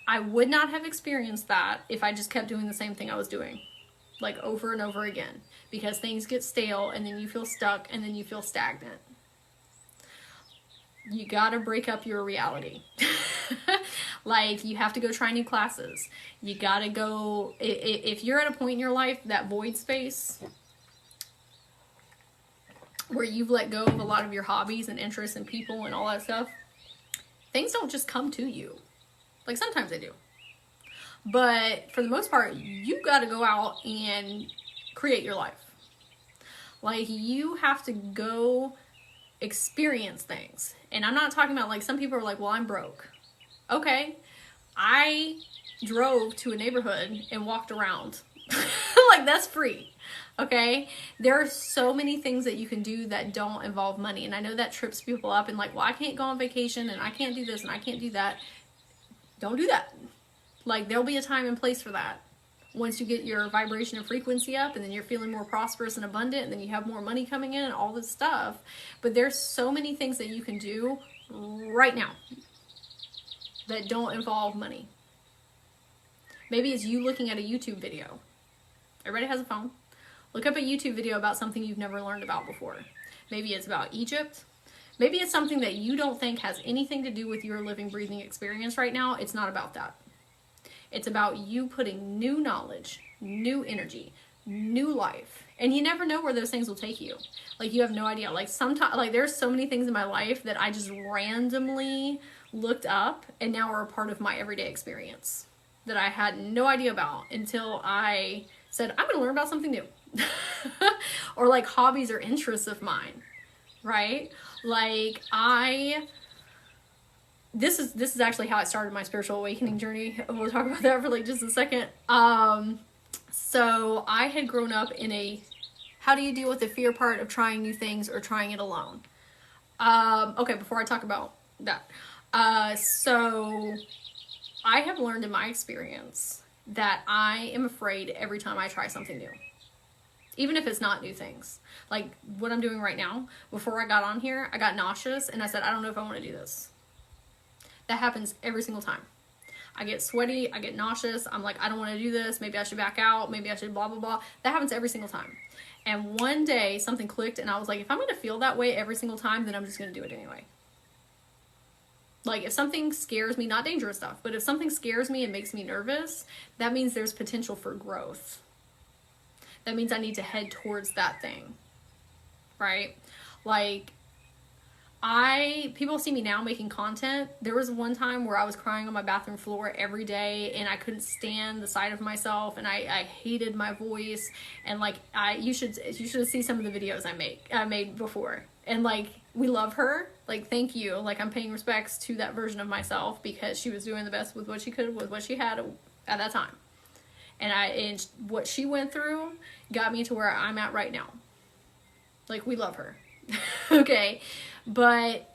I would not have experienced that if I just kept doing the same thing I was doing, like over and over again. Because things get stale and then you feel stuck and then you feel stagnant. You gotta break up your reality. Like you have to go try new classes. You gotta go, if you're at a point in your life, that void space where you've let go of a lot of your hobbies and interests and people and all that stuff, things don't just come to you. Like sometimes they do. But for the most part, you gotta go out and create your life. Like you have to go experience things. And I'm not talking about like some people are like, well, I'm broke. Okay. I drove to a neighborhood and walked around. Like that's free. Okay. There are so many things that you can do that don't involve money. And I know that trips people up and like, well, I can't go on vacation and I can't do this and I can't do that. Don't do that. Like there'll be a time and place for that. Once you get your vibration and frequency up and then you're feeling more prosperous and abundant and then you have more money coming in and all this stuff. But there's so many things that you can do right now that don't involve money. Maybe it's you looking at a YouTube video. Everybody has a phone. Look up a YouTube video about something you've never learned about before. Maybe it's about Egypt. Maybe it's something that you don't think has anything to do with your living, breathing experience right now. It's not about that. It's about you putting new knowledge, new energy, new life. And you never know where those things will take you. Like you have no idea. Like sometimes, like there's so many things in my life that I just randomly looked up and now are a part of my everyday experience that I had no idea about until I said, I'm going to learn about something new. Or like hobbies or interests of mine, right? Like this is actually how I started my spiritual awakening journey. We'll talk about that for like just a second. So I had grown up in a, how do you deal with the fear part of trying new things or trying it alone? Okay, before I talk about that. So I have learned in my experience that I am afraid every time I try something new. Even if it's not new things. Like what I'm doing right now, before I got on here, I got nauseous and I said, I don't know if I want to do this. That happens every single time. I get sweaty, I get nauseous, I'm like, I don't want to do this, maybe I should back out, maybe I should blah, blah, blah. That happens every single time. And one day something clicked and I was like, if I'm going to feel that way every single time, then I'm just going to do it anyway. Like, if something scares me, not dangerous stuff, but if something scares me and makes me nervous, that means there's potential for growth. That means I need to head towards that thing, right? Like, people see me now making content. There was one time where I was crying on my bathroom floor every day and I couldn't stand the sight of myself and I hated my voice. And like, you should see some of the videos I made before. And like, we love her. Like, thank you. Like, I'm paying respects to that version of myself because she was doing the best with what she could, with what she had at that time. And what she went through got me to where I'm at right now. Like, we love her. Okay. But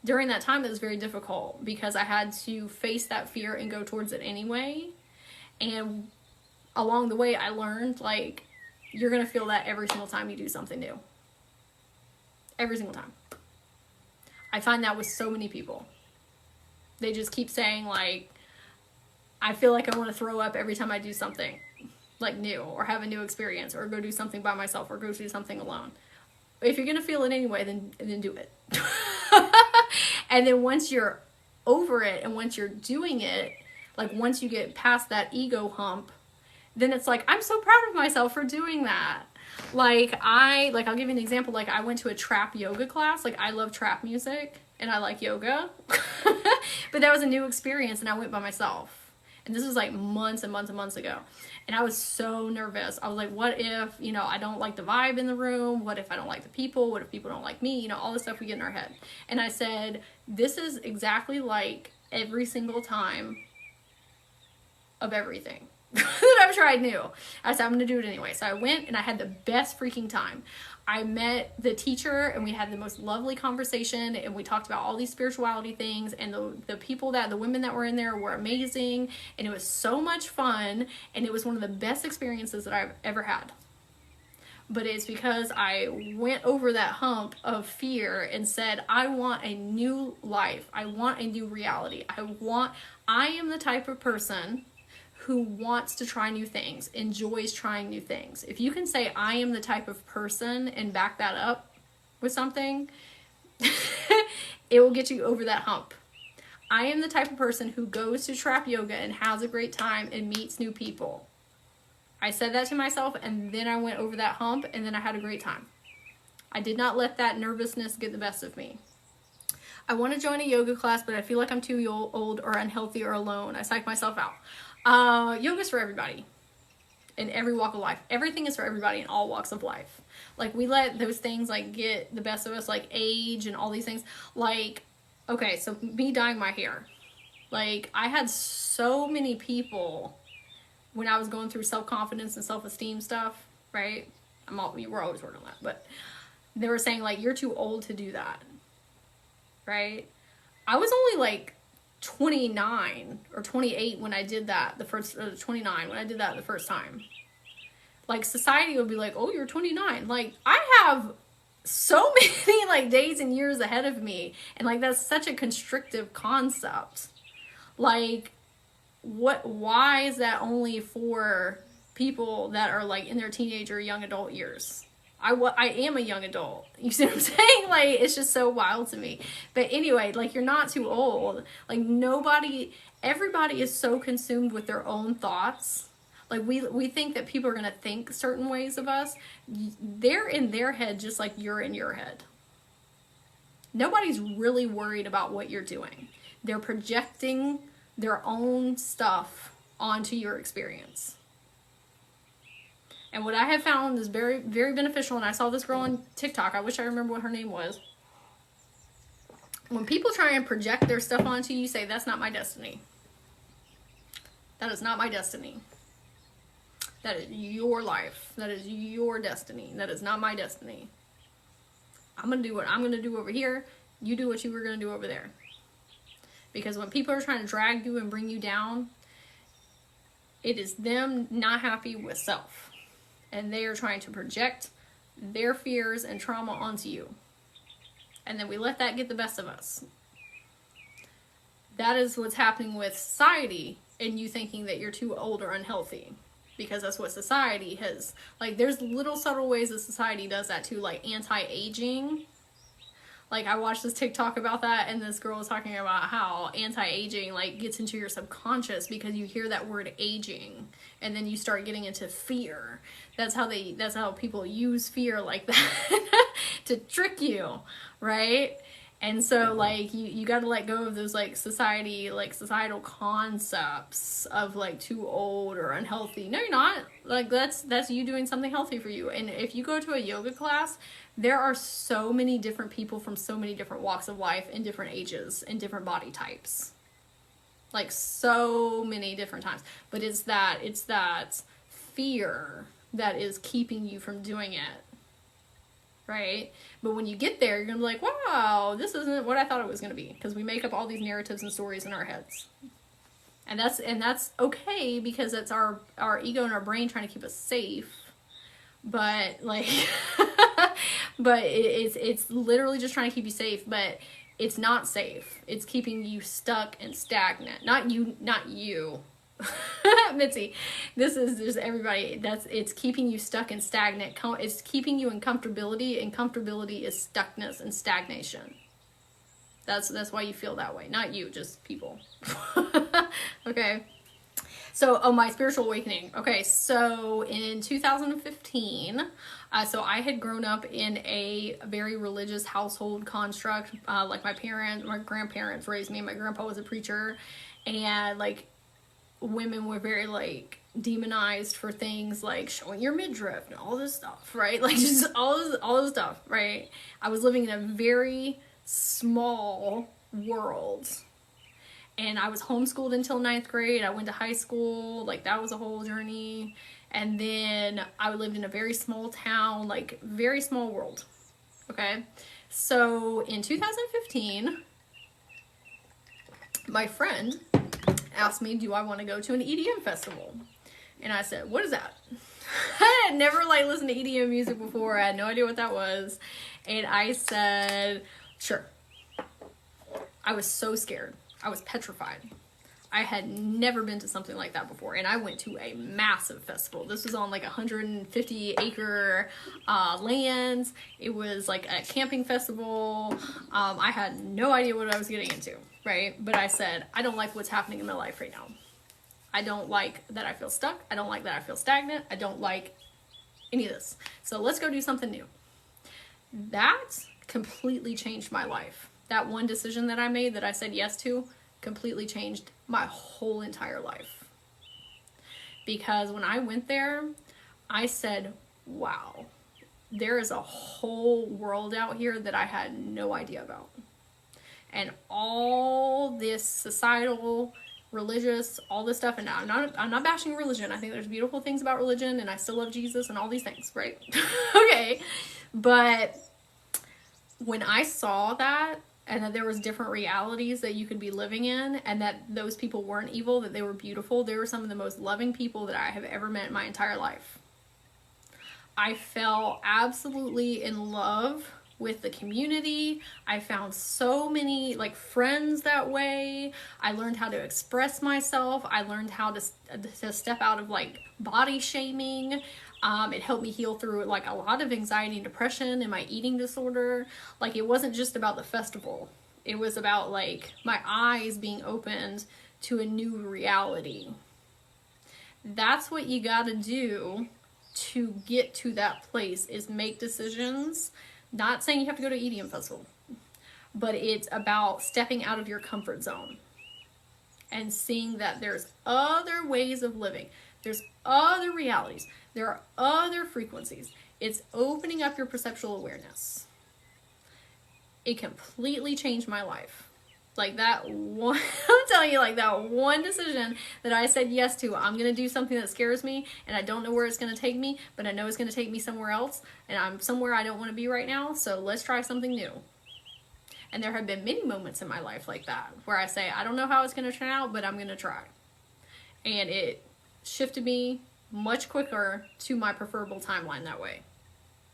during that time, it was very difficult because I had to face that fear and go towards it anyway. And along the way, I learned, like, you're going to feel that every single time you do something new. Every single time. I find that with so many people. They just keep saying, like, I feel like I want to throw up every time I do something, like, new, or have a new experience, or go do something by myself, or go do something alone. If you're going to feel it anyway, then do it. And then once you're over it, and once you're doing it, like, once you get past that ego hump, then it's like, I'm so proud of myself for doing that. I'll give you an example. Like, I went to a trap yoga class. Like, I love trap music and I like yoga, but that was a new experience and I went by myself. And this was like months and months and months ago. And I was so nervous. I was like, what if, I don't like the vibe in the room? What if I don't like the people? What if people don't like me? All the stuff we get in our head. And I said, this is exactly like every single time of everything that I've tried new. I said, I'm going to do it anyway. So I went and I had the best freaking time. I met the teacher and we had the most lovely conversation and we talked about all these spirituality things, and the women that were in there were amazing, and it was so much fun, and it was one of the best experiences that I've ever had. But it's because I went over that hump of fear and said, I want a new life. I want a new reality. I am the type of person who wants to try new things, enjoys trying new things. If you can say I am the type of person and back that up with something, it will get you over that hump. I am the type of person who goes to trap yoga and has a great time and meets new people. I said that to myself, and then I went over that hump, and then I had a great time. I did not let that nervousness get the best of me. I want to join a yoga class, but I feel like I'm too old or unhealthy or alone. I psych myself out. Yoga's for everybody in every walk of life. Everything is for everybody in all walks of life. Like, we let those things like get the best of us, like age and all these things. Like, okay, so me dyeing my hair, like, I had so many people when I was going through self-confidence and self-esteem stuff, right? We're always working on that, but they were saying, like, you're too old to do that, right? I was only like 29 or 28 when I did that 29 when I did that the first time. Like, society would be like, oh, you're 29. Like, I have so many like days and years ahead of me, and like, that's such a constrictive concept. Like, why is that only for people that are like in their teenage or young adult years? I am a young adult. You see what I'm saying? Like, it's just so wild to me. But anyway, like, you're not too old. Like, everybody is so consumed with their own thoughts. Like, we think that people are going to think certain ways of us. They're in their head just like you're in your head. Nobody's really worried about what you're doing. They're projecting their own stuff onto your experience. And what I have found is very, very beneficial, and I saw this girl on TikTok, I wish I remember what her name was. When people try and project their stuff onto you, say, that's not my destiny. That is not my destiny. That is your life. That is your destiny. That is not my destiny. I'm going to do what I'm going to do over here. You do what you were going to do over there. Because when people are trying to drag you and bring you down, it is them not happy with self. And they are trying to project their fears and trauma onto you. And then we let that get the best of us. that is what's happening with society, and you thinking that you're too old or unhealthy. Because that's what society has, like, there's little subtle ways that society does that too, like anti-aging. Like, I watched this TikTok about that, and this girl was talking about how anti-aging, like, gets into your subconscious because you hear that word aging, and then you start getting into fear. That's how people use fear like that to trick you, right? And so, like, you got to let go of those, like, societal concepts of, like, too old or unhealthy. No, you're not. Like, that's you doing something healthy for you. And if you go to a yoga class, there are so many different people from so many different walks of life and different ages and different body types. Like, so many different times. But it's that fear that is keeping you from doing it. Right? But when you get there, you're going to be like, wow, this isn't what I thought it was going to be. Because we make up all these narratives and stories in our heads. And that's okay, because it's our ego and our brain trying to keep us safe. But, like, but it's literally just trying to keep you safe. But it's not safe. It's keeping you stuck and stagnant. Not you. Mitzi, this is just everybody. It's keeping you stuck and stagnant. It's keeping you in comfortability, and comfortability is stuckness and stagnation. That's why you feel that way. Not you, just people. Okay. So, my spiritual awakening. Okay, so in 2015, so I had grown up in a very religious household construct. Like, my grandparents raised me, and my grandpa was a preacher, and, like, women were very, like, demonized for things like showing your midriff and all this stuff, right? Like, just all this stuff, right? I was living in a very small world, and I was homeschooled until 9th grade. I went to high school, like, that was a whole journey. And then I lived in a very small town, like, very small world. Okay, so in 2015, my friend asked me, do I want to go to an EDM festival? And I said, what is that? I had never, like, listened to EDM music before. I had no idea what that was. And I said, sure. I was so scared. I was petrified. I had never been to something like that before. And I went to a massive festival. This was on, like, 150-acre lands. It was, like, a camping festival. I had no idea what I was getting into. Right? But I said, I don't like what's happening in my life right now. I don't like that I feel stuck. I don't like that I feel stagnant. I don't like any of this. So let's go do something new. That completely changed my life. That one decision that I made, that I said yes to, completely changed my whole entire life. Because when I went there, I said, wow, there is a whole world out here that I had no idea about. And all this societal, religious, all this stuff, and I'm not bashing religion. I think there's beautiful things about religion, and I still love Jesus and all these things, right? Okay, but when I saw that, and that there was different realities that you could be living in, and that those people weren't evil, that they were beautiful, they were some of the most loving people that I have ever met in my entire life. I fell absolutely in love with the community. I found so many, like, friends that way. I learned how to express myself. I learned how to step out of, like, body shaming. It helped me heal through, like, a lot of anxiety and depression and my eating disorder. Like, it wasn't just about the festival. It was about, like, my eyes being opened to a new reality. That's what you gotta do to get to that place, is make decisions. Not saying you have to go to an EDM festival, but it's about stepping out of your comfort zone and seeing that there's other ways of living. There's other realities. There are other frequencies. It's opening up your perceptual awareness. It completely changed my life. Like, that one, I'm telling you, like, that one decision that I said yes to. I'm going to do something that scares me, and I don't know where it's going to take me, but I know it's going to take me somewhere else, and I'm somewhere I don't want to be right now, so let's try something new. And there have been many moments in my life like that, where I say, I don't know how it's going to turn out, but I'm going to try. And it shifted me much quicker to my preferable timeline that way.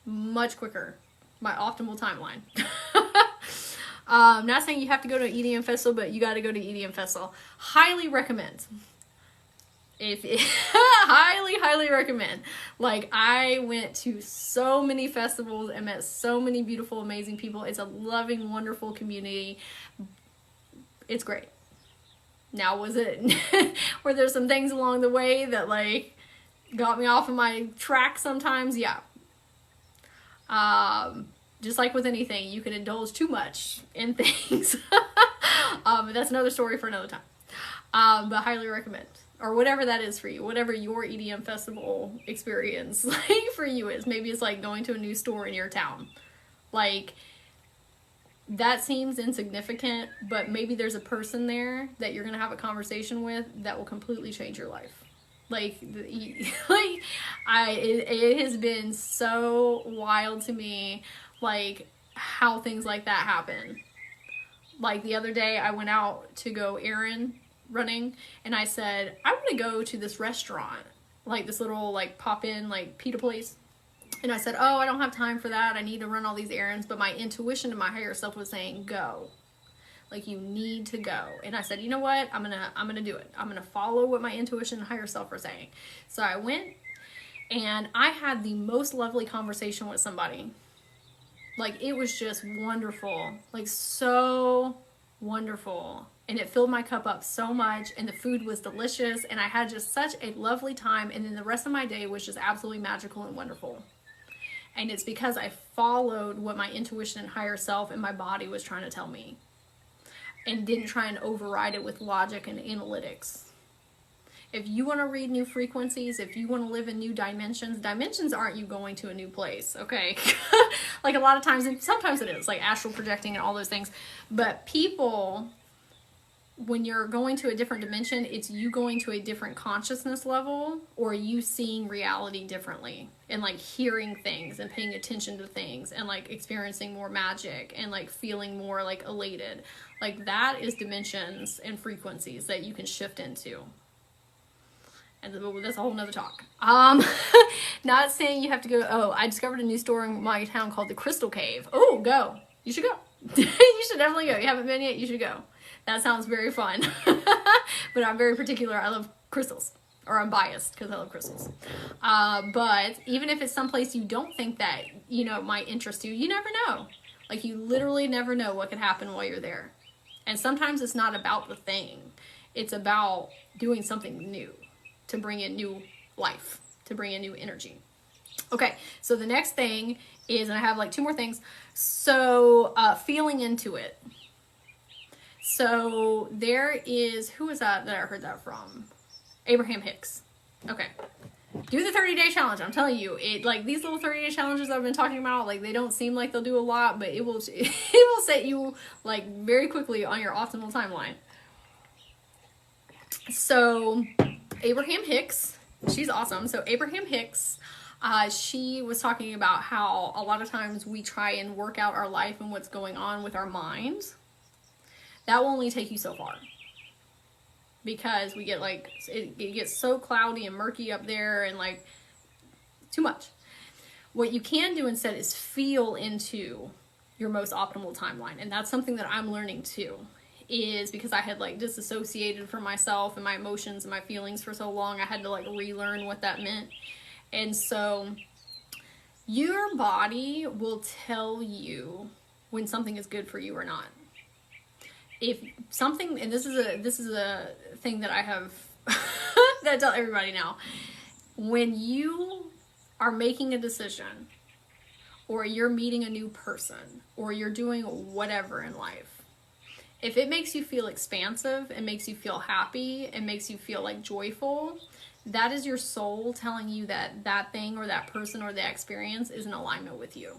Much quicker. My optimal timeline. Not saying you have to go to an EDM festival, but you got to go to EDM festival. Highly recommend. Highly recommend. Like, I went to so many festivals and met so many beautiful, amazing people. It's a loving, wonderful community. It's great. Now, was it, were there some things along the way that, like, got me off of my track sometimes? Yeah. Just like with anything, you can indulge too much in things. But that's another story for another time. But highly recommend. Or whatever that is for you. Whatever your EDM festival experience, like, for you is. Maybe it's like going to a new store in your town. Like, that seems insignificant, but maybe there's a person there that you're going to have a conversation with that will completely change your life. Like, it has been so wild to me, like, how things like that happen. Like, the other day I went out to go errand running, and I said, I want to go to this restaurant, like this little, like, pop-in, like, pita place. And I said, oh, I don't have time for that. I need to run all these errands. But my intuition and my higher self was saying, go. Like, you need to go. And I said, you know what? I'm gonna do it. I'm gonna follow what my intuition and higher self are saying. So I went, and I had the most lovely conversation with somebody. Like, it was just wonderful. Like, so wonderful. And it filled my cup up so much, and the food was delicious, and I had just such a lovely time. And then the rest of my day was just absolutely magical and wonderful. And it's because I followed what my intuition and higher self and my body was trying to tell me, and didn't try and override it with logic and analytics. If you want to read new frequencies, if you want to live in new dimensions aren't you going to a new place, okay? Like, a lot of times, and sometimes it is, like astral projecting and all those things. But people, when you're going to a different dimension, it's you going to a different consciousness level, or you seeing reality differently, and like hearing things and paying attention to things, and like experiencing more magic, and like feeling more like elated. Like, that is dimensions and frequencies that you can shift into. And that's a whole nother talk. Not saying you have to go. Oh, I discovered a new store in my town called the Crystal Cave. Oh, go. You should go. You should definitely go. You haven't been yet, you should go. That sounds very fun. But I'm very particular. I love crystals. Or I'm biased because I love crystals. But even if it's someplace you don't think that, you know, might interest you, you never know. Like, you literally never know what could happen while you're there. And sometimes it's not about the thing. It's about doing something new to bring in new life, to bring in new energy. Okay, so the next thing is, and I have like 2 more things. So, feeling into it. So there is, who was that I heard that from? Abraham Hicks. Okay. Do the 30-day challenge. I'm telling you, it, like, these little 30-day challenges I've been talking about, like, they don't seem like they'll do a lot, but it will set you, like, very quickly on your optimal timeline. So Abraham Hicks, she's awesome. So Abraham Hicks, she was talking about how a lot of times we try and work out our life and what's going on with our minds. That will only take you so far. Because we get, like, it gets so cloudy and murky up there, and, like, too much. What you can do instead is feel into your most optimal timeline. And that's something that I'm learning too. Is because I had, like, disassociated from myself and my emotions and my feelings for so long, I had to, like, relearn what that meant. And so your body will tell you when something is good for you or not. If something, and this is a thing that I have that I tell everybody now, when you are making a decision, or you're meeting a new person, or you're doing whatever in life, if it makes you feel expansive, and makes you feel happy, and makes you feel like joyful, that is your soul telling you that that thing or that person or that experience is in alignment with you.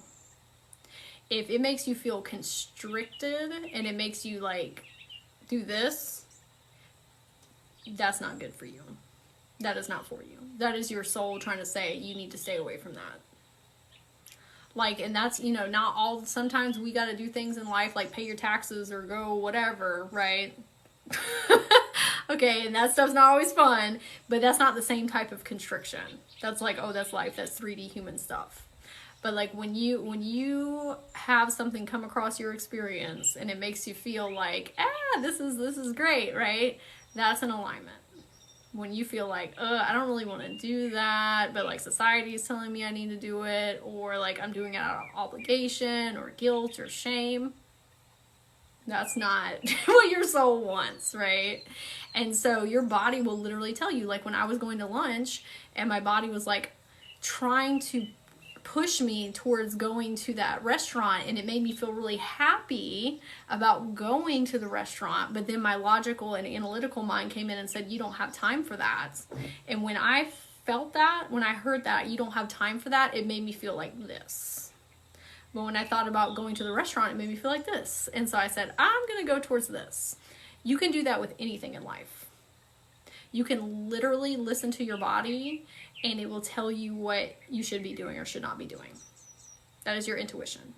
If it makes you feel constricted and it makes you, like, do this, that's not good for you. That is not for you. That is your soul trying to say you need to stay away from that. Like, and that's, you know, not all, sometimes we got to do things in life like pay your taxes or go whatever, right? Okay, and that stuff's not always fun, but that's not the same type of constriction. That's like, oh, that's life, that's 3D human stuff. But like when you have something come across your experience and it makes you feel like, this is great, right? That's an alignment. When you feel like, I don't really want to do that, but like society is telling me I need to do it, or like I'm doing it out of obligation or guilt or shame, that's not what your soul wants, right? And so your body will literally tell you, like when I was going to lunch and my body was like trying to push me towards going to that restaurant, and it made me feel really happy about going to the restaurant, but then my logical and analytical mind came in and said, you don't have time for that. And when I felt that, when I heard that you don't have time for that, it made me feel like this. But when I thought about going to the restaurant, it made me feel like this. And so I said, I'm gonna go towards this. You can do that with anything in life. You can literally listen to your body and it will tell you what you should be doing or should not be doing. That is your intuition.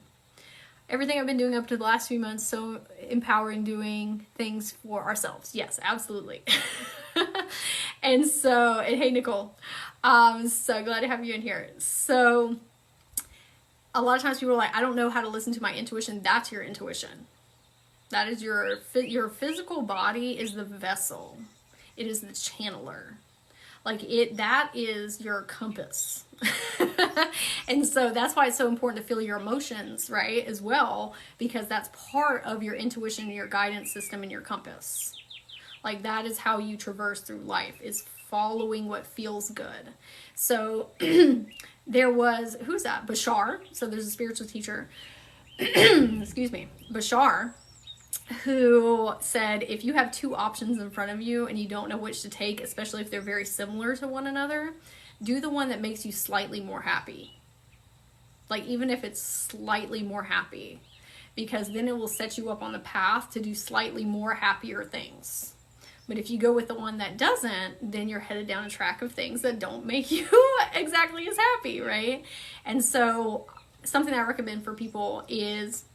Everything I've been doing up to the last few months, so empowering, doing things for ourselves. Yes, absolutely. And so, and hey, Nicole, so glad to have you in here. So a lot of times people are like, I don't know how to listen to my intuition. That's your intuition. That is your physical body is the vessel. It is the channeler. Like that is your compass. And so that's why it's so important to feel your emotions, right, as well, because that's part of your intuition and your guidance system and your compass. Like that is how you traverse through life, is following what feels good. So there was, who's that? Bashar. So there's a spiritual teacher, excuse me, Bashar, who said, if you have two options in front of you and you don't know which to take, especially if they're very similar to one another, do the one that makes you slightly more happy. Like even if it's slightly more happy, because then it will set you up on the path to do slightly more happier things. But if you go with the one that doesn't, then you're headed down a track of things that don't make you exactly as happy, right? And so something I recommend for people is,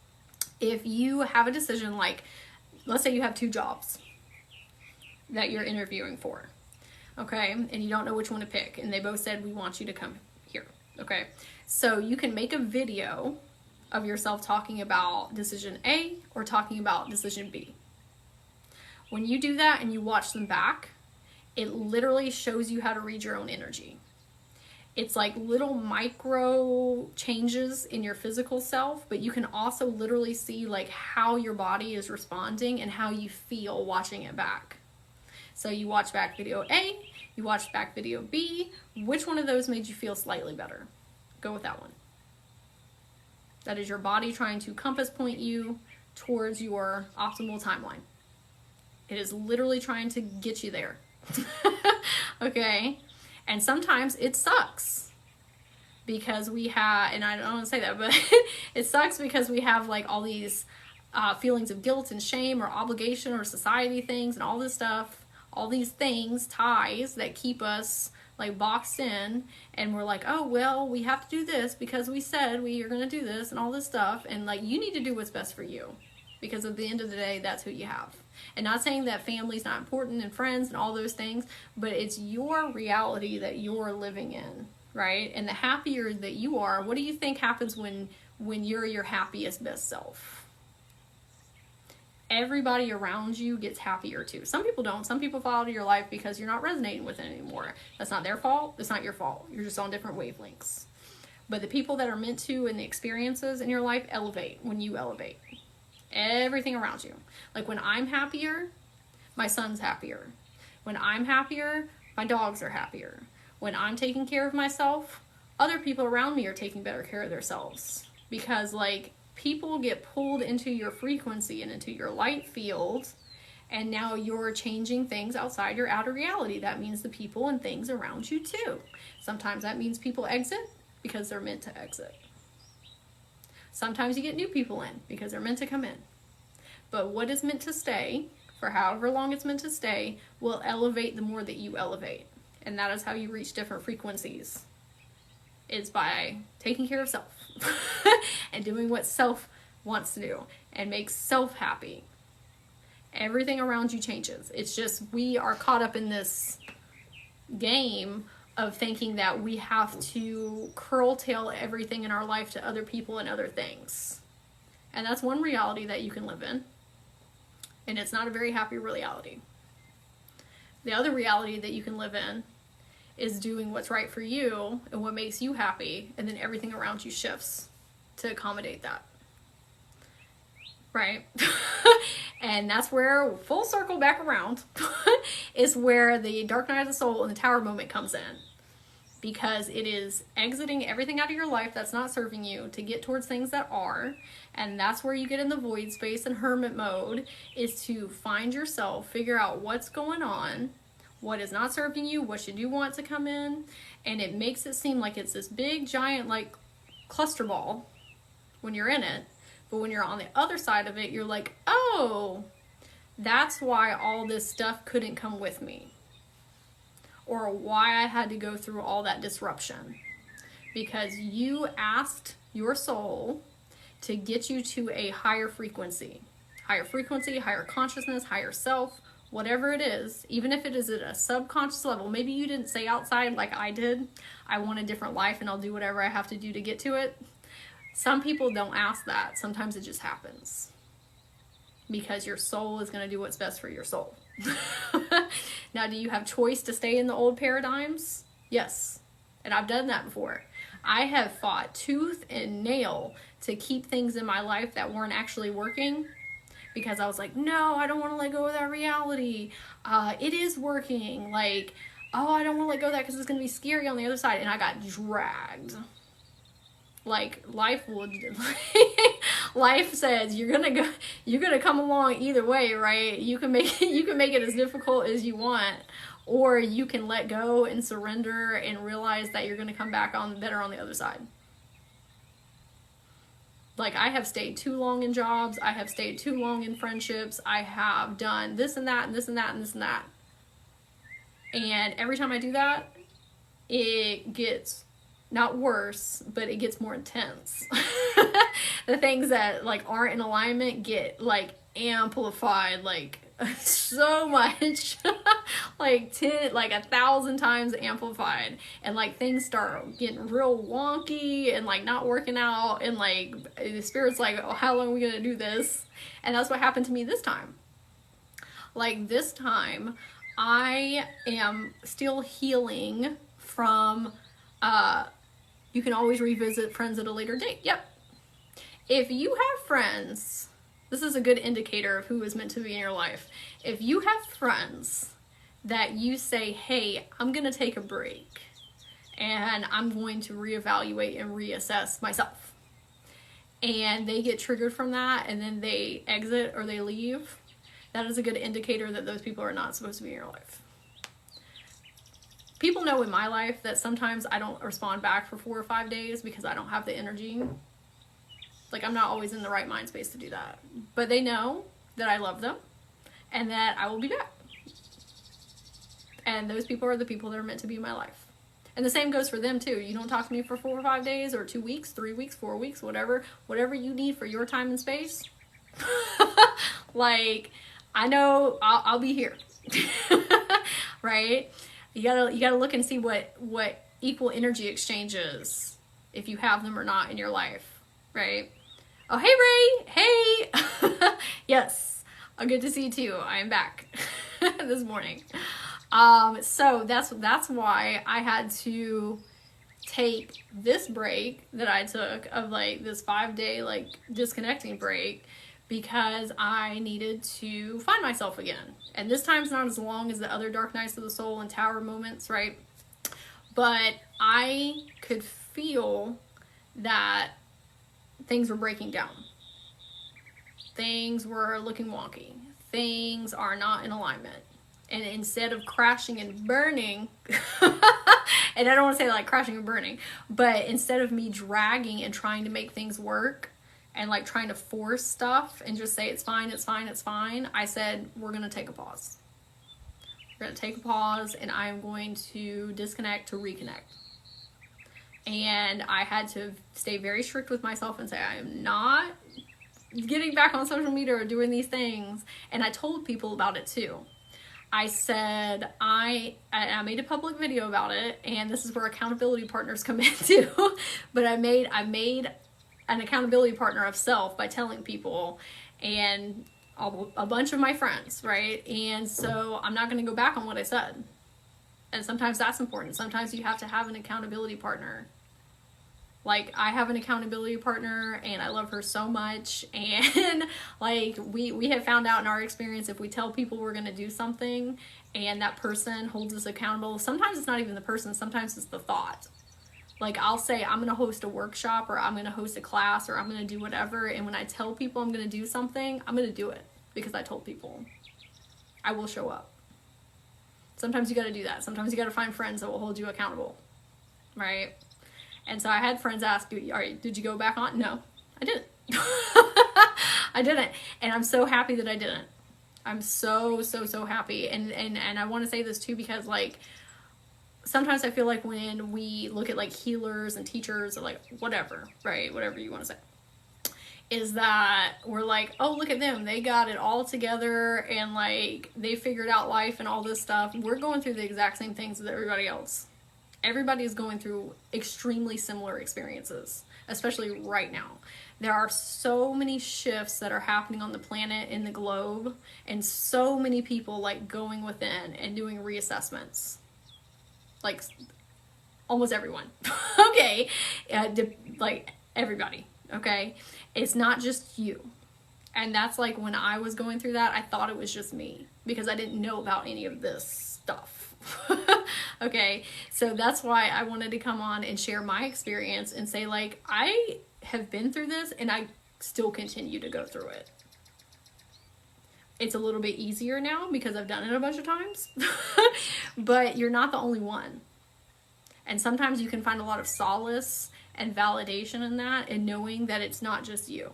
if you have a decision, like let's say you have 2 jobs that you're interviewing for, okay, and you don't know which one to pick, and they both said, we want you to come here, okay, so you can make a video of yourself talking about decision A or talking about decision B. When you do that and you watch them back, it literally shows you how to read your own energy. It's like little micro changes in your physical self, but you can also literally see like how your body is responding and how you feel watching it back. So you watch back video A, you watch back video B, which one of those made you feel slightly better? Go with that one. That is your body trying to compass point you towards your optimal timeline. It is literally trying to get you there. Okay? And sometimes it sucks because we have, and I don't want to say that, but it sucks because we have like all these feelings of guilt and shame or obligation or society things and all this stuff, all these things, ties that keep us like boxed in, and we're like, oh, well, we have to do this because we said we are going to do this and all this stuff. And like, you need to do what's best for you, because at the end of the day, that's who you have. And not saying that family's not important and friends and all those things, but it's your reality that you're living in, right? And the happier that you are, what do you think happens when you're your happiest, best self? Everybody around you gets happier too. Some people don't. Some people fall out of your life because you're not resonating with it anymore. That's not their fault. It's not your fault. You're just on different wavelengths. But the people that are meant to and the experiences in your life elevate when you elevate. Everything around you. Like when I'm happier, my son's happier. When I'm happier, my dogs are happier. When I'm taking care of myself, other people around me are taking better care of themselves. Because like people get pulled into your frequency and into your light field, and now you're changing things outside your outer reality. That means the people and things around you too. Sometimes that means people exit because they're meant to exit. Sometimes you get new people in because they're meant to come in. But what is meant to stay, for however long it's meant to stay, will elevate the more that you elevate. And that is how you reach different frequencies. It's by taking care of self and doing what self wants to do and makes self happy. Everything around you changes. It's just we are caught up in this game of thinking that we have to curtail everything in our life to other people and other things. And that's one reality that you can live in. And it's not a very happy reality. The other reality that you can live in is doing what's right for you and what makes you happy, and then everything around you shifts to accommodate that. Right? And that's where, full circle back around, is where the dark night of the soul and the tower moment comes in. Because it is exiting everything out of your life that's not serving you to get towards things that are. And that's where you get in the void space and hermit mode, is to find yourself, figure out what's going on, what is not serving you, what you do want to come in. And it makes it seem like it's this big, giant, like, cluster ball when you're in it. But when you're on the other side of it, you're like, oh, that's why all this stuff couldn't come with me. Or why I had to go through all that disruption. Because you asked your soul to get you to a higher frequency. Higher frequency, higher consciousness, higher self, whatever it is. Even if it is at a subconscious level. Maybe you didn't say outside like I did, I want a different life and I'll do whatever I have to do to get to it. Some people don't ask that. Sometimes it just happens. Because your soul is going to do what's best for your soul. Now, do you have choice to stay in the old paradigms? Yes. And I've done that before. I have fought tooth and nail to keep things in my life that weren't actually working. Because I was like, no, I don't want to let go of that reality. It is working. Like, oh, I don't want to let go of that because it's going to be scary on the other side. And I got dragged. Like, life says you're gonna come along either way, right? You can make it as difficult as you want, or you can let go and surrender and realize that you're gonna come back on better on the other side. Like, I have stayed too long in jobs, I have stayed too long in friendships, I have done this and that and this and that and this and that. And every time I do that, it gets not worse, but it gets more intense. The things that like aren't in alignment get like amplified, like so much, like 1,000 times amplified, and like things start getting real wonky and like not working out, and like the spirit's like, oh, how long are we gonna do this? And that's what happened to me this time. Like, this time I am still healing from you can always revisit friends at a later date. Yep. If you have friends, this is a good indicator of who is meant to be in your life. If you have friends that you say, hey, I'm going to take a break and I'm going to reevaluate and reassess myself, and they get triggered from that and then they exit or they leave, that is a good indicator that those people are not supposed to be in your life. People know in my life that sometimes I don't respond back for 4 or 5 days because I don't have the energy. Like, I'm not always in the right mind space to do that. But they know that I love them and that I will be back. And those people are the people that are meant to be in my life. And the same goes for them too. You don't talk to me for 4 or 5 days or 2 weeks, 3 weeks, 4 weeks, whatever you need for your time and space. Like, I know I'll be here. Right? You gotta look and see what equal energy exchanges, if you have them or not in your life, right? Oh, hey Ray, hey. Yes, good to see you too. I am back this morning. So that's why I had to take this break that I took of like this 5-day like disconnecting break, because I needed to find myself again. And this time's not as long as the other dark nights of the soul and tower moments, right? But I could feel that things were breaking down. Things were looking wonky. Things are not in alignment. And instead of crashing and burning, and I don't want to say like crashing and burning, but instead of me dragging and trying to make things work, and like trying to force stuff and just say it's fine, it's fine, it's fine, I said, we're going to take a pause. We're going to take a pause, and I'm going to disconnect to reconnect. And I had to stay very strict with myself and say, I am not getting back on social media or doing these things. And I told people about it too. I said, I made a public video about it, and this is where accountability partners come in too. But I made an accountability partner of self by telling people, and a bunch of my friends, right? And so I'm not going to go back on what I said. And sometimes that's important. Sometimes you have to have an accountability partner. Like, I have an accountability partner, and I love her so much, and like we have found out in our experience, if we tell people we're going to do something and that person holds us accountable, sometimes it's not even the person, sometimes it's the thought. Like, I'll say I'm going to host a workshop, or I'm going to host a class, or I'm going to do whatever, and when I tell people I'm going to do something, I'm going to do it because I told people. I will show up. Sometimes you got to do that. Sometimes you got to find friends that will hold you accountable, right? And so I had friends ask, all right, did you go back on? No, I didn't. I didn't. And I'm so happy that I didn't. I'm so happy. And I want to say this too, because like, sometimes I feel like when we look at like healers and teachers, or like whatever, right? Whatever you want to say, is that we're like, oh, look at them. They got it all together, and like they figured out life and all this stuff. We're going through the exact same things as everybody else. Everybody is going through extremely similar experiences, especially right now. There are so many shifts that are happening on the planet, in the globe, and so many people like going within and doing reassessments. Like almost everyone. Okay. Like everybody. Okay. It's not just you. And that's like, when I was going through that, I thought it was just me because I didn't know about any of this stuff. Okay, so that's why I wanted to come on and share my experience and say, like, I have been through this and I still continue to go through it. It's a little bit easier now because I've done it a bunch of times, but you're not the only one. And sometimes you can find a lot of solace and validation in that, and knowing that it's not just you.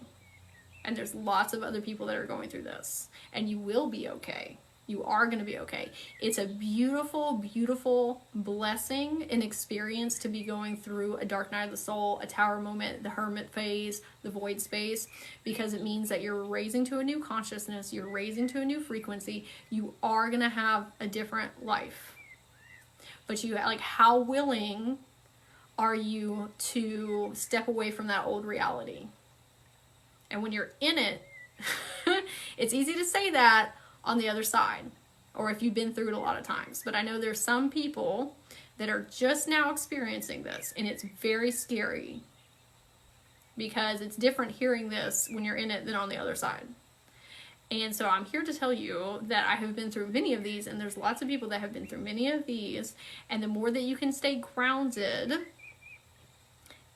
And there's lots of other people that are going through this, and you will be okay. You are going to be okay. It's a beautiful, beautiful blessing and experience to be going through a dark night of the soul, a tower moment, the hermit phase, the void space, because it means that you're raising to a new consciousness, you're raising to a new frequency. You are going to have a different life. But you, like, how willing are you to step away from that old reality? And when you're in it, it's easy to say that on the other side, or if you've been through it a lot of times. But I know there's some people that are just now experiencing this, and it's very scary because it's different hearing this when you're in it than on the other side. And so I'm here to tell you that I have been through many of these, and there's lots of people that have been through many of these, and the more that you can stay grounded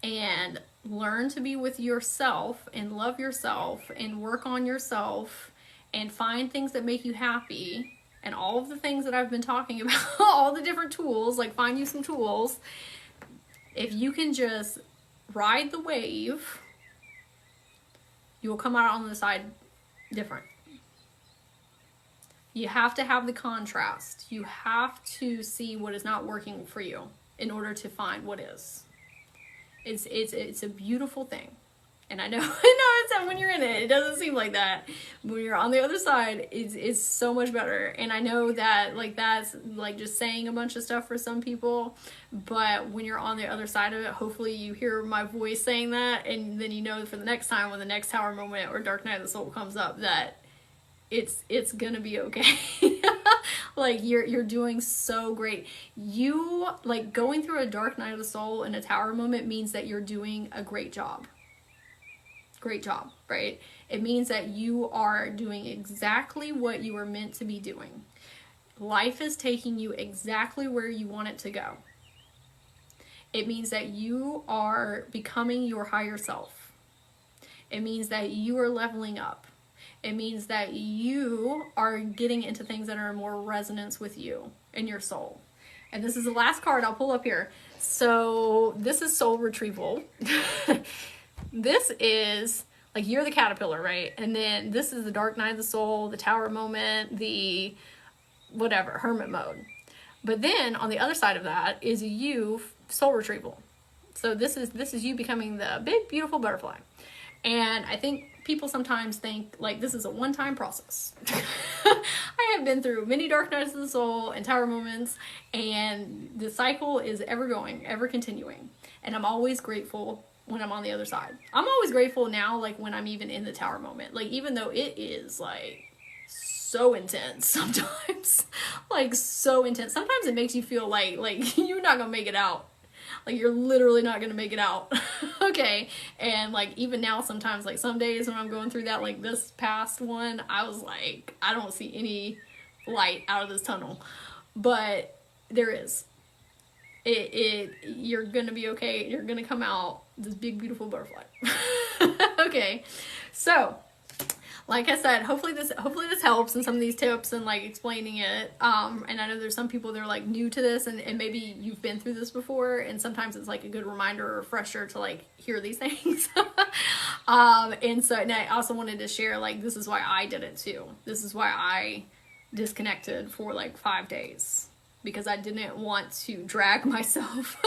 and learn to be with yourself and love yourself and work on yourself and find things that make you happy, and all of the things that I've been talking about, all the different tools, like find you some tools. If you can just ride the wave, you will come out on the side different. You have to have the contrast. You have to see what is not working for you in order to find what is. It's a beautiful thing. And I know it's that when you're in it, it doesn't seem like that. When you're on the other side, it's so much better. And I know that, like, that's like just saying a bunch of stuff for some people, but when you're on the other side of it, hopefully you hear my voice saying that, and then you know for the next time when the next tower moment or dark night of the soul comes up that it's gonna be okay. Like, you're doing so great. You, like, going through a dark night of the soul and a tower moment means that you're doing a great job. Great job, right? It means that you are doing exactly what you were meant to be doing. Life is taking you exactly where you want it to go. It means that you are becoming your higher self. It means that you are leveling up. It means that you are getting into things that are in more resonance with you and your soul. And this is the last card I'll pull up here. So this is soul retrieval. This is, like, you're the caterpillar, right? And then this is the dark night of the soul, the tower moment, the whatever, hermit mode. But then on the other side of that is you, soul retrieval. So this is you becoming the big, beautiful butterfly. And I think people sometimes think, like, this is a one-time process. I I have been through many dark nights of the soul and tower moments, and the cycle is ever going, ever continuing. And I'm always grateful when I'm on the other side. I'm always grateful now, like when I'm even in the tower moment. Like, even though it is like so intense sometimes, like so intense. Sometimes it makes you feel like you're not gonna make it out. Like, you're literally not gonna make it out. Okay. And like, even now, sometimes, like some days when I'm going through that, like this past one, I was like, I don't see any light out of this tunnel, but there is. You're gonna be okay. You're gonna come out this big, beautiful butterfly. Okay. So, like I said, hopefully this helps in some of these tips and like explaining it. And I know there's some people that are like new to this, and maybe you've been through this before, and sometimes it's like a good reminder or refresher to like hear these things. And I also wanted to share, like, this is why I did it too. This is why I disconnected for like 5 days, because I didn't want to drag myself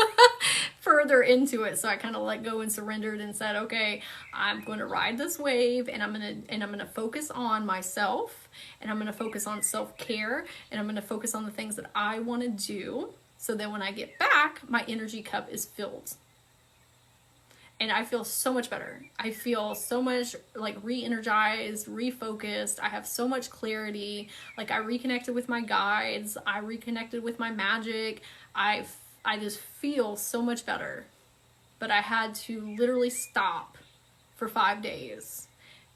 further into it. So I kind of let go and surrendered and said, okay, I'm going to ride this wave, and I'm going to focus on myself, and I'm going to focus on self-care, and I'm going to focus on the things that I want to do, so that when I get back, my energy cup is filled. And I feel so much better. I feel so much like re-energized, refocused. I have so much clarity. Like, I reconnected with my guides. I reconnected with my magic. I just feel so much better. But I had to literally stop for 5 days,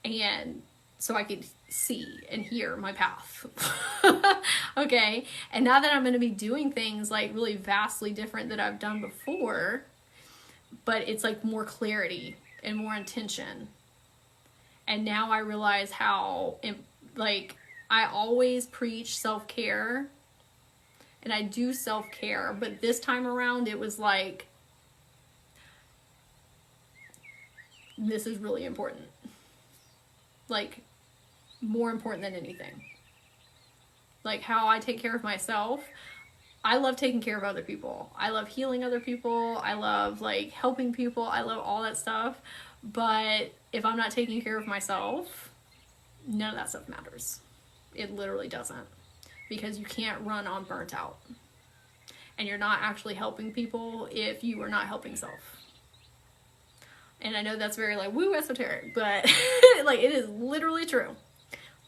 and so I could see and hear my path. Okay. And now that I'm going to be doing things like really vastly different that I've done before, but it's like more clarity and more intention. And now I realize how, like, I always preach self-care, and I do self-care, but this time around it was like, this is really important. Like, more important than anything. Like, how I take care of myself. I love taking care of other people. I love healing other people. I love like helping people. I love all that stuff. But if I'm not taking care of myself, none of that stuff matters. It literally doesn't. Because you can't run on burnt out. And you're not actually helping people if you are not helping self. And I know that's very like woo esoteric, but like, it is literally true.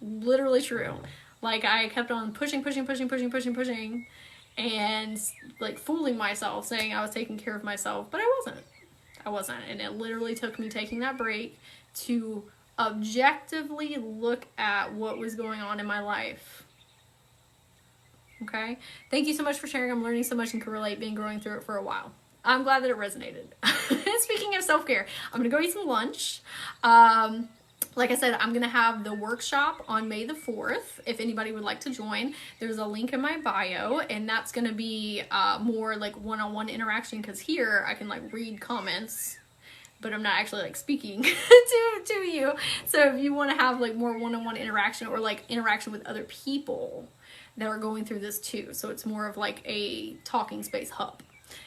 Literally true. Like, I kept on pushing, and like fooling myself, saying I was taking care of myself, but I wasn't. And it literally took me taking that break to objectively look at what was going on in my life. Okay. Thank you so much for sharing. I'm learning so much and can relate, being going through it for a while. I'm glad that it resonated. Speaking of self-care, I'm gonna go eat some lunch. Like I said, I'm going to have the workshop on May the 4th. If anybody would like to join, there's a link in my bio, and that's going to be more like one-on-one interaction, because here I can like read comments, but I'm not actually like speaking to you. So if you want to have like more one-on-one interaction, or like interaction with other people that are going through this too. So it's more of like a talking space hub.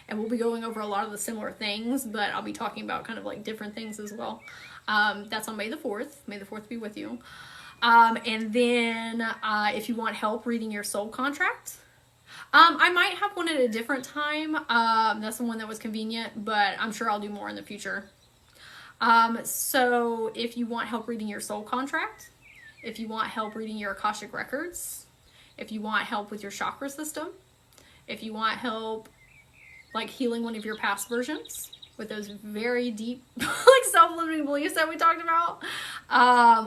And we'll be going over a lot of the similar things, but I'll be talking about kind of like different things as well. That's on May the 4th. May the 4th be with you. And then if you want help reading your soul contract, I might have one at a different time. That's the one that was convenient, but I'm sure I'll do more in the future. So if you want help reading your soul contract, if you want help reading your Akashic Records, if you want help with your chakra system, if you want help like healing one of your past versions with those very deep like self-limiting beliefs that we talked about,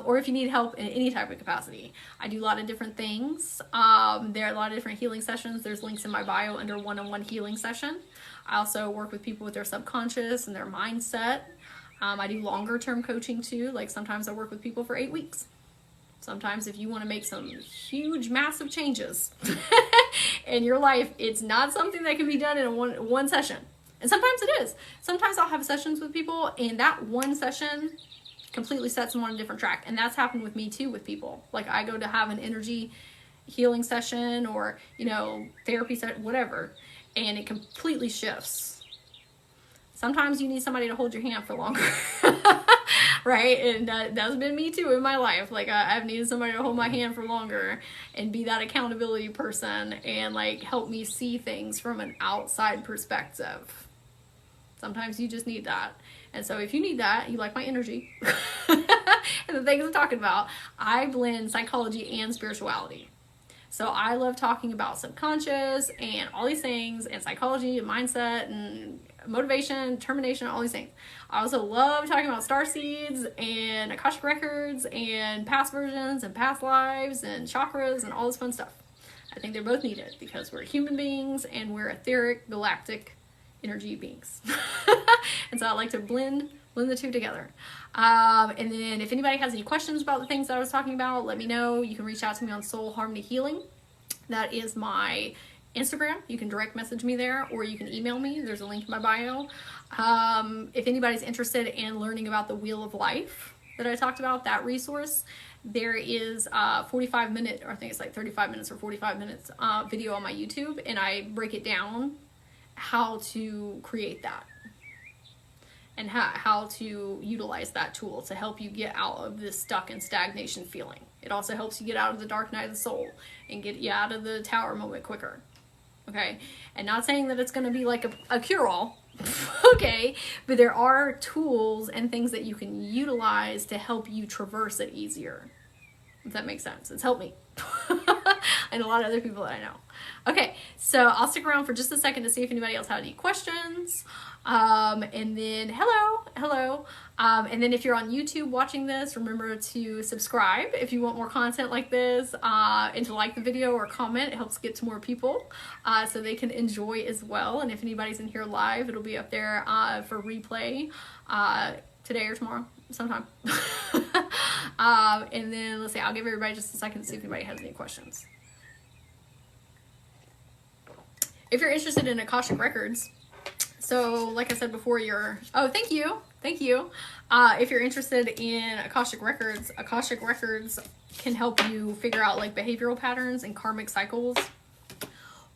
or if you need help in any type of capacity, I do a lot of different things. There are a lot of different healing sessions. There's links in my bio under one-on-one healing session. I also work with people with their subconscious and their mindset. I do longer term coaching too. Like, sometimes I work with people for 8 weeks. Sometimes if you want to make some huge, massive changes in your life, it's not something that can be done in one session. And sometimes it is. Sometimes I'll have sessions with people, and that one session completely sets them on a different track. And that's happened with me too with people. Like, I go to have an energy healing session, or, you know, therapy session, whatever, and it completely shifts. Sometimes you need somebody to hold your hand for longer. right? And that's been me too in my life. Like I've needed somebody to hold my hand for longer and be that accountability person and like help me see things from an outside perspective. Sometimes you just need that. And so if you need that, you like my energy and the things I'm talking about, I blend psychology and spirituality. So I love talking about subconscious and all these things and psychology and mindset and motivation, determination, all these things. I also love talking about star seeds and Akashic Records and past versions and past lives and chakras and all this fun stuff. I think they're both needed because we're human beings and we're etheric, galactic energy beings. And so I like to blend the two together. And then if anybody has any questions about the things that I was talking about, let me know. You can reach out to me on Soul Harmony Healing. That is my Instagram. You can direct message me there, or you can email me. There's a link in my bio. If anybody's interested in learning about the Wheel of Life that I talked about, that resource, there is a 45-minute, or I think it's like 35 minutes or 45 minutes video on my YouTube, and I break it down how to create that and how to utilize that tool to help you get out of this stuck and stagnation feeling. It also helps you get out of the dark night of the soul and get you out of the tower moment quicker. Okay, and not saying that it's going to be like a cure-all, okay, but there are tools and things that you can utilize to help you traverse it easier, if that makes sense. It's helped me and a lot of other people that I know. Okay, so I'll stick around for just a second to see if anybody else had any questions. And then hello. And then if you're on YouTube watching this, remember to subscribe if you want more content like this, and to like the video or comment. It helps get to more people, so they can enjoy as well. And if anybody's in here live, it'll be up there, for replay, today or tomorrow sometime. And then let's see, I'll give everybody just a second to see if anybody has any questions. If you're interested in Akashic Records, so like I said before, thank you. If you're interested in Akashic Records can help you figure out like behavioral patterns and karmic cycles,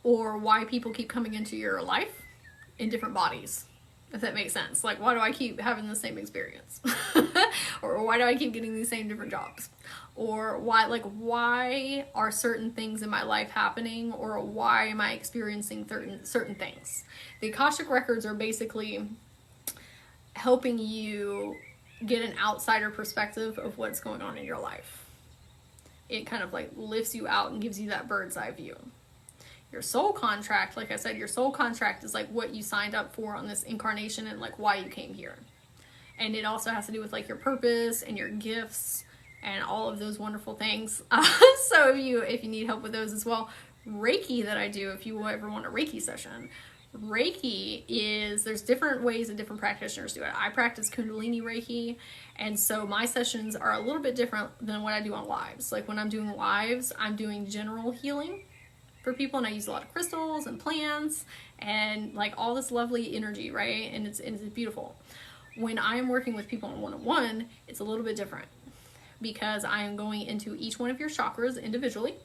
or why people keep coming into your life in different bodies, if that makes sense. Like, why do I keep having the same experience? Or why do I keep getting these same different jobs? Or why are certain things in my life happening? Or why am I experiencing certain things? The Akashic Records are basically helping you get an outsider perspective of what's going on in your life. It kind of like lifts you out and gives you that bird's eye view. Your soul contract, like I said, your soul contract is like what you signed up for on this incarnation and like why you came here. And it also has to do with like your purpose and your gifts and all of those wonderful things. So if you need help with those as well, Reiki that I do, if you ever want a Reiki session, Reiki there's different ways that different practitioners do it. I practice Kundalini Reiki, and so my sessions are a little bit different than what I do on lives. Like when I'm doing lives, I'm doing general healing for people, and I use a lot of crystals and plants and like all this lovely energy, right? And it's beautiful. When I'm working with people on one-on-one, it's a little bit different because I am going into each one of your chakras individually,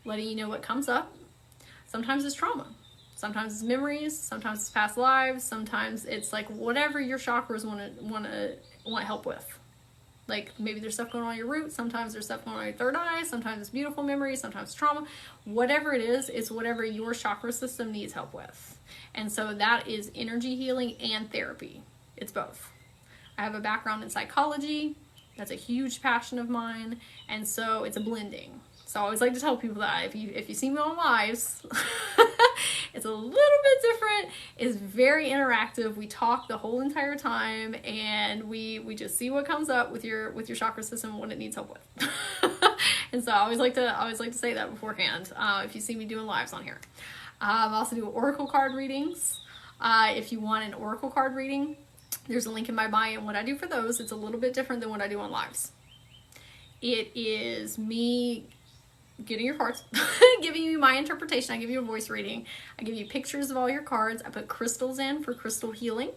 letting you know what comes up. Sometimes it's trauma. Sometimes it's memories. Sometimes it's past lives. Sometimes it's like whatever your chakras want help with. Like maybe there's stuff going on your root. Sometimes there's stuff going on your third eye. Sometimes it's beautiful memories. Sometimes it's trauma. Whatever it is, it's whatever your chakra system needs help with. And so that is energy healing and therapy. It's both. I have a background in psychology. That's a huge passion of mine. And so it's a blending. So I always like to tell people that if you see me on lives, it's a little bit different. It's very interactive. We talk the whole entire time, and we just see what comes up with your chakra system and what it needs help with. And so I always like to say that beforehand. If you see me doing lives on here, I also do oracle card readings. If you want an oracle card reading, there's a link in my bio, and what I do for those, it's a little bit different than what I do on lives. It is me getting your cards, giving you my interpretation. I give you a voice reading. I give you pictures of all your cards. I put crystals in for crystal healing.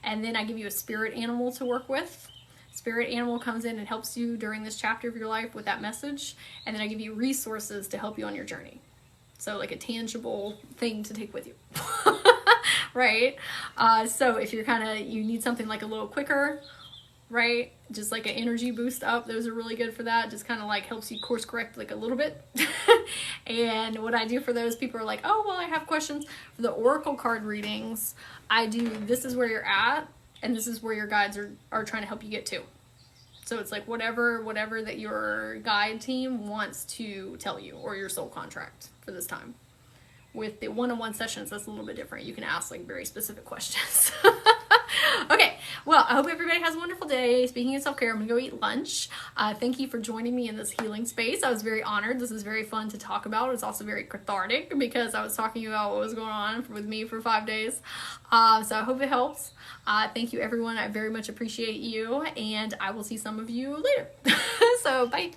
And then I give you a spirit animal to work with. Spirit animal comes in and helps you during this chapter of your life with that message. And then I give you resources to help you on your journey. So like a tangible thing to take with you. Right? So if you need something like a little quicker, right? Just like an energy boost up. Those are really good for that. Just kind of like helps you course correct like a little bit. And what I do for those people are like, oh, well, I have questions. For the oracle card readings, I do, this is where you're at, and this is where your guides are trying to help you get to. So it's like whatever that your guide team wants to tell you, or your soul contract for this time. With the one-on-one sessions, that's a little bit different. You can ask like very specific questions. Okay, well, I hope everybody has a wonderful day. Speaking of self-care, I'm gonna go eat lunch. Thank you for joining me in this healing space. I was very honored. This is very fun to talk about. It was also very cathartic because I was talking about what was going on with me for 5 days. So I hope it helps. Thank you, everyone. I very much appreciate you, and I will see some of you later. So, bye.